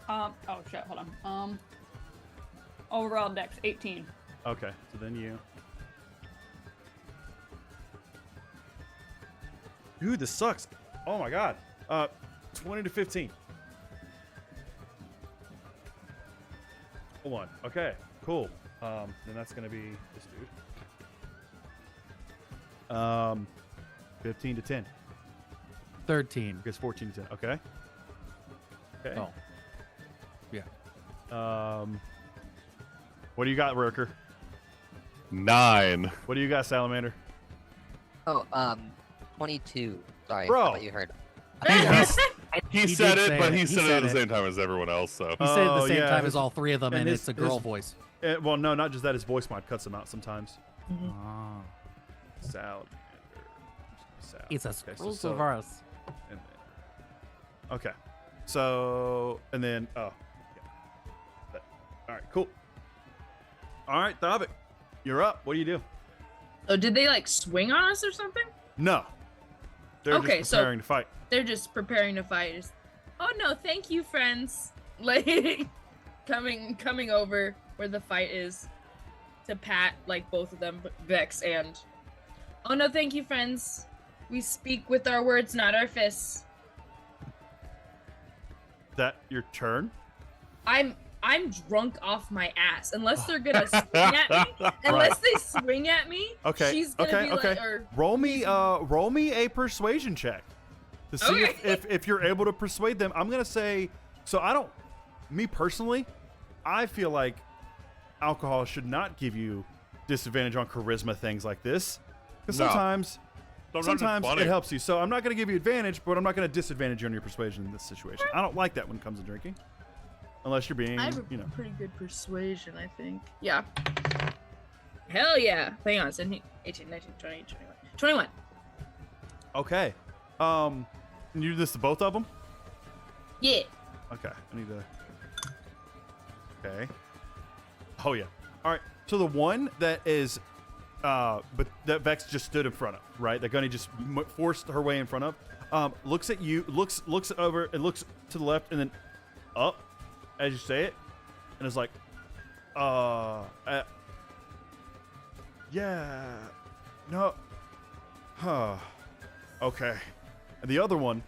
Oh shit, hold on. Overall dex 18. Okay, so then you. Dude, this sucks. Oh my god. 20 to 15. Hold on. Okay, cool. Then that's gonna be this dude. 15 to 10. 13. I guess 14 to 10. Okay. Okay. Oh. Yeah. What do you got, Worker? 9. What do you got, Salamander? Oh, 22. Sorry, Bro. I thought you heard. He He said did it, say but it. he He said it said at the it. same time as everyone else. So He said it at Oh, the same yeah, time his- as all three of them, and his- it's a girl his- voice. Well, no, not just that. His voice mod cuts them out sometimes. Ah. Salamander. Sal. It's a Okay, exclusive of ours. and then- okay. So, and then, oh, yeah. All right, cool. All right, Thavik, you're up. What do you do? So did they like swing on us or something? No. They're Okay, just so- preparing to fight. They're just preparing to fight. Just, oh no, thank you, friends. Like coming over where the fight is to pat like both of them, Vex and. Oh no, thank you, friends. We speak with our words, not our fists. That your turn? I'm drunk off my ass. Unless they're gonna swing at me. Unless they swing at me. Okay. She's gonna okay. be Okay. like, or roll me a persuasion check to see Okay. if you're able to persuade them. I'm gonna say so. Me personally, I feel like alcohol should not give you disadvantage on charisma things like this, because No. sometimes Sometimes it's funny. it helps you. So I'm not gonna give you advantage, but I'm not gonna disadvantage you on your persuasion in this situation. I don't like that when it comes to drinking, unless you're being, I have a you know. pretty good persuasion, I think. Yeah. Hell yeah. Hang on, 17, 18, 19, 20, 21. 21. Okay. And you do this to both of them? Yeah. Okay, I need to. Okay. Oh yeah. All right. So the one that is, but that Vex just stood in front of, right? That Gunny just forced her way in front of. Looks at you, looks over, and looks to the left, and then up, as you say it, and is like, yeah, no, huh, okay. And the other one,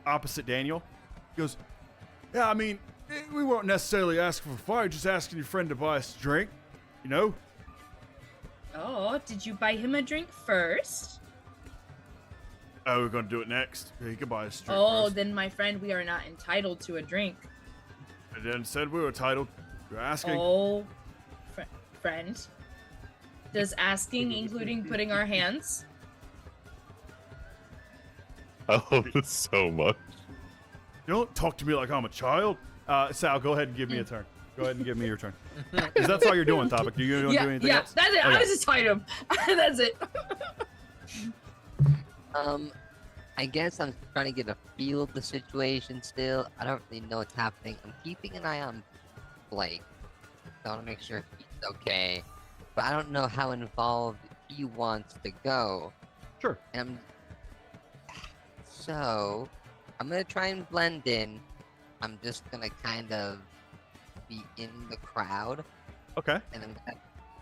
opposite Daniel, goes, yeah, I mean, we weren't necessarily asking for a fight, just asking your friend to buy us a drink, you know? Oh, did you buy him a drink first? Oh, we're gonna do it next. Yeah, he can buy us a drink Oh, first. then my friend, we are not entitled to a drink. I didn't said we were entitled. You're asking. Oh, friend. Does asking including putting our hands? I love this so much. You don't talk to me like I'm a child. Sal, go ahead and give me a turn. Go ahead and give me your turn. Because that's all you're doing, Topic. Do you want to do anything else? That's it. Okay. I was just fighting him. That's it. I guess I'm trying to get a feel of the situation still. I don't really know what's happening. I'm keeping an eye on Blake. I want to make sure he's okay. But I don't know how involved he wants to go. Sure. And so, I'm going to try and blend in. I'm just going to kind of be in the crowd. Okay. And I'm going to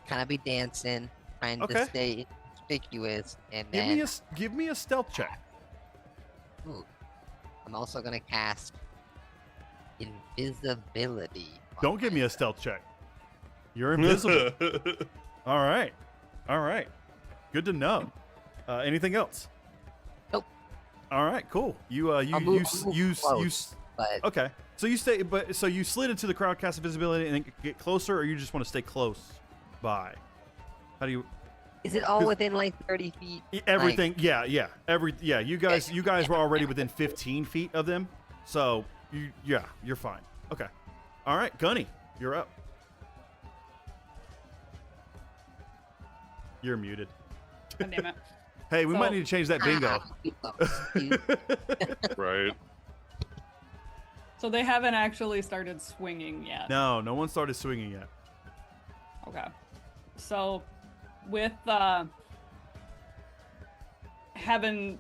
kind of be dancing, trying Okay. to stay conspicuous. And Give then... me a stealth check. Ooh. I'm also gonna cast invisibility. on Don't give me a myself. stealth check. You're invisible. All right. All right. Good to know. Anything else? Nope. All right. Cool. You I'll move close, but Okay. So you stay, but so you slid into the crowd, cast invisibility, and then get closer, or you just want to stay close by? How do you? is it all 'cause- within like 30 feet? Everything. Yeah. You guys were already within 15 feet of them, so you're fine. Okay. All right, Gunny, you're up. You're muted. God damn it. Hey, we So- might need to change that bingo. Right. So they haven't actually started swinging yet. No one started swinging yet. Okay. So, with having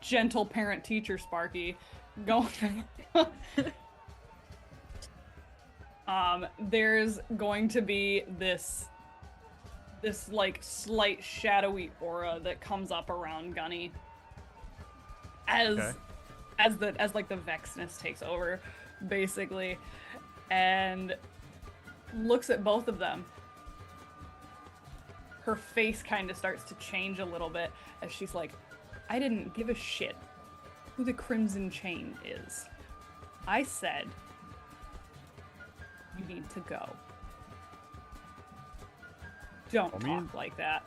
gentle parent teacher Sparky going, there's going to be this like slight shadowy aura that comes up around Gunny as Okay. as like the vexness takes over, basically, and looks at both of them her face kind of starts to change a little bit as she's like, I didn't give a shit who the Crimson Chain is. I said, you need to go. Don't talk like that.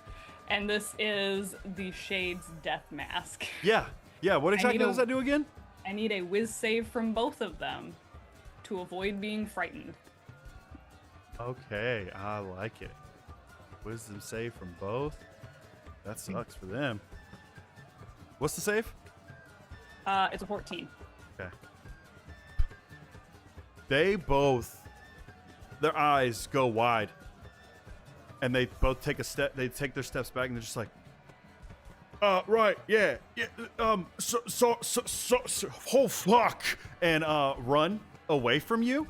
And this is the Shade's death mask. Yeah. What exactly does that do again? I need a whiz save from both of them to avoid being frightened. Okay, I like it. Wisdom save from both. That sucks for them. What's the save? It's a 14. Okay. They both, their eyes go wide, and they both take a step. They take their steps back, and they're just like, right, yeah, so, oh fuck, and run away from you,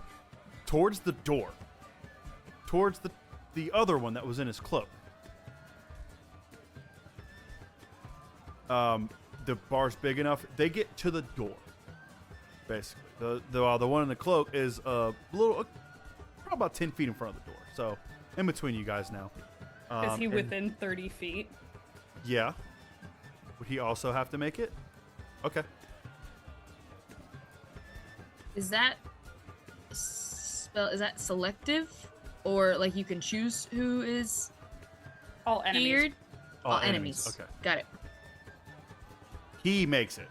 towards the door, towards the other one that was in his cloak. The bar's big enough. They get to the door, basically. The one in the cloak is probably about 10 feet in front of the door. So in between you guys now. Is he within 30 feet? Yeah. Would he also have to make it? Okay. Is that spell? Is that selective, or like you can choose who is All enemies. feared? All enemies. Okay. Got it. He makes it.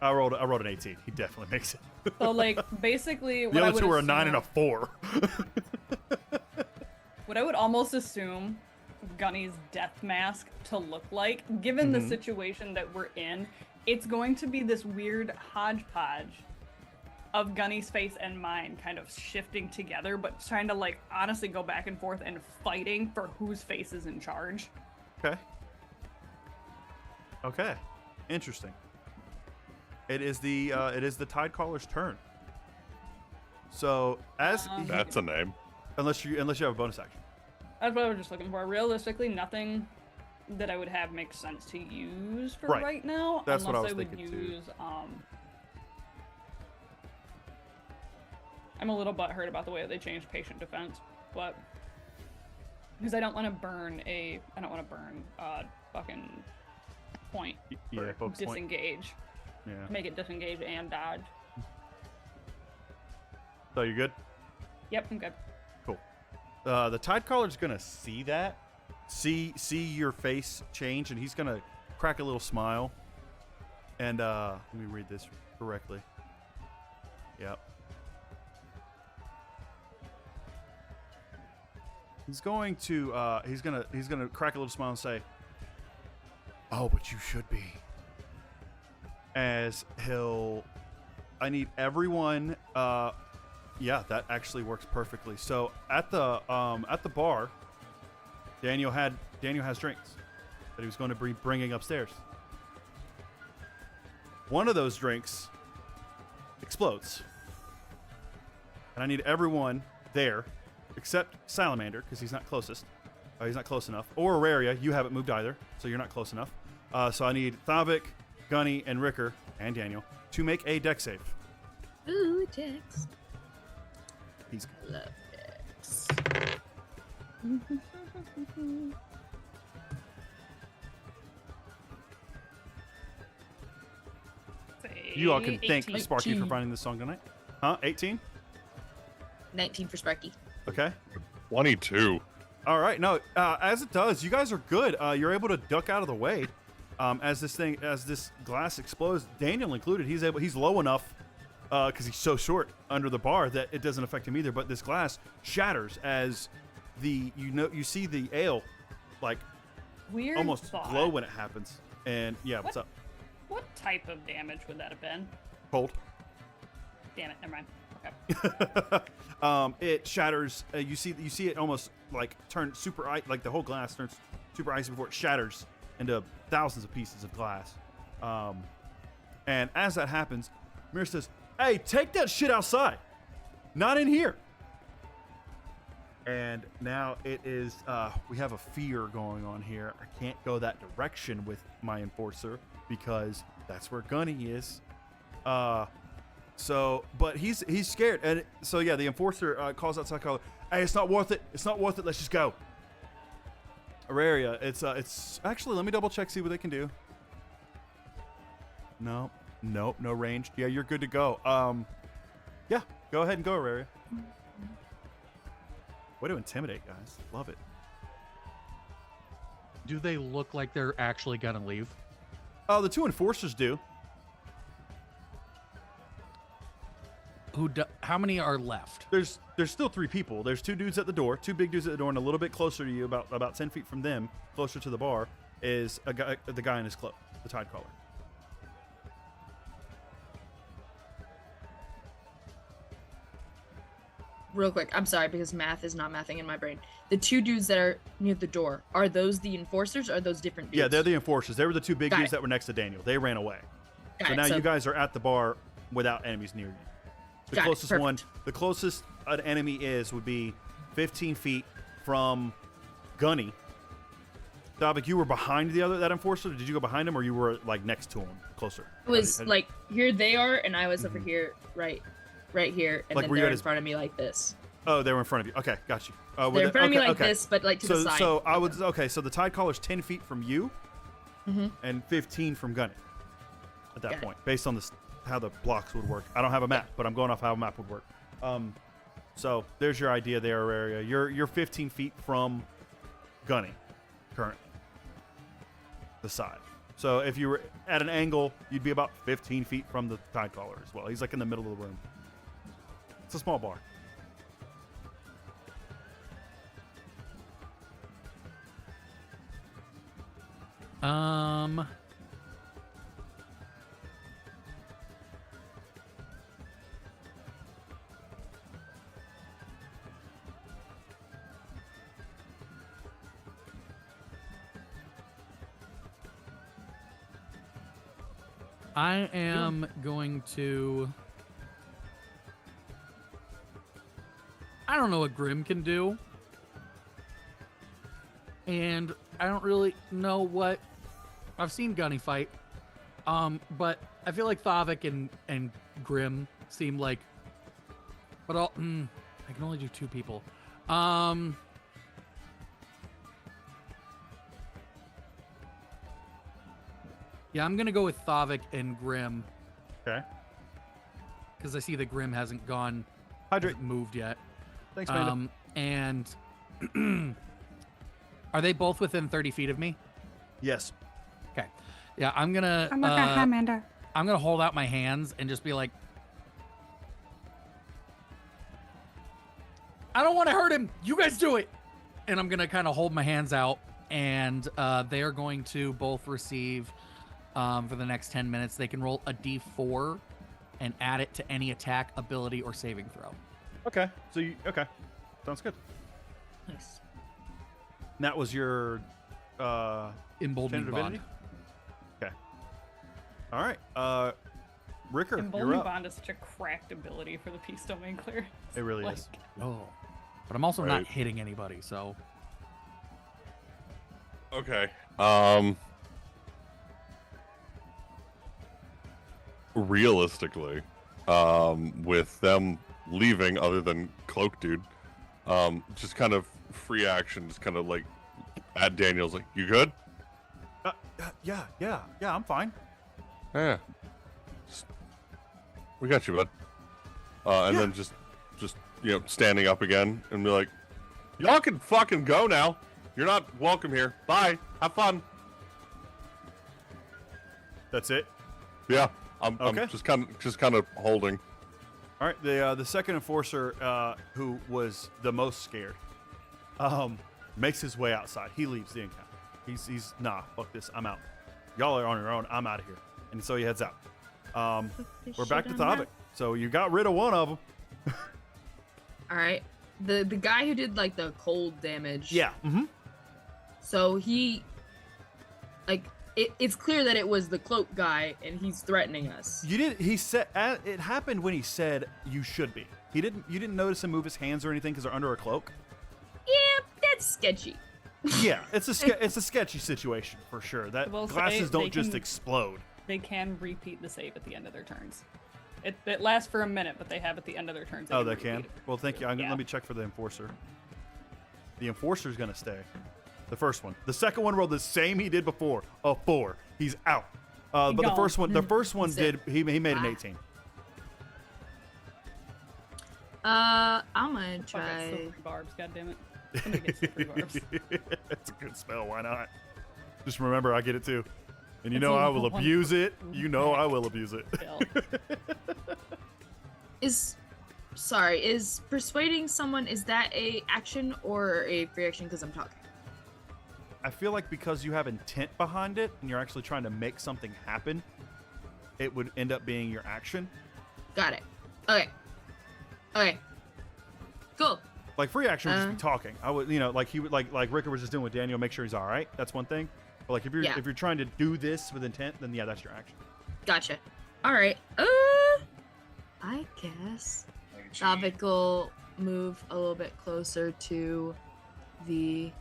I rolled an 18. He definitely makes it. So, like, basically, The other two are a 9 and a 4. What I would almost assume Gunny's death mask to look like, given the situation that we're in, it's going to be this weird hodgepodge of Gunny's face and mine kind of shifting together, but trying to, like, honestly go back and forth and fighting for whose face is in charge. Okay. Interesting. It is the Tidecaller's turn. So as That's a name. unless you have a bonus action. That's what I was just looking for. Realistically, nothing that I would have makes sense to use for Right. right now. That's what I unless was I would thinking, too. use I'm a little butthurt about the way that they changed patient defense, but because I don't want to burn a fucking point Yeah, for focus point. disengage. Yeah. Make it disengage and dodge. So you're good? Yep, I'm good. Cool. The Tidecaller's gonna see that, see your face change, and he's gonna crack a little smile. And let me read this correctly. Yep. He's going to he's gonna crack a little smile and say, "Oh, but you should be." As I need everyone. Yeah, that actually works perfectly. So at the bar, Daniel has drinks that he was going to be bringing upstairs. One of those drinks explodes, and I need everyone there except Salamander because he's not closest. He's not close enough. Or Auraria, you haven't moved either, so you're not close enough. So I need Thavik, Gunny, and Ricker, and Daniel to make a deck save. Ooh, Dex. He's Love Dex. You all can thank 18. Sparky for 18. finding this song tonight. Huh? 18? 19 for Sparky. Okay. 22. All right. No, as it does, you guys are good. You're able to duck out of the way as this glass explodes. Daniel included. He's low enough because he's so short under the bar that it doesn't affect him either. But this glass shatters as you see the ale like Weird almost thought. glow when it happens. And yeah, what's up? What type of damage would that have been? Cold. Damn it, never mind. Okay. It shatters. You see it almost like turn super ice, like the whole glass turns super icy before it shatters into thousands of pieces of glass. And as that happens, Mir says, "Hey, take that shit outside, not in here." And now it is. We have a fear going on here. I can't go that direction with my enforcer because that's where Gunny is. So, but he's scared, and so yeah, the enforcer calls out Tidecaller. "Hey, it's not worth it. It's not worth it. Let's just go." Auraria, it's actually, let me double check, see what they can do. No, nope, no range. Yeah, you're good to go. Yeah, go ahead and go, Auraria. Way to intimidate, guys. Love it. Do they look like they're actually gonna leave? Oh, the two enforcers do. How many are left? There's still 3 people. There's 2 dudes at the door, 2 big dudes at the door, and a little bit closer to you, about 10 feet from them, closer to the bar, is the guy in his cloak, the Tide Caller. Real quick, I'm sorry because math is not mathing in my brain. The 2 dudes that are near the door, are those the enforcers or are those different dudes? Yeah, they're the enforcers. They were the 2 big Got dudes it. that were next to Daniel. They ran away. Got So it, now you guys are at the bar without enemies near you. The Got it, closest one, perfect. the closest an enemy would be 15 feet from Gunny. Davik, you were behind that enforcer. Did you go behind him, or you were like next to him, closer? It was How did- like here they are, and I was over Mhm. here, right here, and Like, then were you they're at in his- front of me like this. Oh, they were in front of you. Okay, got you. They're in front of me like this, but like to so, the side. So I would so the Tide Caller's 10 feet from you, Mhm. and 15 from Gunny. At that Got it. point, based on how the blocks would work. I don't have a map, but I'm going off how a map would work. So there's your idea there, area. You're 15 feet from Gunny, currently. The side. So if you were at an angle, you'd be about 15 feet from the Tide Caller as well. He's like in the middle of the room. It's a small bar. I am going to. I don't know what Grim can do. And I don't really know what. I've seen Gunny fight. But I feel like Thavik and Grim seem like. But I can only do 2 people. Yeah, I'm gonna go with Thavik and Grim. Okay. Because I see that Grim hasn't Hydrate. moved yet. Thanks, man. And are they both within 30 feet of me? Yes. Okay. Yeah, I'm gonna. Oh my god, hi Amanda. I'm gonna hold out my hands and just be like, I don't want to hurt him. You guys do it. And I'm gonna kind of hold my hands out, and they are going to both receive. For the next 10 minutes, they can roll a d4 and add it to any attack, ability, or saving throw. Okay. So okay. Sounds good. Nice. And that was your Emboldening Chain of bond. Divinity? Okay. All right. Ricker, you're Emboldening up. Bond is such a cracked ability for the Peace Domain clear. It really Like, is. Oh, but I'm also Right. not hitting anybody, so Okay. Realistically, with them leaving, other than Cloak Dude, just kind of free action, just kind of like at Daniel's, like, you good? Yeah. I'm fine. Yeah. We got you, bud. And Yeah. then just standing up again and be like, y'all can fucking go now. You're not welcome here. Bye. Have fun. That's it. Yeah. I'm Okay. just kind of holding. All right. The second enforcer, who was the most scared, makes his way outside. He leaves the encounter. He's nah, fuck this. I'm out. Y'all are on your own. I'm out of here. And so he heads out. We're back to Thavik. So you got rid of one of them. All right. The guy who did like the cold damage. Yeah. Mm-hmm. So he, like, it's clear that it was the cloak guy, and he's threatening us. You did. He said it happened when he said you should be. He didn't. You didn't notice him move his hands or anything because they're under a cloak. Yeah, that's sketchy. Yeah, it's a sketchy situation for sure. That Well, so glasses they don't just can- explode. They can repeat the save at the end of their turns. It lasts for a minute, but they have at the end of their turns. Oh, they can. repeat it. Well, thank you. Yeah. Let me check for the enforcer. The enforcer's gonna stay. The first one. The second one rolled the same he did before. A 4. He's out. But the Gone. first one That's did. it. He made an Wow. 18. I'm gonna Fuck it, try. silvery barbs, goddammit. Somebody get silvery barbs. It's a good spell. Why not? Just remember, I get it too. And you It's know a I will level abuse it. one You know I max will abuse it. spell. Is persuading someone, is that a action or a free action because I'm talking? I feel like because you have intent behind it and you're actually trying to make something happen, it would end up being your action. Got it. Okay. Cool. Like free action would just be talking. I would, like he would, like Ricker was just doing with Daniel, make sure he's all right. That's one thing. But like if you're Yeah. if you're trying to do this with intent, then yeah, that's your action. Gotcha. All right. I guess Shavik will move a little bit closer to the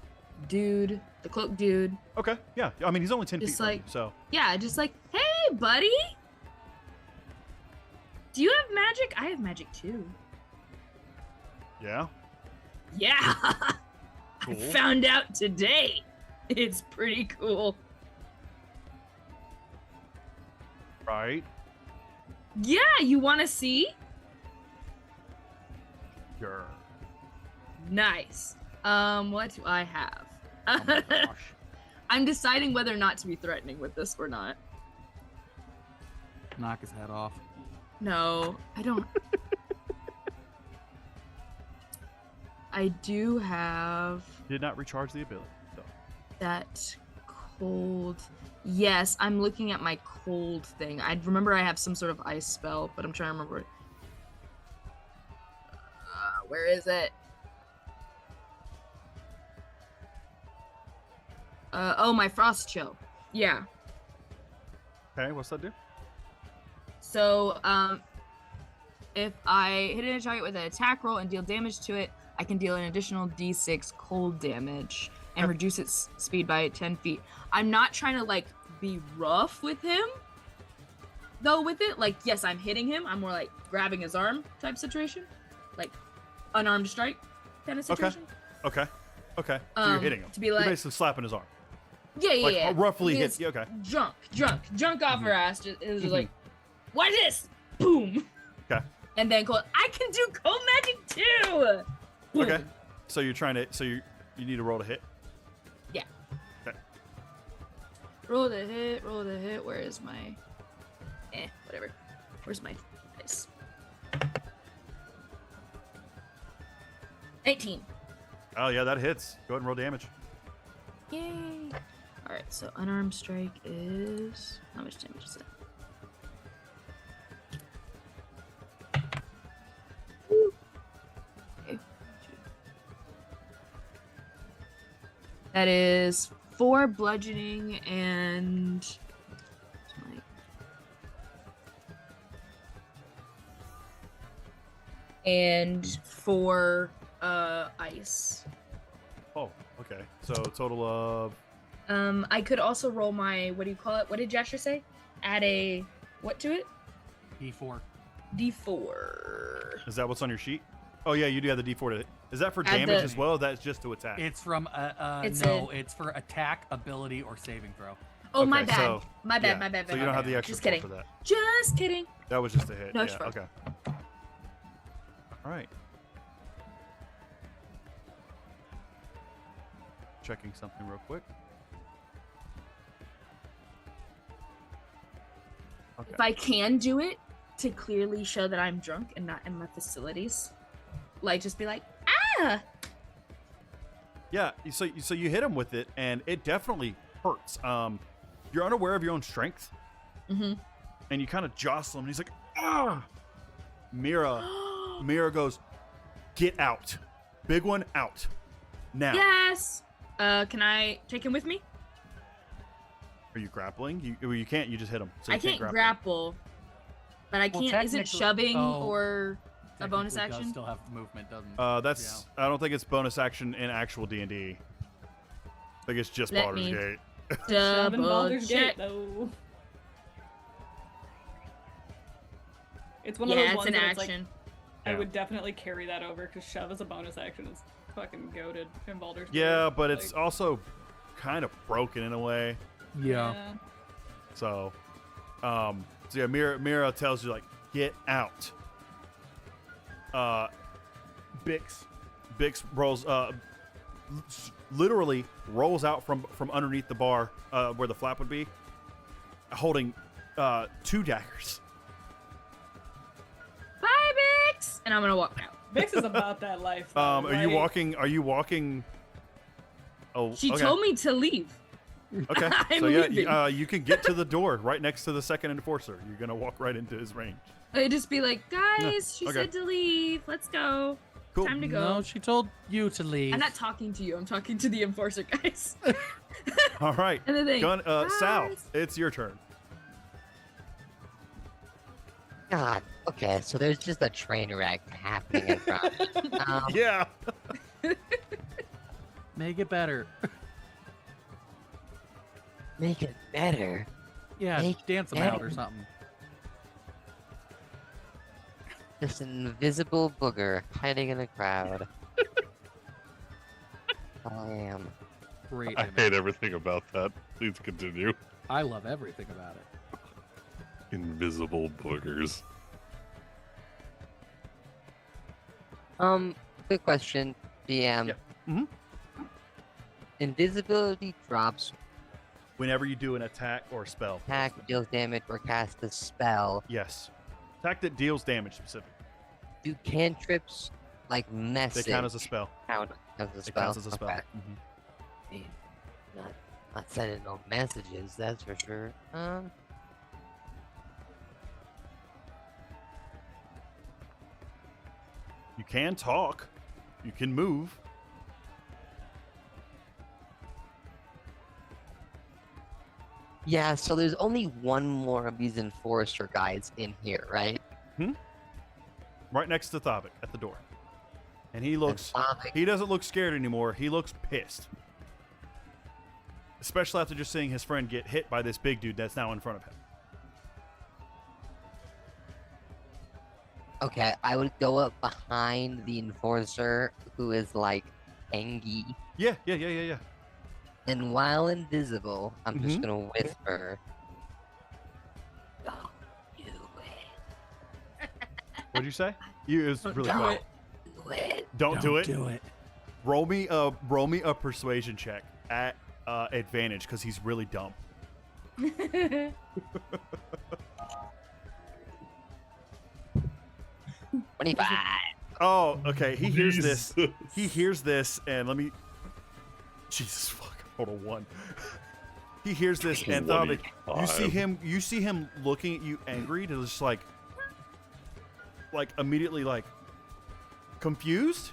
dude, the cloak dude. Okay. Yeah. I mean, he's only 10 Just feet from like- you, so Yeah, just like, hey, buddy. Do you have magic? I have magic too. yeah. Yeah. Cool. I found out today. It's pretty cool. Right. Yeah, you want to see? Sure. Nice. What do I have? Oh my gosh. I'm deciding whether or not to be threatening with this or not. Knock his head off. No, I don't. I do have Did not recharge the ability. So. that cold. Yes, I'm looking at my cold thing. I remember I have some sort of ice spell, but I'm trying to remember it. Where is it? Oh, my frost chill. Yeah. Okay. What's that do? So, if I hit a target with an attack roll and deal damage to it, I can deal an additional d6 cold damage and reduce its speed by 10 feet. I'm not trying to, like, be rough with him, though, with it. Like, yes, I'm hitting him. I'm more like grabbing his arm type situation. Like, unarmed strike kind of Okay. situation. Okay. So you're hitting him. To be You're like, basically slapping his arm. yeah, Like yeah. roughly Because hit. Yeah, okay. Junk off Mhm. her ass. It was just like, watch this! Boom! Okay. And then cold. I can do cold magic too! Boom. Okay. So you're trying to. So you need to roll to hit. Roll the hit. Where is my. Whatever. Where's my dice? 18. Oh yeah, that hits. Go ahead and roll damage. Yay! Alright, so unarmed strike is. How much damage is that? Okay. That is 4 bludgeoning and. And 4 ice. Oh, okay. So a total of. I could also roll my, what do you call it? What did Jasher say? Add a, what to it? D4. D4. Is that what's on your sheet? Oh yeah, you do have the D4 to hit. Is that for Add damage the- as well? Or that's just to attack. It's from It's it's for attack, ability, or saving throw. Oh, my Okay, bad. so- my yeah, bad, my bad. So my you don't bad. have the extra Just score kidding. for that. Just kidding. That was just a hit. No, it's yeah. fine. Okay. All right. Checking something real quick. Okay. If I can do it to clearly show that I'm drunk and not in my facilities, like just be like, ah! Yeah, so you hit him with it, and it definitely hurts. You're unaware of your own strength, Mm-hmm. and you kind of jostle him, and he's like, ah! Mira goes, get out. Big one, out. Now. Yes! Can I take him with me? Are you grappling? You can't, you just hit him. So I you can't grapple. grapple. But I Well, can't, is it technically- shoving oh, or a bonus Technically does action? Still have movement, doesn't? That's, I don't think it's bonus action in actual D&D. I think it's just Let Baldur's me- Gate. Shoving Double Baldur's check. Gate, though. It's one Yeah, of those it's ones an that it's action. I Yeah. would definitely carry that over because shove as a bonus action is fucking goated in Baldur's Gate. Yeah, but it's Like, also kind of broken in a way. Yeah. So, yeah, Mira tells you like, get out. Bix rolls, literally rolls out from underneath the bar, where the flap would be, holding 2 daggers. Bye, Bix! And I'm gonna walk out. Vix is about that life. Though, Are you like- walking? Oh, She okay. told me to leave. Okay, I'm so yeah, leaving. you can get to the door right next to the second enforcer. You're gonna walk right into his range. I'd just be like, guys, she okay. said to leave. Let's go. Cool. Time to go. No, she told you to leave. I'm not talking to you. I'm talking to the enforcer guys. All right, And then they, Sal, guys. it's your turn. God. Okay, so there's just a train wreck happening in front. Yeah. Make it better. Make it better. Yeah, Make dance them out or better. something. Just an invisible booger hiding in the crowd. I am. Great. I image. hate everything about that. Please continue. I love everything about it. Invisible boogers. Quick question, DM. Yeah. Mhm. Invisibility drops, Whenever you do an attack or spell. attack, deals damage, or cast a spell. Yes. Attack that deals damage specific. Do cantrips like They message count as a spell. count as a It spell? counts as a spell. Okay. Mhm. Not sending no messages, that's for sure. You can talk. You can move. Yeah, so there's only one more of these enforcer guys in here, right? Right next to Thavik at the door. And he looks... He doesn't look scared anymore. He looks pissed. Especially after just seeing his friend get hit by this big dude that's now in front of him. Okay, I would go up behind the enforcer who is like Angie. Yeah. And while invisible, I'm just Mhm. gonna whisper. Don't do it. What'd you say? It was really Don't quiet. do it. Don't do it. Do it. Roll me a persuasion check at advantage because he's really dumb. 25. Oh, okay. He hears this. Jesus. He hears this, and let me. Jesus fuck! Hold on one. He hears this, and Thavik, you see him looking at you angry, to just like immediately like confused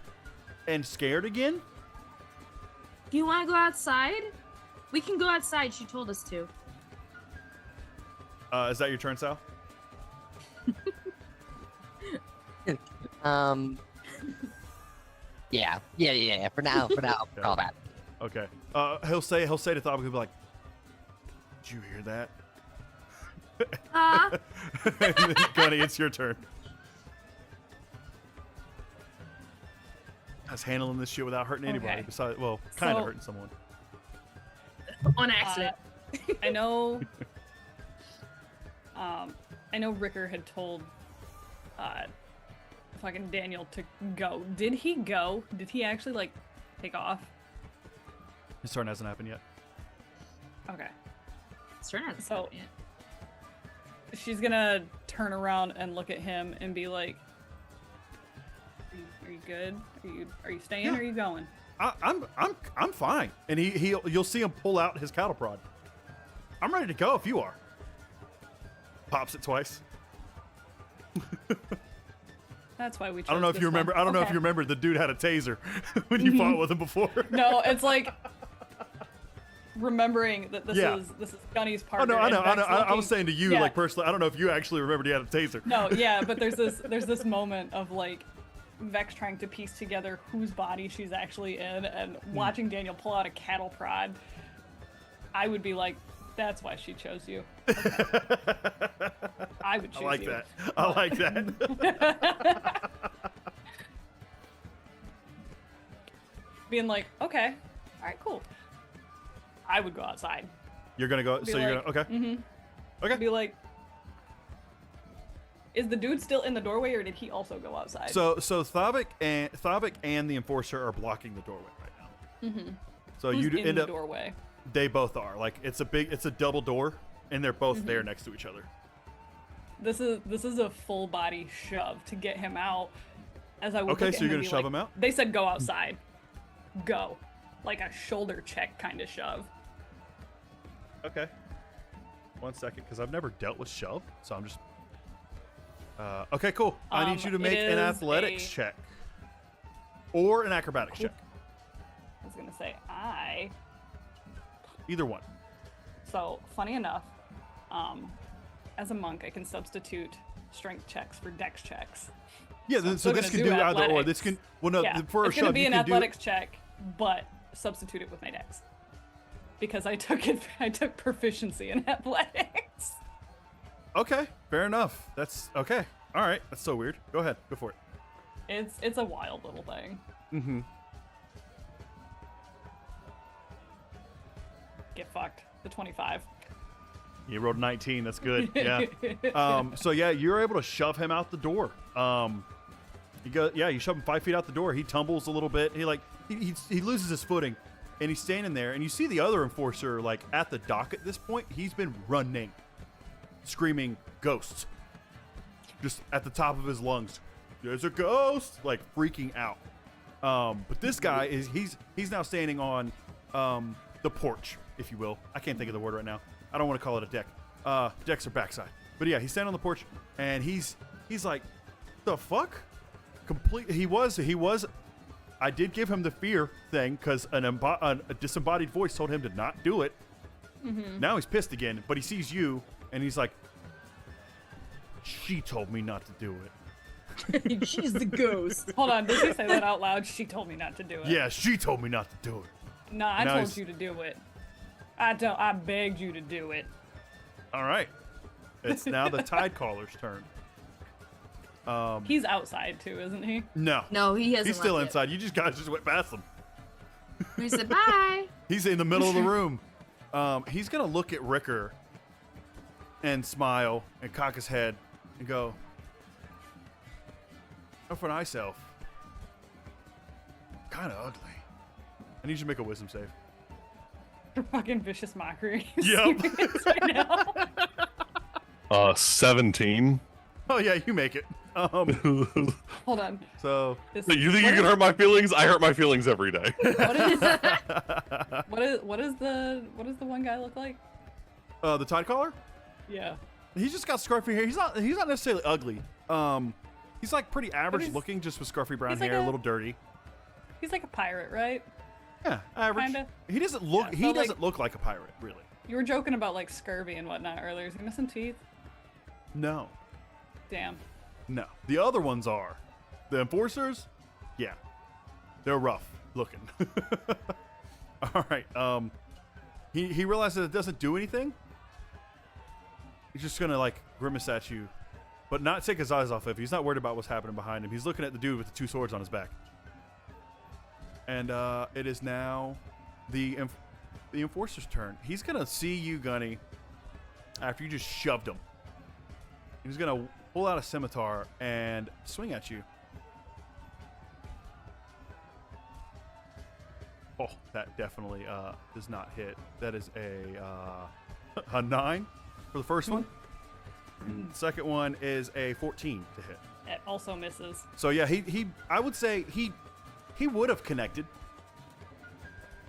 and scared again. Do you want to go outside? We can go outside. She told us to. Is that your turn, Sal? Yeah. For now, for all that. Okay. He'll say to Thavik, he'll be like, "Did you hear that?" And then, Gunny, it's your turn. I was handling this shit without hurting anybody. Okay. Besides, well, kind of So- hurting someone. On accident. I know. I know Ricker had told fucking Daniel to go. Did he go? Did he actually like take off? His turn hasn't happened yet. Okay. It's turn out. So- She's gonna turn around and look at him and be like, "Are you good? Are you staying? Yeah. Or are you going?" I'm fine. And you'll see him pull out his cattle prod. I'm ready to go if you are. Pops it twice. That's why we. I don't know if you remember. I don't know if you remember. The dude had a taser when you fought with him before. No, it's like remembering that this Yeah. is Gunny's Oh partner. no, I and know. Vex I looking- was saying to you, Yeah. like personally. I don't know if you actually remembered he had a taser. No, yeah, but there's this moment of like Vex trying to piece together whose body she's actually in, and watching Daniel pull out a cattle prod. I would be like, that's why she chose you. Okay. I would choose I like you. that. I like that. Being like, okay, all right, cool. I would go outside. You're gonna go. Be So you're like, gonna. Okay. Mm-hmm. Okay. Be like, is the dude still in the doorway, or did he also go outside? So Thavik and the enforcer are blocking the doorway right now. Mm-hmm. So Who's you in end the up. doorway? They both are. Like it's a double door, and they're both Mm-hmm. there next to each other. This is a full body shove to get him out. As I would Okay, look so at you're him gonna and be shove like, him out? They said go outside. Go, like a shoulder check kind of shove. Okay. 1 second, because I've never dealt with shove, so I'm just. Okay, cool. I need you to It make an is athletics a- check, or an acrobatics check. I was gonna say Either one. So funny enough, as a monk, I can substitute strength checks for dex checks. Yeah, So I'm so still this gonna can do do either or. This athletics. can. Well, no, Yeah, for a it's gonna shove, be you an can athletics check, but substitute it with my dex. Because I took proficiency in athletics. Okay, fair enough. That's okay. All right, that's so weird. Go ahead, go for it. It's a wild little thing. Mm-hmm. Get fucked. The 25. You rolled 19. That's good. Yeah. So yeah, you're able to shove him out the door. You shove him 5 feet out the door. He tumbles a little bit. He loses his footing, and he's standing there. And you see the other enforcer like at the dock at this point. He's been running, screaming ghosts, just at the top of his lungs. There's a ghost, like freaking out. But this guy he's now standing on the porch, if you will. I can't think of the word right now. I don't want to call it a deck. Decks are backside. But yeah, he's standing on the porch, and he's like, the fuck? He was. I did give him the fear thing because a disembodied voice told him to not do it. Mm-hmm. Now he's pissed again, but he sees you, and he's like, she told me not to do it. She's the ghost. Hold on, did you say that out loud? She told me not to do it. Yeah, she told me not to do it. No, I Now told he's- you to do it. I begged you to do it. All right. It's now the Tide Caller's turn. He's outside too, isn't he? No. No, he hasn't. He's still left inside. You guys just went past him. Yet. We said bye. He's in the middle of the room. He's going to look at Ricker and smile and cock his head and go, "Oh, for myself, kind of ugly. I need you to make a wisdom save." Fucking vicious mockery. Yep. Right now. 17. Oh, yeah, you make it. Hold on. So, This, So you think you what can is- hurt my feelings? I hurt my feelings every day. what is the one guy look like? the Tide Caller? Yeah. He's just got scruffy hair. He's not necessarily ugly. He's like pretty average he's- looking, just with scruffy brown he's like hair, a a- little dirty. He's like a pirate, right? Yeah, average. Kinda. He doesn't look. Yeah, he so, like- doesn't look like a pirate, really. You were joking about like scurvy and whatnot earlier. Is he missing teeth? No, Damn. no. The other ones are. The enforcers, yeah, they're rough looking. All right. He realizes that it doesn't do anything. He's just gonna like grimace at you, but not take his eyes off of you. He's not worried about what's happening behind him. He's looking at the dude with the 2 swords on his back. And it is now the enforcer's turn. He's gonna see you, Gunny, after you just shoved him. He's gonna pull out a scimitar and swing at you. Oh, that definitely does not hit. That is a 9 for the first one. The second one is a 14 to hit. It also misses. So yeah, he I would say he would have connected,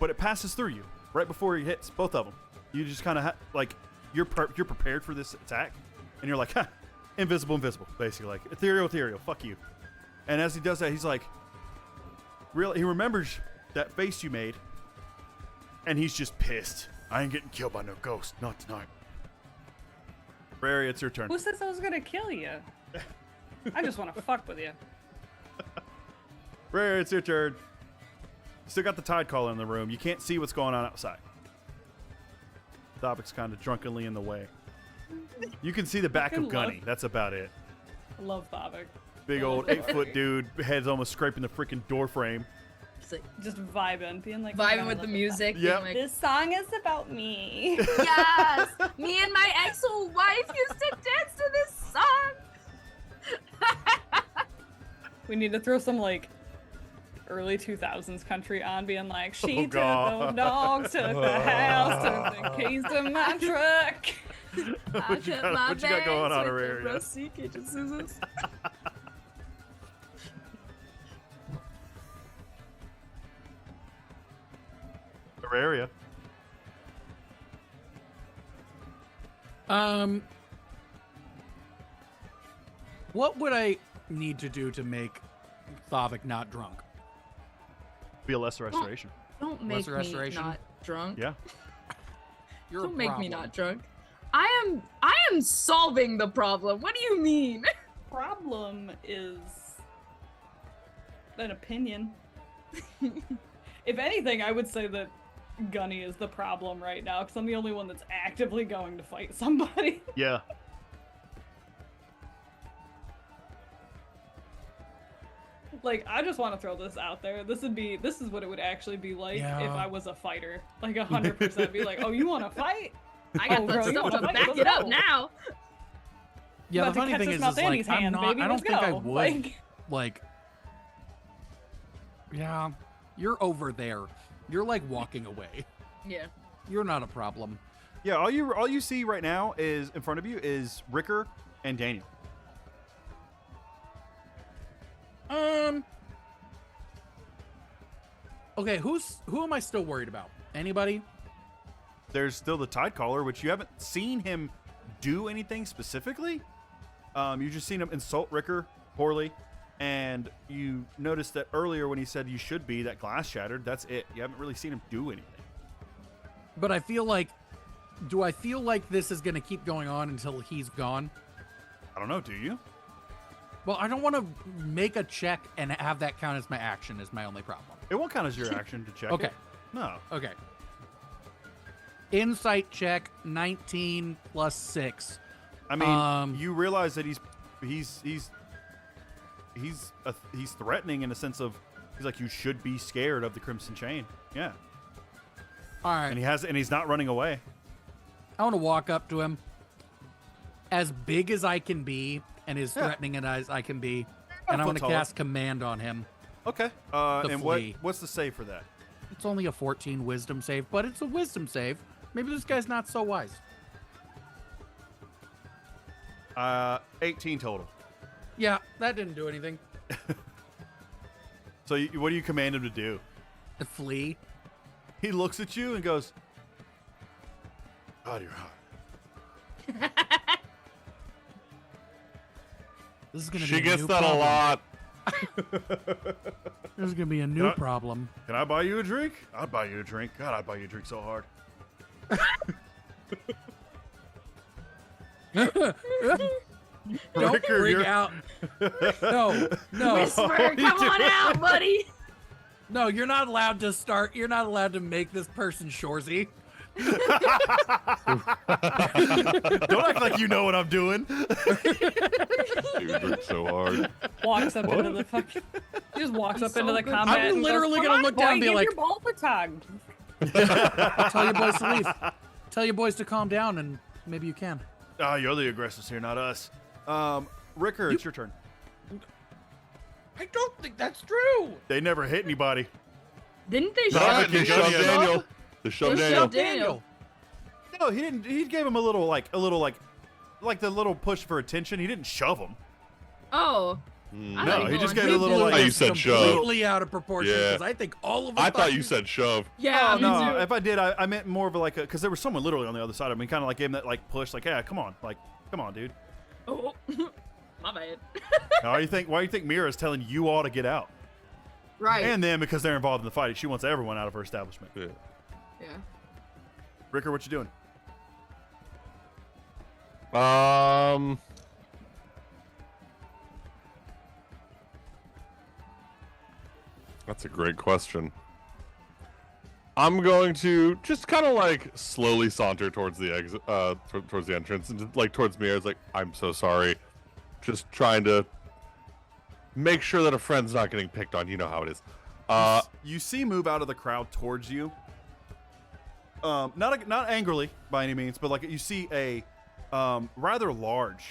but it passes through you right before he hits both of them. You just kind of like you're prepared for this attack, and you're like, ha, invisible, basically like ethereal, fuck you. And as he does that, he's like, he remembers that face you made, and he's just pissed. I ain't getting killed by no ghost, not tonight. Rary, it's your turn. Who says I was gonna kill you? I just want to fuck with you. Rare, it's your turn. Still got the Tide Caller in the room. You can't see what's going on outside. Topic's kind of drunkenly in the way. You can see the back of Fucking Gunny. love- That's about it. I love Bobak. Big old 8-foot dude, head's almost scraping the freaking door frame. Just vibing, being like Vibing with the music. being Yep. like, This song is about me. yes! Me and my ex-wife used to dance to this song! We need to throw some like early 2000s country on, being like, she Oh, took God. the dogs, took the house, took the keys to my truck. What you got going on, Auraria? Rusty Kitchen Scissors. Auraria. What would I need to do to make Thavik not drunk? Be a lesser restoration. Don't make Lesser me restoration? not drunk. Yeah. You're Don't a make me problem. not drunk. I am solving the problem. What do you mean? Problem is an opinion. If anything, I would say that Gunny is the problem right now, because I'm the only one that's actively going to fight somebody. Yeah. Like, I just want to throw this out there. This is what it would actually be like if Yeah. I was a fighter. Like 100% be like, oh, you want to fight? I got Oh, the girl, you stuff wanna to fight? back Let's it up go. now. Yeah, About the to funny catch thing this is mouth like Andy's I'm hand, not. baby, I don't let's think I go. would Like- like. Yeah, you're over there. You're like walking away. Yeah. You're not a problem. Yeah, all you see right now is in front of you is Ricker and Daniel. Okay, who am I still worried about? Anybody? There's still the Tidecaller, which you haven't seen him do anything specifically. You just seen him insult Ricker poorly, and you noticed that earlier when he said you should be, that glass shattered. That's it. You haven't really seen him do anything. But I feel like, do I feel like this is gonna keep going on until he's gone? I don't know. Do you? Well, I don't want to make a check and have that count as my action. Is my only problem. It won't count as your action to check. Okay. It. No. Okay. Insight check 19 plus 6. I mean, you realize that he's threatening in a sense of he's like, you should be scared of the Crimson Chain. Yeah. All right. And he's not running away. I want to walk up to him, as big as I can be, and as Yeah. threatening as I can be, a and I foot want to taller. cast command on him. Okay. The And flea. what's the save for that? It's only a 14 wisdom save, but it's a wisdom save. Maybe this guy's not so wise. 18 total. Yeah, that didn't do anything. So what do you command him to do? A flea. He looks at you and goes, "God, you're hot." This is gonna be She a gets new that problem. a lot. This is gonna be a new Can I- problem. Can I buy you a drink? I'd buy you a drink. God, I'd buy you a drink so hard. Don't Ricker, freak you're- out. No, no, Whisper, come on out, buddy. no. You're not allowed to start. You're not allowed to make this person Shorzy. Don't act like you know what I'm doing. You drink so hard. Walks up into the fucking. He just walks up so into the good. combat. I'm and goes, literally "Come gonna on, look down and boy, be give like- your ball a tug." Tell your boys to leave. Tell your boys to calm down, and maybe you can. Ah, you're the aggressors here, not us. Ricker, it's your turn. I don't think that's true. They never hit anybody. Didn't they No, shove they They Gunny shoved us Daniel. They shoved They Daniel. shoved Daniel. No, he didn't. He gave him a little like the little push for attention. He didn't shove him. Oh. I No, thought he you just were gave a little, doing like- Oh, you said shove. completely out of proportion Yeah. because I think all of us. I thought you said shove. Yeah, Oh me no! too. If I did, I meant more of like because there was someone literally on the other side of me, kind of like gave him that like push, like, yeah, come on, dude. Oh, my bad. Now, why do you think Mira's telling you all to get out? Right. And then because they're involved in the fight, she wants everyone out of her establishment. Yeah. yeah. Ricker, what you doing? That's a great question. I'm going to just kind of like slowly saunter towards the exit, towards the entrance, and just, like towards me. I was like, "I'm so sorry," just trying to make sure that a friend's not getting picked on. You know how it is. You see move out of the crowd towards you. Not angrily by any means, but like you see a rather large,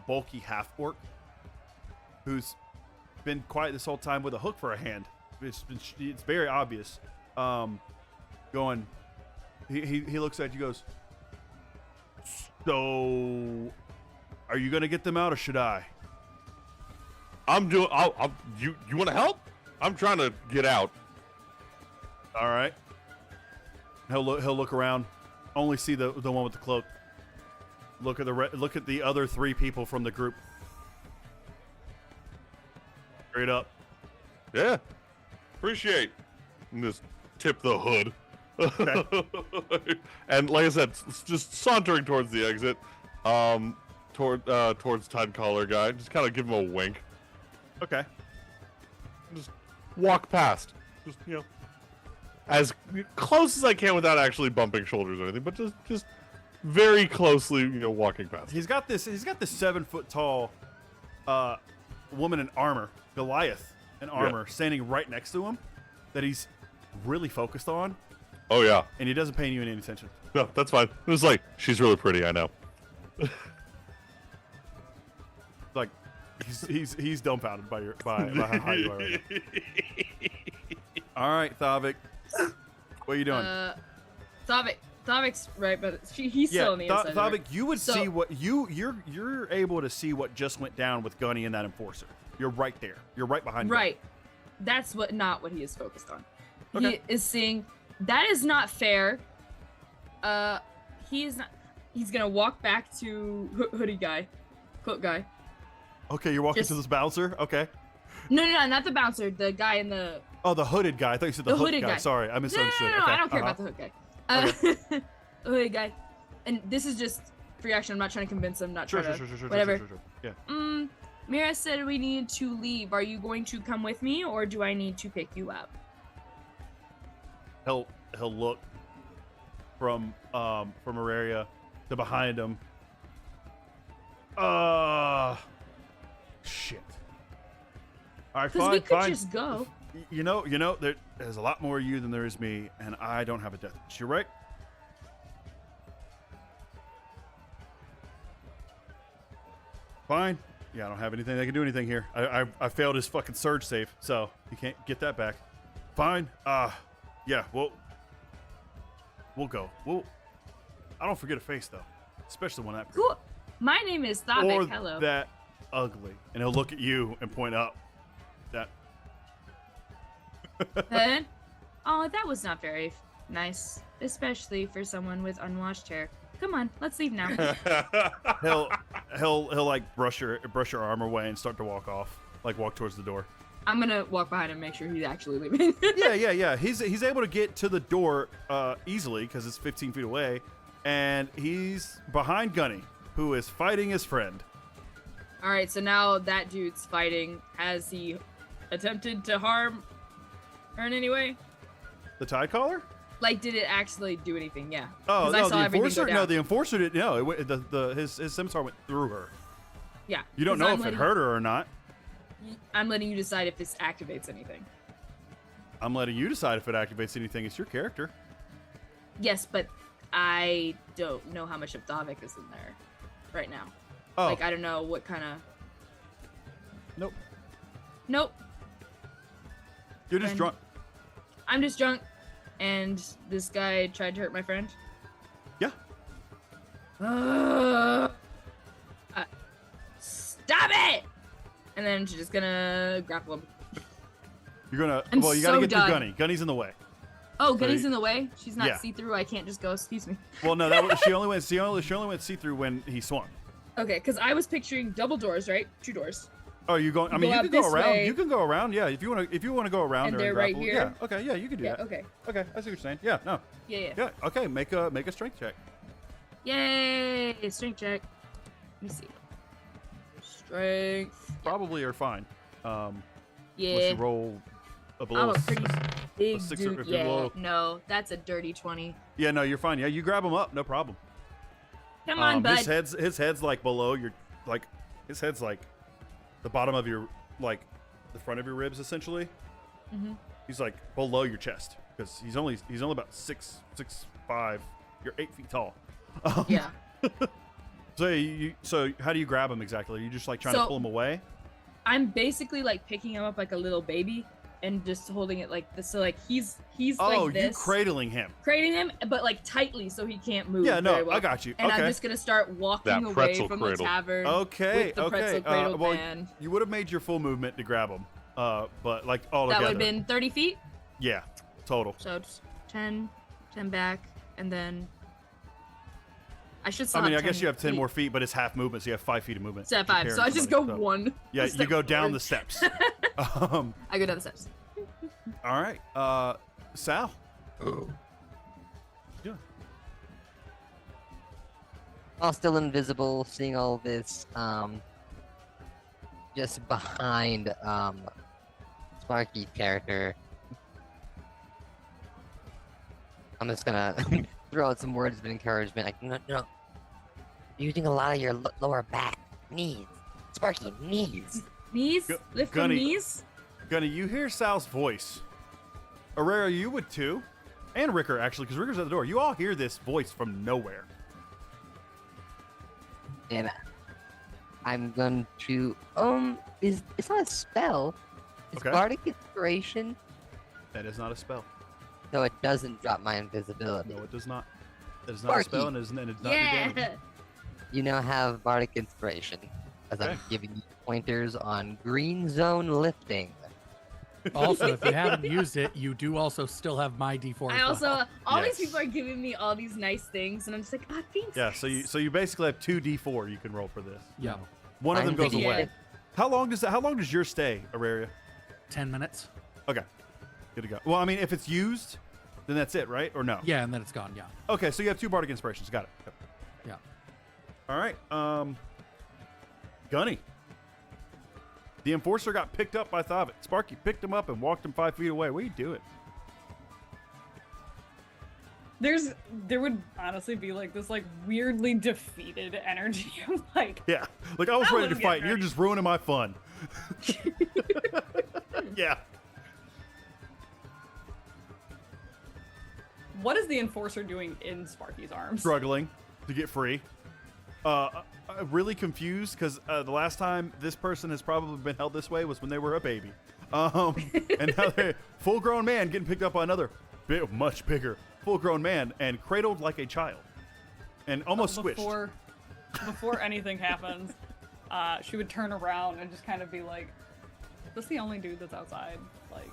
bulky half orc who's been quiet this whole time with a hook for a hand. It's very obvious. Going, he looks at you, goes, so are you gonna get them out or should I? You want to help? I'm trying to get out. All right. He'll look around, only see the one with the cloak. Look at the other 3 people from the group. Straight up. Yeah. Appreciate. And just tip the hood. Okay. And like I said, just sauntering towards the exit, towards Tide Collar guy. Just kind of give him a wink. Okay. Just walk past. Just, as close as I can without actually bumping shoulders or anything, but just very closely, walking past. He's got this 7-foot tall woman in armor, Goliath in armor, standing right next to him that he's really focused on. Oh yeah. And he doesn't pay you any attention. No, that's fine. It was like, she's really pretty, I know. Like he's dumbfounded by how high you are right now. All right, Thavik. What are you doing? Thavik's right, but he's still on the inside. Thavik, right? you would see what you're able to see what just went down with Gunny and that enforcer. You're right there. You're right behind. Right. That's not what he is focused on. Okay. He is seeing that is not fair. He is not. He's gonna walk back to hoodie guy, cloak guy. Okay, you're walking to this bouncer. Okay. No, not the bouncer. The guy in the. Oh, the hooded guy. I thought you said the hooded guy. Sorry, I misunderstood. No, okay. I don't care about the hood guy. The hooded guy. And this is just free action. I'm not trying to convince him. Not Sure. whatever. Sure. Yeah. Mira said we need to leave. Are you going to come with me, or do I need to pick you up? He'll look from Auraria to behind him. Shit. All right, Because fine. we could just go. You know, there's a lot more of you than there is me, and I don't have a death wish. You're right. Fine. Yeah, I don't have anything that can do anything here. I failed his fucking surge save, so he can't get that back. Fine. Yeah, we'll go. I don't forget a face though, especially one that pretty. Cool. My name is Thavik. Or Hello. that ugly, and he'll look at you and point up. That. Oh, that was not very nice, especially for someone with unwashed hair. Come on, let's leave now. he'll like brush your arm away and start to walk off, like walk towards the door. I'm gonna walk behind him and make sure he's actually leaving. Yeah. He's able to get to the door easily because it's 15 feet away, and he's behind Gunny, who is fighting his friend. All right, so now that dude's fighting. Has he attempted to harm her in any way? The Tide Caller? Like, did it actually do anything? Yeah. Oh 'Cause no, I saw the everything enforcer. go down. No, the enforcer didn't. No, his scimitar went through her. Yeah. You don't 'cause know I'm if it letting- hurt her or not. I'm letting you decide if this activates anything. I'm letting you decide if it activates anything. It's your character. Yes, but I don't know how much of Thavik is in there right now. Oh, Like, I don't know what kind of. nope. You're just Then- drunk. I'm just drunk, and this guy tried to hurt my friend. Yeah. Stop it! And then she's just gonna grapple him. You're gonna. I'm Well, you gotta so get done. through Gunny. Gunny's in the way. Oh, Gunny's in the way. She's not Yeah. see-through. I can't just go. Excuse me. Well, no, she only went see through when he swung. Okay, because I was picturing double doors, right? 2 doors. Oh, you going? I You mean, go you out can go this around. way. You can go around. Yeah, if you want to go around. And during they're right grapple. here? Yeah. Okay. Yeah, you can do Yeah. that. Okay. Okay. I see what you're saying. Yeah. No. Yeah. Yeah. Okay. Make a strength check. Yay! Strength check. Let me see. Strength. Probably are fine. Unless Yeah. you roll a I'm below. a pretty big six or dude. if you're Yeah. low. No, that's a dirty 20. Yeah. No, you're fine. Yeah, you grab him up. No problem. Come on, bud. His head's like below your his head's like the bottom of your the front of your ribs essentially. Mhm. He's like below your chest because he's only about 6'5". You're 8 feet tall. Yeah. So how do you grab him exactly? Are you just like trying to So- pull him away? I'm basically like picking him up like a little baby and just holding it like this. So like he's Oh, like you this, cradling him. cradling him, but like tightly so he can't move. Yeah, no, very well. I got you. And okay. I'm just gonna start walking That away pretzel from cradle. the tavern. Okay, with the okay. pretzel cradle Well, man. you would have made your full movement to grab him, but like all That would together. have been 30 feet. Yeah, total. So it's 10 back, and then I should still I mean, I have guess 10 you have 10 feet. more feet, but it's half movement, so you have 5 feet of movement. So I have You're 5. So carrying I just go somebody, so- one. Yeah, you step go down forward. the steps. I go down the steps. All right, Sal. Yeah. While still invisible, seeing all this, just behind, Sparky's character, I'm just gonna throw out some words of encouragement. Like, no, using a lot of your lower back, knees. Sparky, knees. Knees? Gu- Lift from Gunny. knees? Gunny, you hear Sal's voice. Aurora, you would too. And Ricker, actually, because Ricker's at the door. You all hear this voice from nowhere. And I'm going to, it's not a spell. It's Okay. Bardic Inspiration, That is not a spell. so it doesn't drop my invisibility. No, it does not. That is not a spell, Sparky. and it's not do Yeah. damage. You now have Bardic Inspiration, as I'm Okay. giving you pointers on green zone lifting. Also, if you haven't used it, you do also still have my D4. I as well. also, all Yes. these people are giving me all these nice things, and I'm just like, thanks. Yeah, so you basically have 2d4 you can roll for this. Yeah. One of them Mine's goes Yeah. away. How long does yours stay, Auraria? 10 minutes. Okay. Good to go. Well, I mean, if it's used, then that's it, right? Or no? Yeah, and then it's gone. Yeah. Okay, so you have 2 Bardic Inspirations. Got it. Yep. Yeah. All right. Gunny. The Enforcer got picked up by Thavit. Sparky picked him up and walked him 5 feet away. What are you doing? There would honestly be like this like weirdly defeated energy of like Yeah. Like, I was I ready to wouldn't get fight, and you're ready. just ruining my fun. Yeah. what is the enforcer doing in Sparky's arms? Struggling to get free. Really confused because the last time this person has probably been held this way was when they were a baby. And now they're full-grown man getting picked up by another much bigger full-grown man and cradled like a child and almost squished. Before anything happens, she would turn around and just kind of be like, "Is this the only dude that's outside?" Like,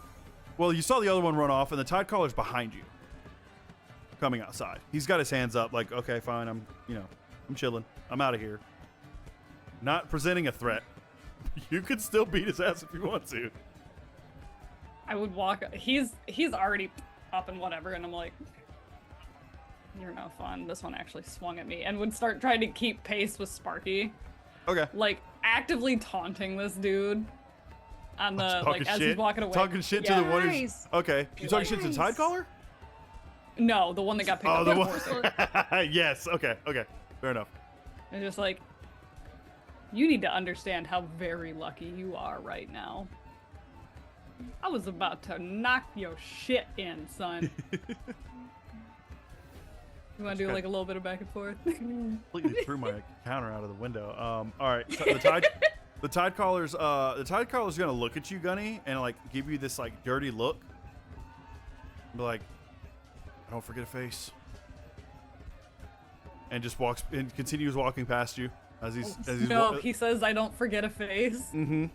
Well, you saw the other one run off, and the tide caller's behind you, coming outside. He's got his hands up, like, okay, fine, I'm chilling. I'm out of here. Not presenting a threat. You could still beat his ass if you want to. I would walk. He's already up and whatever, and I'm like, "You're no fun." This one actually swung at me and would start trying to keep pace with Sparky, Okay. like actively taunting this dude on the Talking like as shit? he's walking away. Talking shit to Yeah. the one who's Nice. okay. You talking shit to the tide Nice. caller? No, the one that got picked Oh, up. the by one. Enforcer. Yes. Okay. Fair enough. It's just like, you need to understand how very lucky you are right now. I was about to knock your shit in, son. You want to do Okay. like a little bit of back and forth? Completely threw my counter out of the window. All right. The tide caller's gonna look at you, Gunny, and like give you this like dirty look. Be like, "I don't forget a face," and just walks and continues walking past you as he's No, he says, "I don't forget a face." Mm-hmm.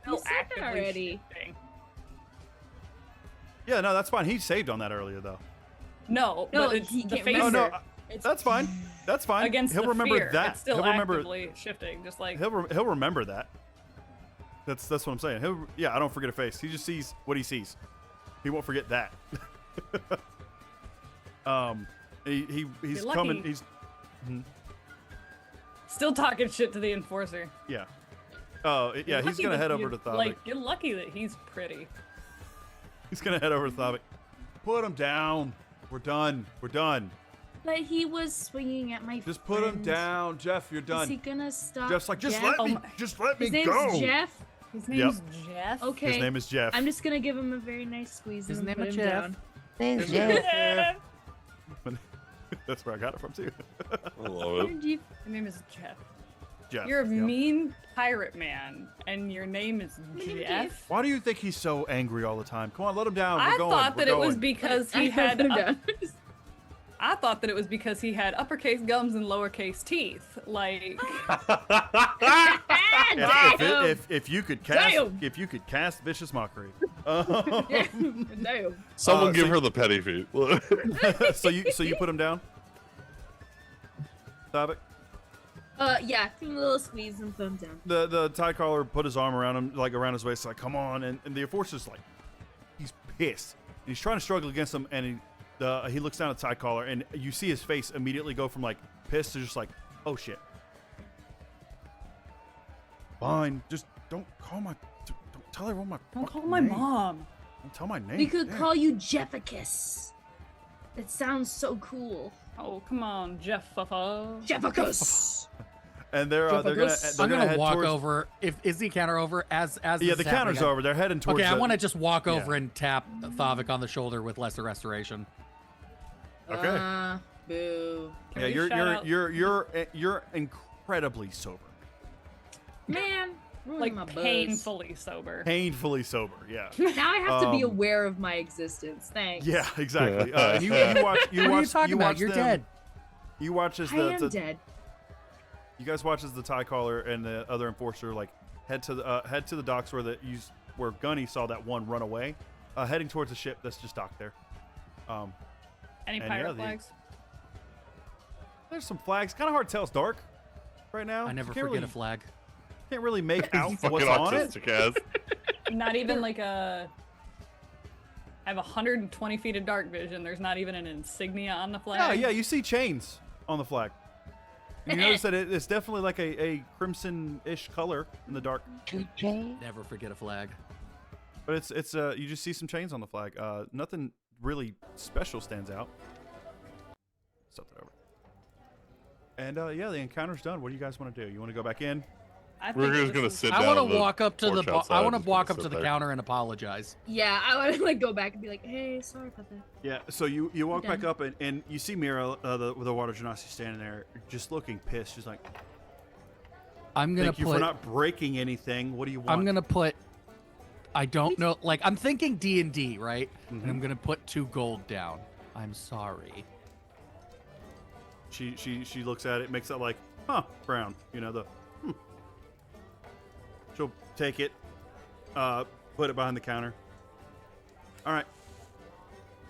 You said that already. shifting. Yeah, no, that's fine. He saved on that earlier though. No, No, but it's he the can't face Oh remember. no, It's that's fine. That's fine. against He'll the remember fear. that. It's still He'll remember. actively shifting, just like He'll remember that. That's what I'm saying. Yeah, I don't forget a face. He just sees what he sees. He won't forget that. He's You're coming. lucky. He's still talking shit to the enforcer. yeah. Oh yeah, You're he's lucky gonna that head over you- to Thavik. Like, you're lucky that he's pretty. He's gonna head over to Thavik. Put him down. We're done. We're done. But he was swinging at my Just put him friend. down, Jeff. You're Is he done. gonna stop? Jeff's like, just Jeff? let me, my- just let me His name's go. Jeff. His name's Jeff. Okay. His name is Jeff. I'm just gonna give him a very nice squeeze His and name put is him Jeff. down. Thanks, Jeff. Jeff. That's where I got it from too. I love it. His name is Jeff. Jeff. You're a yep. mean pirate man, and your name is Jeff. Why do you think he's so angry all the time? Come on, let him down. We're I going. thought We're that it was going. because I he had. put him down. I thought that it was because he had uppercase gums and lowercase teeth. Like, If you could cast Damn. vicious mockery. Damn. Someone so give you- her the petty feet. so you put him down. Thavik? Yeah, give him a little squeeze and put him down. The tie collar put his arm around him, like around his waist, like come on, and the enforcer's like, he's pissed, and he's trying to struggle against him, and he looks down at tie collar, and you see his face immediately go from like pissed to just like, oh shit. Fine, just don't tell everyone my. don't call fucking my name. mom. Don't tell my name. We could Damn. call you Jefficus. It sounds so cool. Oh, come on, Jeff. Jefficus. And they're gonna Jefficus. I'm gonna head walk towards, over. Is the counter over? As Yeah, this the is counter's happening, over. They're heading towards. Okay, I the- want to just walk over yeah. and tap Thavik on the shoulder with lesser restoration. Okay. Boo. Can Yeah, we shout out- you're incredibly sober. Man, ruined like my buzz. painfully sober. Painfully sober. Yeah. Now I have to be Um, aware of my existence. Thanks. Yeah, exactly. And you watch. What are you talking about? watch You're them- dead. You watch as I am dead. You guys watch as the tie caller and the other enforcer like head to the docks where Gunny saw that one run away, heading towards the ship that's just docked there. Any and pirate yeah, flags? There's some flags. Kind of hard to tell. It's dark right now. I never You can't forget really, a flag. Can't really make out Fucking what's on it. autistic ass. Not even like a. I have 120 feet of dark vision. There's not even an insignia on the flag. Yeah, yeah. You see chains on the flag. And you notice that it's definitely like a crimson-ish color in the dark. Never forget a flag. But it's you just see some chains on the flag. Nothing really special stands out. Stuff that over. And yeah, the encounter's done. What do you guys want to do? You want to go back in? I We're think just this gonna is- sit I down. want on to the walk up to the. porch outside, I want to just walk gonna up to sit the there. counter and apologize. Yeah, I want to like go back and be like, hey, sorry about that. Yeah. So you walk Done. back up and you see Mira, the water genasi standing there, just looking pissed. She's like, I'm gonna "Thank you for put. not breaking anything. What do you want?" I'm gonna put. I don't know. Like I'm thinking D&D, right? Mhm. And I'm gonna put 2 gold down. I'm sorry. She looks at it, makes that like, huh, frown. You know the. She'll take it, put it behind the counter. All right.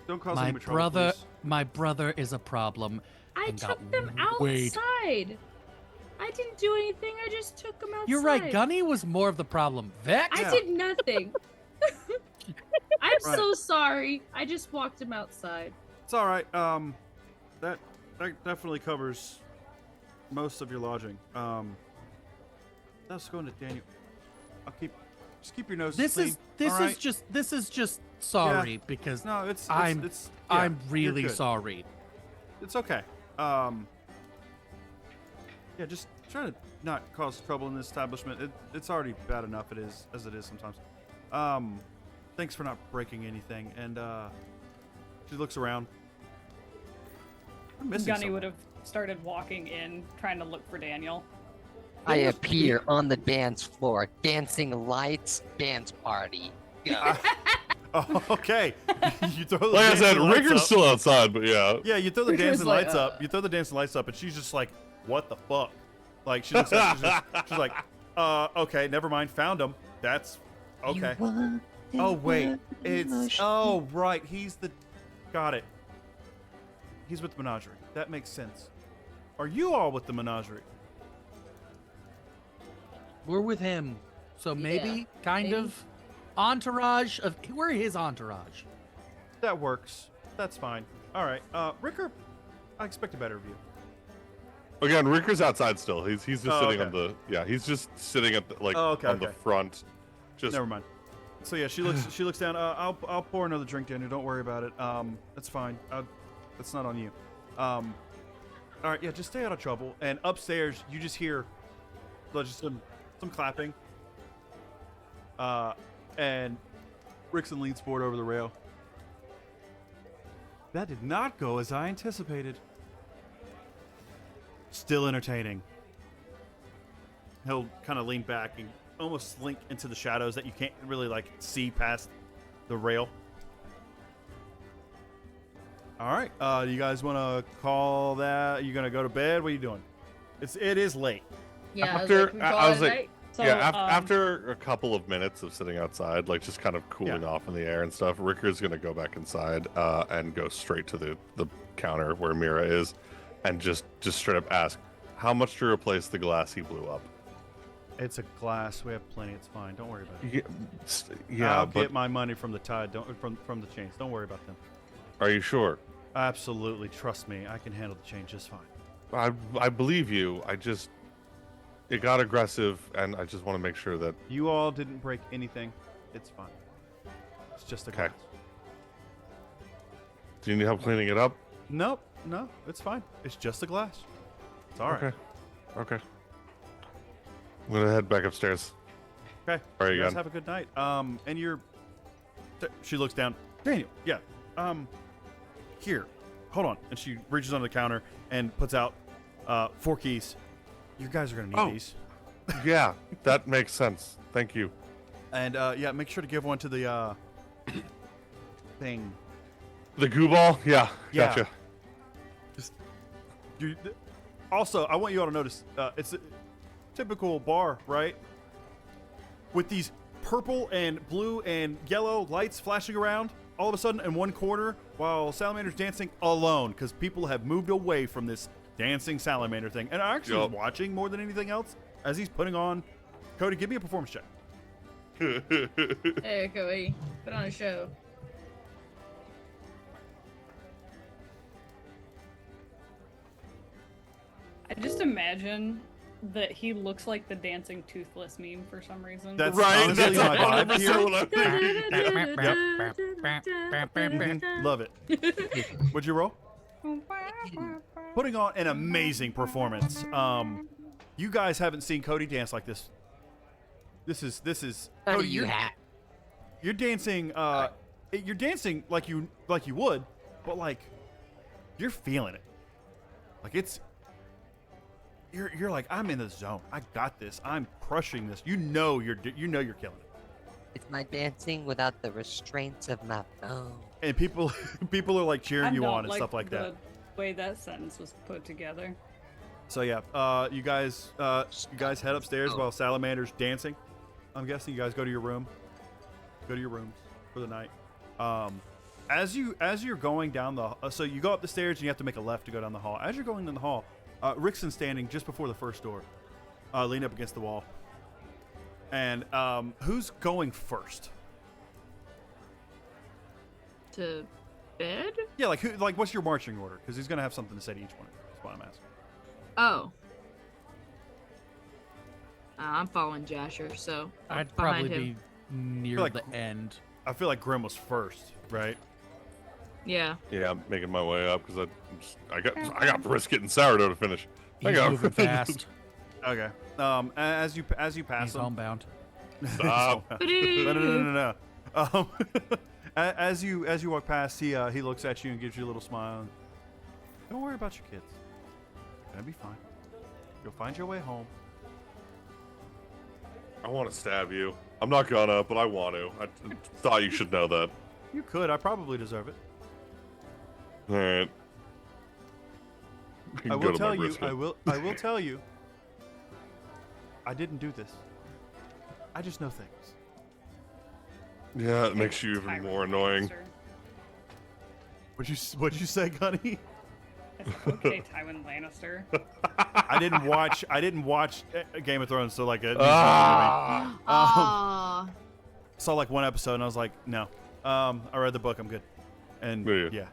Don't cause My any trouble, brother. please. My brother is a problem. I and got took them way- outside. I didn't do anything. I just took them outside. You're right. Gunny was more of the problem. Vex. I did nothing. I'm Right. so sorry. I just walked him outside. It's all right. That definitely covers most of your lodging. Let's go into Daniel. Just keep your nose This clean. is all right? just sorry because No, it's I'm yeah, I'm you're really good. sorry. It's okay. Yeah, just try to not cause trouble in this establishment. It's already bad enough as it is sometimes. Thanks for not breaking anything. And she looks around. I'm missing Gunny someone. would have started walking in, trying to look for Daniel. I appear on the dance floor, dancing lights, dance party. Go. Oh, okay. You throw the Like I said, dancing lights Ricker's up. still outside, but yeah. Yeah, you throw the Ricker's dancing like, lights up. You throw the dancing lights up, and she's just like, "What the fuck?" Like she looks at it, she's like, okay, never mind. Found him. That's okay." Oh wait, it's right. Got it. He's with the menagerie. That makes sense. Are you all with the menagerie? We're with him, so maybe Yeah, kind maybe. of entourage of. We're his entourage. That works. That's fine. All right, Ricker. I expect a better view. Again, Ricker's outside still. He's just sitting okay. on the He's just sitting at the, Oh, okay, on the okay. front. Just Never mind. So yeah, she looks down. I'll pour another drink, Daniel. Don't worry about it. That's fine. That's not on you. All right, yeah, just stay out of trouble. And upstairs, you just hear just some clapping. And Rickson leans forward over the rail. That did not go as I anticipated. Still entertaining. He'll kind of lean back and almost slink into the shadows that you can't really like see past the rail. All right. Do you guys want to call that? You gonna go to bed? What are you doing? It is late. Yeah, After- we I call was it a like- night? So, After a couple of minutes of sitting outside, like just kind of cooling off in the air and stuff, Ricker's gonna go back inside and go straight to the counter where Mira is, and just straight up ask, how much to replace the glass he blew up? It's a glass. We have plenty. It's fine. Don't worry about it. Yeah, I'll but get my money from the tide. From the chains. Don't worry about them. are you sure? Absolutely. Trust me. I can handle the change just fine. I believe you. It got aggressive, and I just want to make sure that. You all didn't break anything. It's fine. It's just a Okay. glass. Do you need help cleaning it up? Nope. No, it's fine. It's just a glass. It's all right. Okay. I'm gonna head back upstairs. Okay. All right, You guys again. have a good night. And you're. She looks down. Daniel. Yeah. Here. Hold on. And she reaches under the counter and puts out 4 keys. You guys are gonna need Oh. these. Yeah, that makes sense. Thank you. And yeah, make sure to give one to the thing. The goo ball? Yeah, Yeah. gotcha. You, also, I want you all to notice it's a typical bar, right? With these purple and blue and yellow lights flashing around all of a sudden in one corner while Salamander's dancing alone because people have moved away from this dancing salamander thing. And I actually was watching more than anything else as he's putting on. Cody, give me a performance check. Hey, Cody, put on a show. I just imagine that he looks like the dancing toothless meme for some reason. That's Right, honestly that's my vibe 100% here. what I'm Love it. What'd you roll? Putting on an amazing performance. You guys haven't seen Cody dance like this. This is What Cody. do you have? You're dancing. You're dancing like you would, but like you're feeling it. Like it's. You're like, I'm in the zone. I got this. I'm crushing this. You know you're killing it. It's my dancing without the restraints of my phone. And people are like cheering I you don't on and stuff like that. The way that sentence was put together. So yeah, you guys head upstairs while Salamander's dancing. I'm guessing you guys go to your room. Go to your rooms for the night. As you're going down the so you go up the stairs and you have to make a left to go down the hall. As you're going down the hall, Rickson's standing just before the first door, leaned up against the wall. And who's going first? To bed? Yeah, like what's your marching order? Because he's gonna have something to say to each one. That's what I'm asking. Oh. I'm following Jasher, so I'm I'd behind probably him. be near like- the end. I feel like Grim was first, right? Yeah. Yeah, I'm making my way up because I got brisket and sourdough to finish. I He's got moving fast. Okay. As you pass He's him, homebound. Stop. No. As you walk past, he looks at you and gives you a little smile. Don't worry about your kids. It's gonna be fine. You'll find your way home. I want to stab you. I'm not gonna, but I want to. I thought you should know that. You could. I probably deserve it. All right. I will tell you. I will tell you. I didn't do this. I just know things. Yeah, it makes you even more annoying. What'd you say, Gunny? Okay, Tywin Lannister. I didn't watch Game of Thrones, so like Aww. saw like one episode and I was like, no. I read the book. I'm good. And Yeah.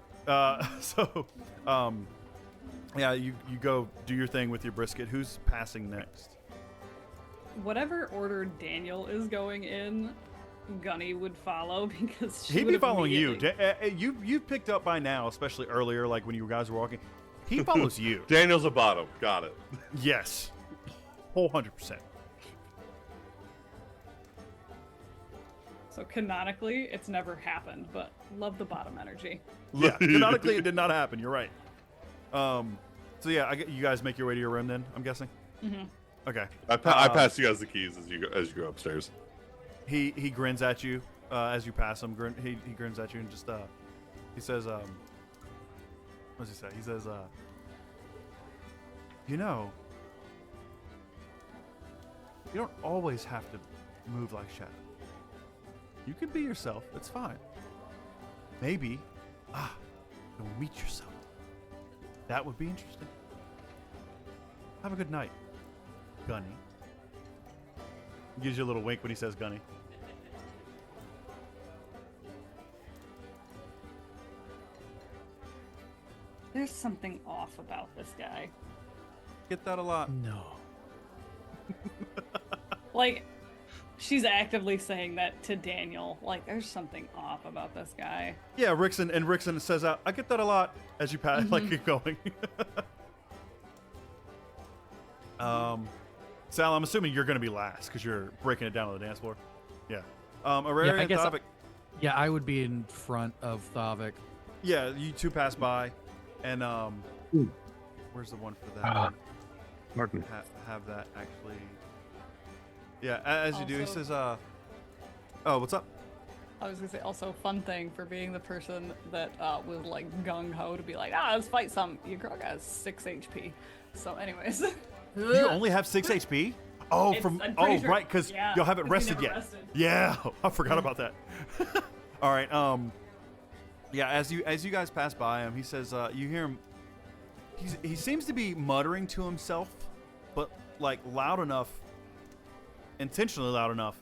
Yeah, you go do your thing with your brisket. Who's passing next? Whatever order Daniel is going in, Gunny would follow because she He'd be would've following you. immediately- You picked up by now, especially earlier, like when you guys were walking. He follows you. Daniel's a bottom. Got it. Yes, whole 100%. So canonically, it's never happened, but love the bottom energy. Yeah, canonically, it did not happen. You're right. So yeah, you guys make your way to your room then, I'm guessing? Mm-hmm. Okay. I pass you guys the keys as you go upstairs. He grins at you as you pass him. He grins at you and just he says what does he say? He says you know, you don't always have to move like Shadow. You can be yourself. It's fine. Maybe you'll meet yourself. That would be interesting. Have a good night, Gunny. He gives you a little wink when he says Gunny. There's something off about this guy. Get that a lot. No. Like, she's actively saying that to Daniel. Like, there's something off about this guy. Yeah, Rickson says out. I get that a lot as you pass, like keep going. Sal, I'm assuming you're going to be last because you're breaking it down on the dance floor. Yeah. Aurora and Thavik. Yeah, I would be in front of Thavik. Yeah, you two pass by, and where's the one for that? Martin. Have that actually. Yeah, as you do, he Also- says, "Oh, what's up?" I was gonna say, also, fun thing for being the person that was like gung ho to be like, let's fight some. Your girl got 6 HP. So, anyways. You only have 6 HP. Oh, I'm pretty sure- right, because yeah, you'll have it 'cause we rested never yet. rested. Yeah, I forgot about that. All right. Yeah, as you guys pass by him, he says, you hear him. He seems to be muttering to himself, but like loud enough, intentionally loud enough,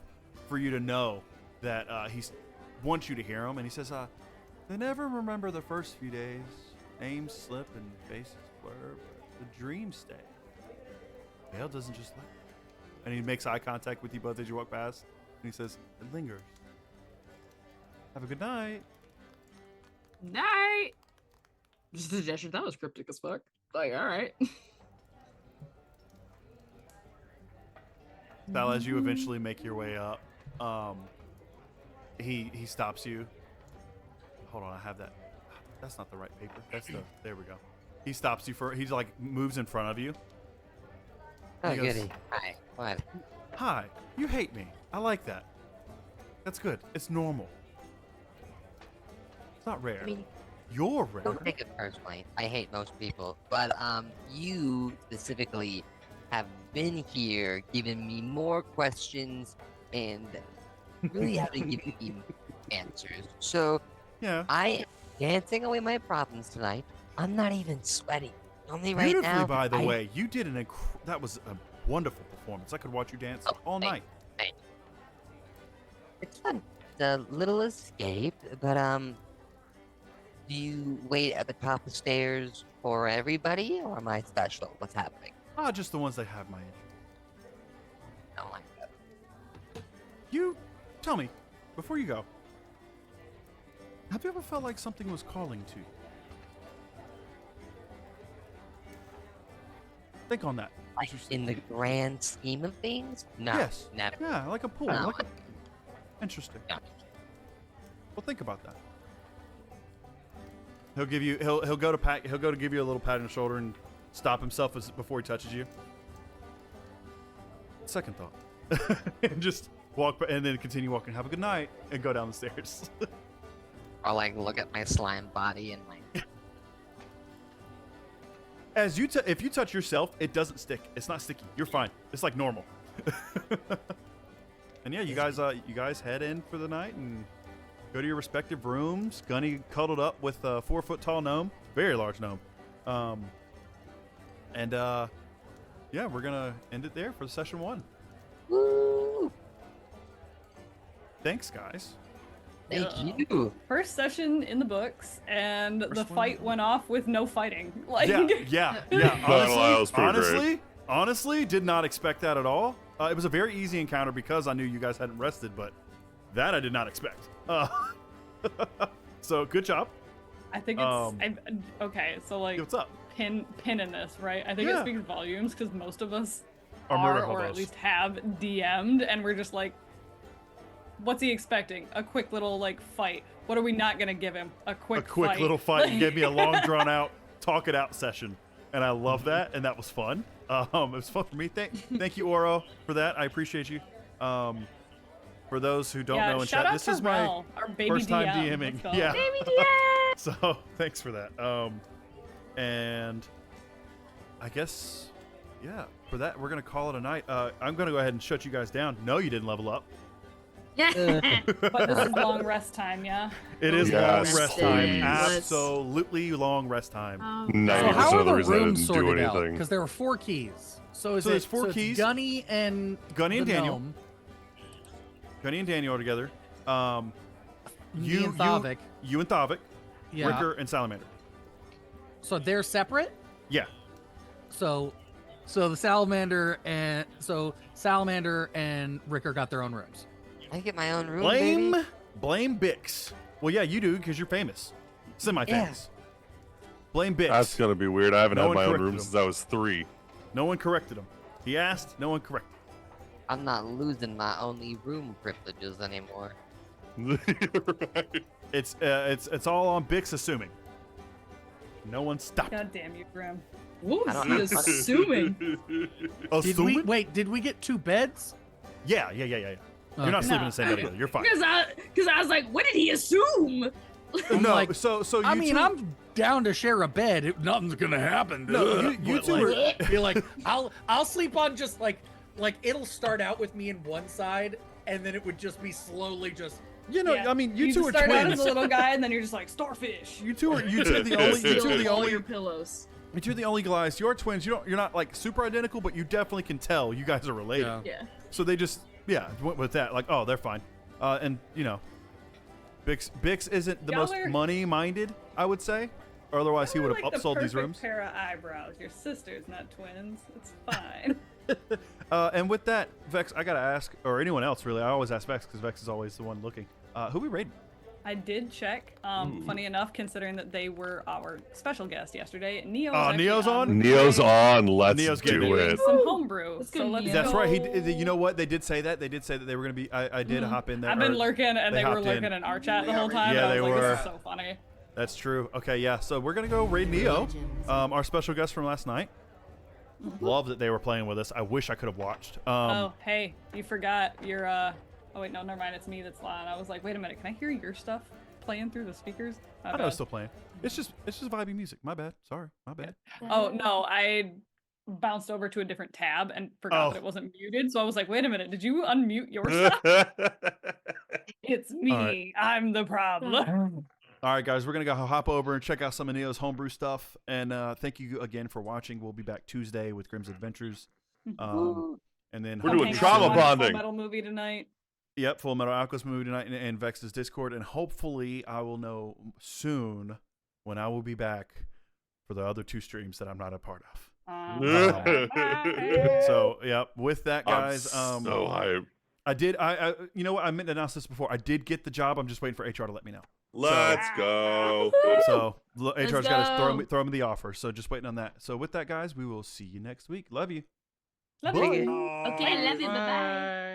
for you to know that he wants you to hear him. And he says, "They never remember the first few days. Names slip and faces blur, but the dreams stay. Veil doesn't just let." And he makes eye contact with you both as you walk past. And he says, "It lingers. Have a good night." Night. Just a gesture that was cryptic as fuck. Like, all right. Sal, as you eventually make your way up, he stops you. Hold on, I have that. That's not the right paper. That's the. There we go. He stops you he's like moves in front of you. Oh, He goes, goody. Hi. What? "Hi, you hate me. I like that. That's good. It's normal. It's not rare. I mean, You're rare." don't take it personally. I hate most people, but you specifically have been here, giving me more questions, and really haven't given me answers. So Yeah. I am dancing away my problems tonight. I'm not even sweating. Only right Beautifully, now. by the I- way. You did that was a wonderful performance. I could watch you dance Oh, all thank night. It's fun. It's a little escape, but do you wait at the top of the stairs for everybody, or am I special? What's happening? Just the ones that have my interest. I don't like that. You tell me, before you go, have you ever felt like something was calling to you? Think on that. Like in the grand scheme of things, no, Yes. never. Yeah, like a pool. No, Like interesting. no. Well, think about that. He'll give you. He'll go to give you a little pat on the shoulder and stop himself before he touches you. Second thought, and just walk and then continue walking. Have a good night and go down the stairs. Or like look at my slime body and like, As you, if you touch yourself, it doesn't stick. It's not sticky. You're fine. It's like normal. And yeah, you guys head in for the night and go to your respective rooms. Gunny cuddled up with a 4-foot tall gnome, very large gnome. Yeah, we're gonna end it there for session 1. woo! Thanks, guys. Thank you. First session in the books, and the First one. fight went off with no fighting. Like, Yeah. That was pretty great. Honestly, did not expect that at all. It was a very easy encounter because I knew you guys hadn't rested, but that I did not expect. So good job. I think it's okay. So like, Hey, what's up? pin in this, right? I think Yeah. it speaks volumes because most of us Are murder or at hobos. least have DM'd, and we're just like, What's he expecting? A quick little like fight. What are we not gonna give him? A quick fight. Little fight. You gave me a long, drawn out, talk it out session, and I love that, and that was fun. It was fun for me. Thank you, Oro, for that. I appreciate you. For those who don't know in shout chat, out this to is my Rel, our baby first time DM. DMing. Let's go. Yeah. Baby DM. So thanks for that. And I guess, yeah, for that we're gonna call it a night. I'm gonna go ahead and shut you guys down. No, you didn't level up. Yeah. But this is long rest time, yeah. It is Yes. long rest time. Yes. Absolutely long rest time. Oh, So 90% how are of the the reason I rooms didn't do sorted out? anything. Because there were 4 keys. So is So there's it 4 it's keys? Gunny and Gunny and the Daniel. gnome, Gunny and Daniel are together. me and Thavik. You and Thavik, Yeah. Ricker and Salamander. So they're separate. Yeah. So the salamander and Ricker got their own rooms. I get my own room, Blame baby. Bix. Well, yeah, you do because you're famous, semi-famous. Blame Bix. That's gonna be weird. I haven't No had one my own corrected room him. since I was 3. No one corrected him. He asked. No one corrected. I'm not losing my only room privileges anymore. Right. It's all on Bix assuming. No one stopped. God damn you, Grim. Ooh, I don't he know. is assuming. Assuming? Did we get 2 beds? Yeah. You're not Okay. sleeping in the same bed together. You're fine. Because I was like, what did he assume? No, like, so you I mean, two, I'm down to share a bed. Nothing's gonna happen. No, you But, two like, be like, I'll sleep on just like it'll start out with me in one side, and then it would just be slowly just. Yeah. I mean, you two just are start out as twins. a little guy, and then you're just like starfish. You two are the only. You two are the all only. your pillows. You two are the only guys. You're twins. You're not like super identical, but you definitely can tell you guys are related. Yeah. Yeah. So they just went with that. Like, oh, they're fine. And Bix isn't the Y'all most are- money minded, I would say. Or otherwise he would have Like the upsold these perfect rooms. pair of eyebrows. Your sisters, not twins. It's fine. And with that, Vex, I gotta ask, or anyone else really. I always ask Vex because Vex is always the one looking. Who we raiding? I did check. Funny enough, considering that they were our special guest yesterday, Neo. Neo's on? Neo's on. Let's Neo's getting do it. it. Some homebrew. Let's So go, let's Neo. That's go. right. You know what? They did say that. They did say that they were gonna be. I did hop in there. I've been or- lurking, and they they were hopped in. lurking in our chat the whole time. Yeah, and I they was like, were. This is so funny. That's true. Okay, yeah. So we're gonna go raid Neo, our special guest from last night. Love that they were playing with us. I wish I could have watched. Oh, hey, you forgot your. Oh wait, no, never mind. It's me that's lying. I was like, wait a minute, can I hear your stuff playing through the speakers? My I know bad. it's still playing. It's just vibey music. My bad. Sorry. My bad. Oh no, I bounced over to a different tab and forgot Oh. that it wasn't muted. So I was like, wait a minute, did you unmute your stuff? It's me. right. I'm the problem. All right, guys, we're going to go hop over and check out some of Neo's homebrew stuff. And thank you again for watching. We'll be back Tuesday with Grimm's Adventures. And then We're Come doing hang out trauma and watch a Full bonding. Metal movie tonight. Yep, Full Metal Alchemist movie tonight and Vex's Discord. And hopefully I will know soon when I will be back for the other 2 streams that I'm not a part of. So, yeah, with that, guys. I'm so hyped. I did. I you know what? I meant to announce this before. I did get the job. I'm just waiting for HR to let me know. Let's go. So HR's got go. to throw me the offer. So just waiting on that. So with that, guys, we will see you next week. Love you. Love Bye. you. Okay, I love you. Bye bye.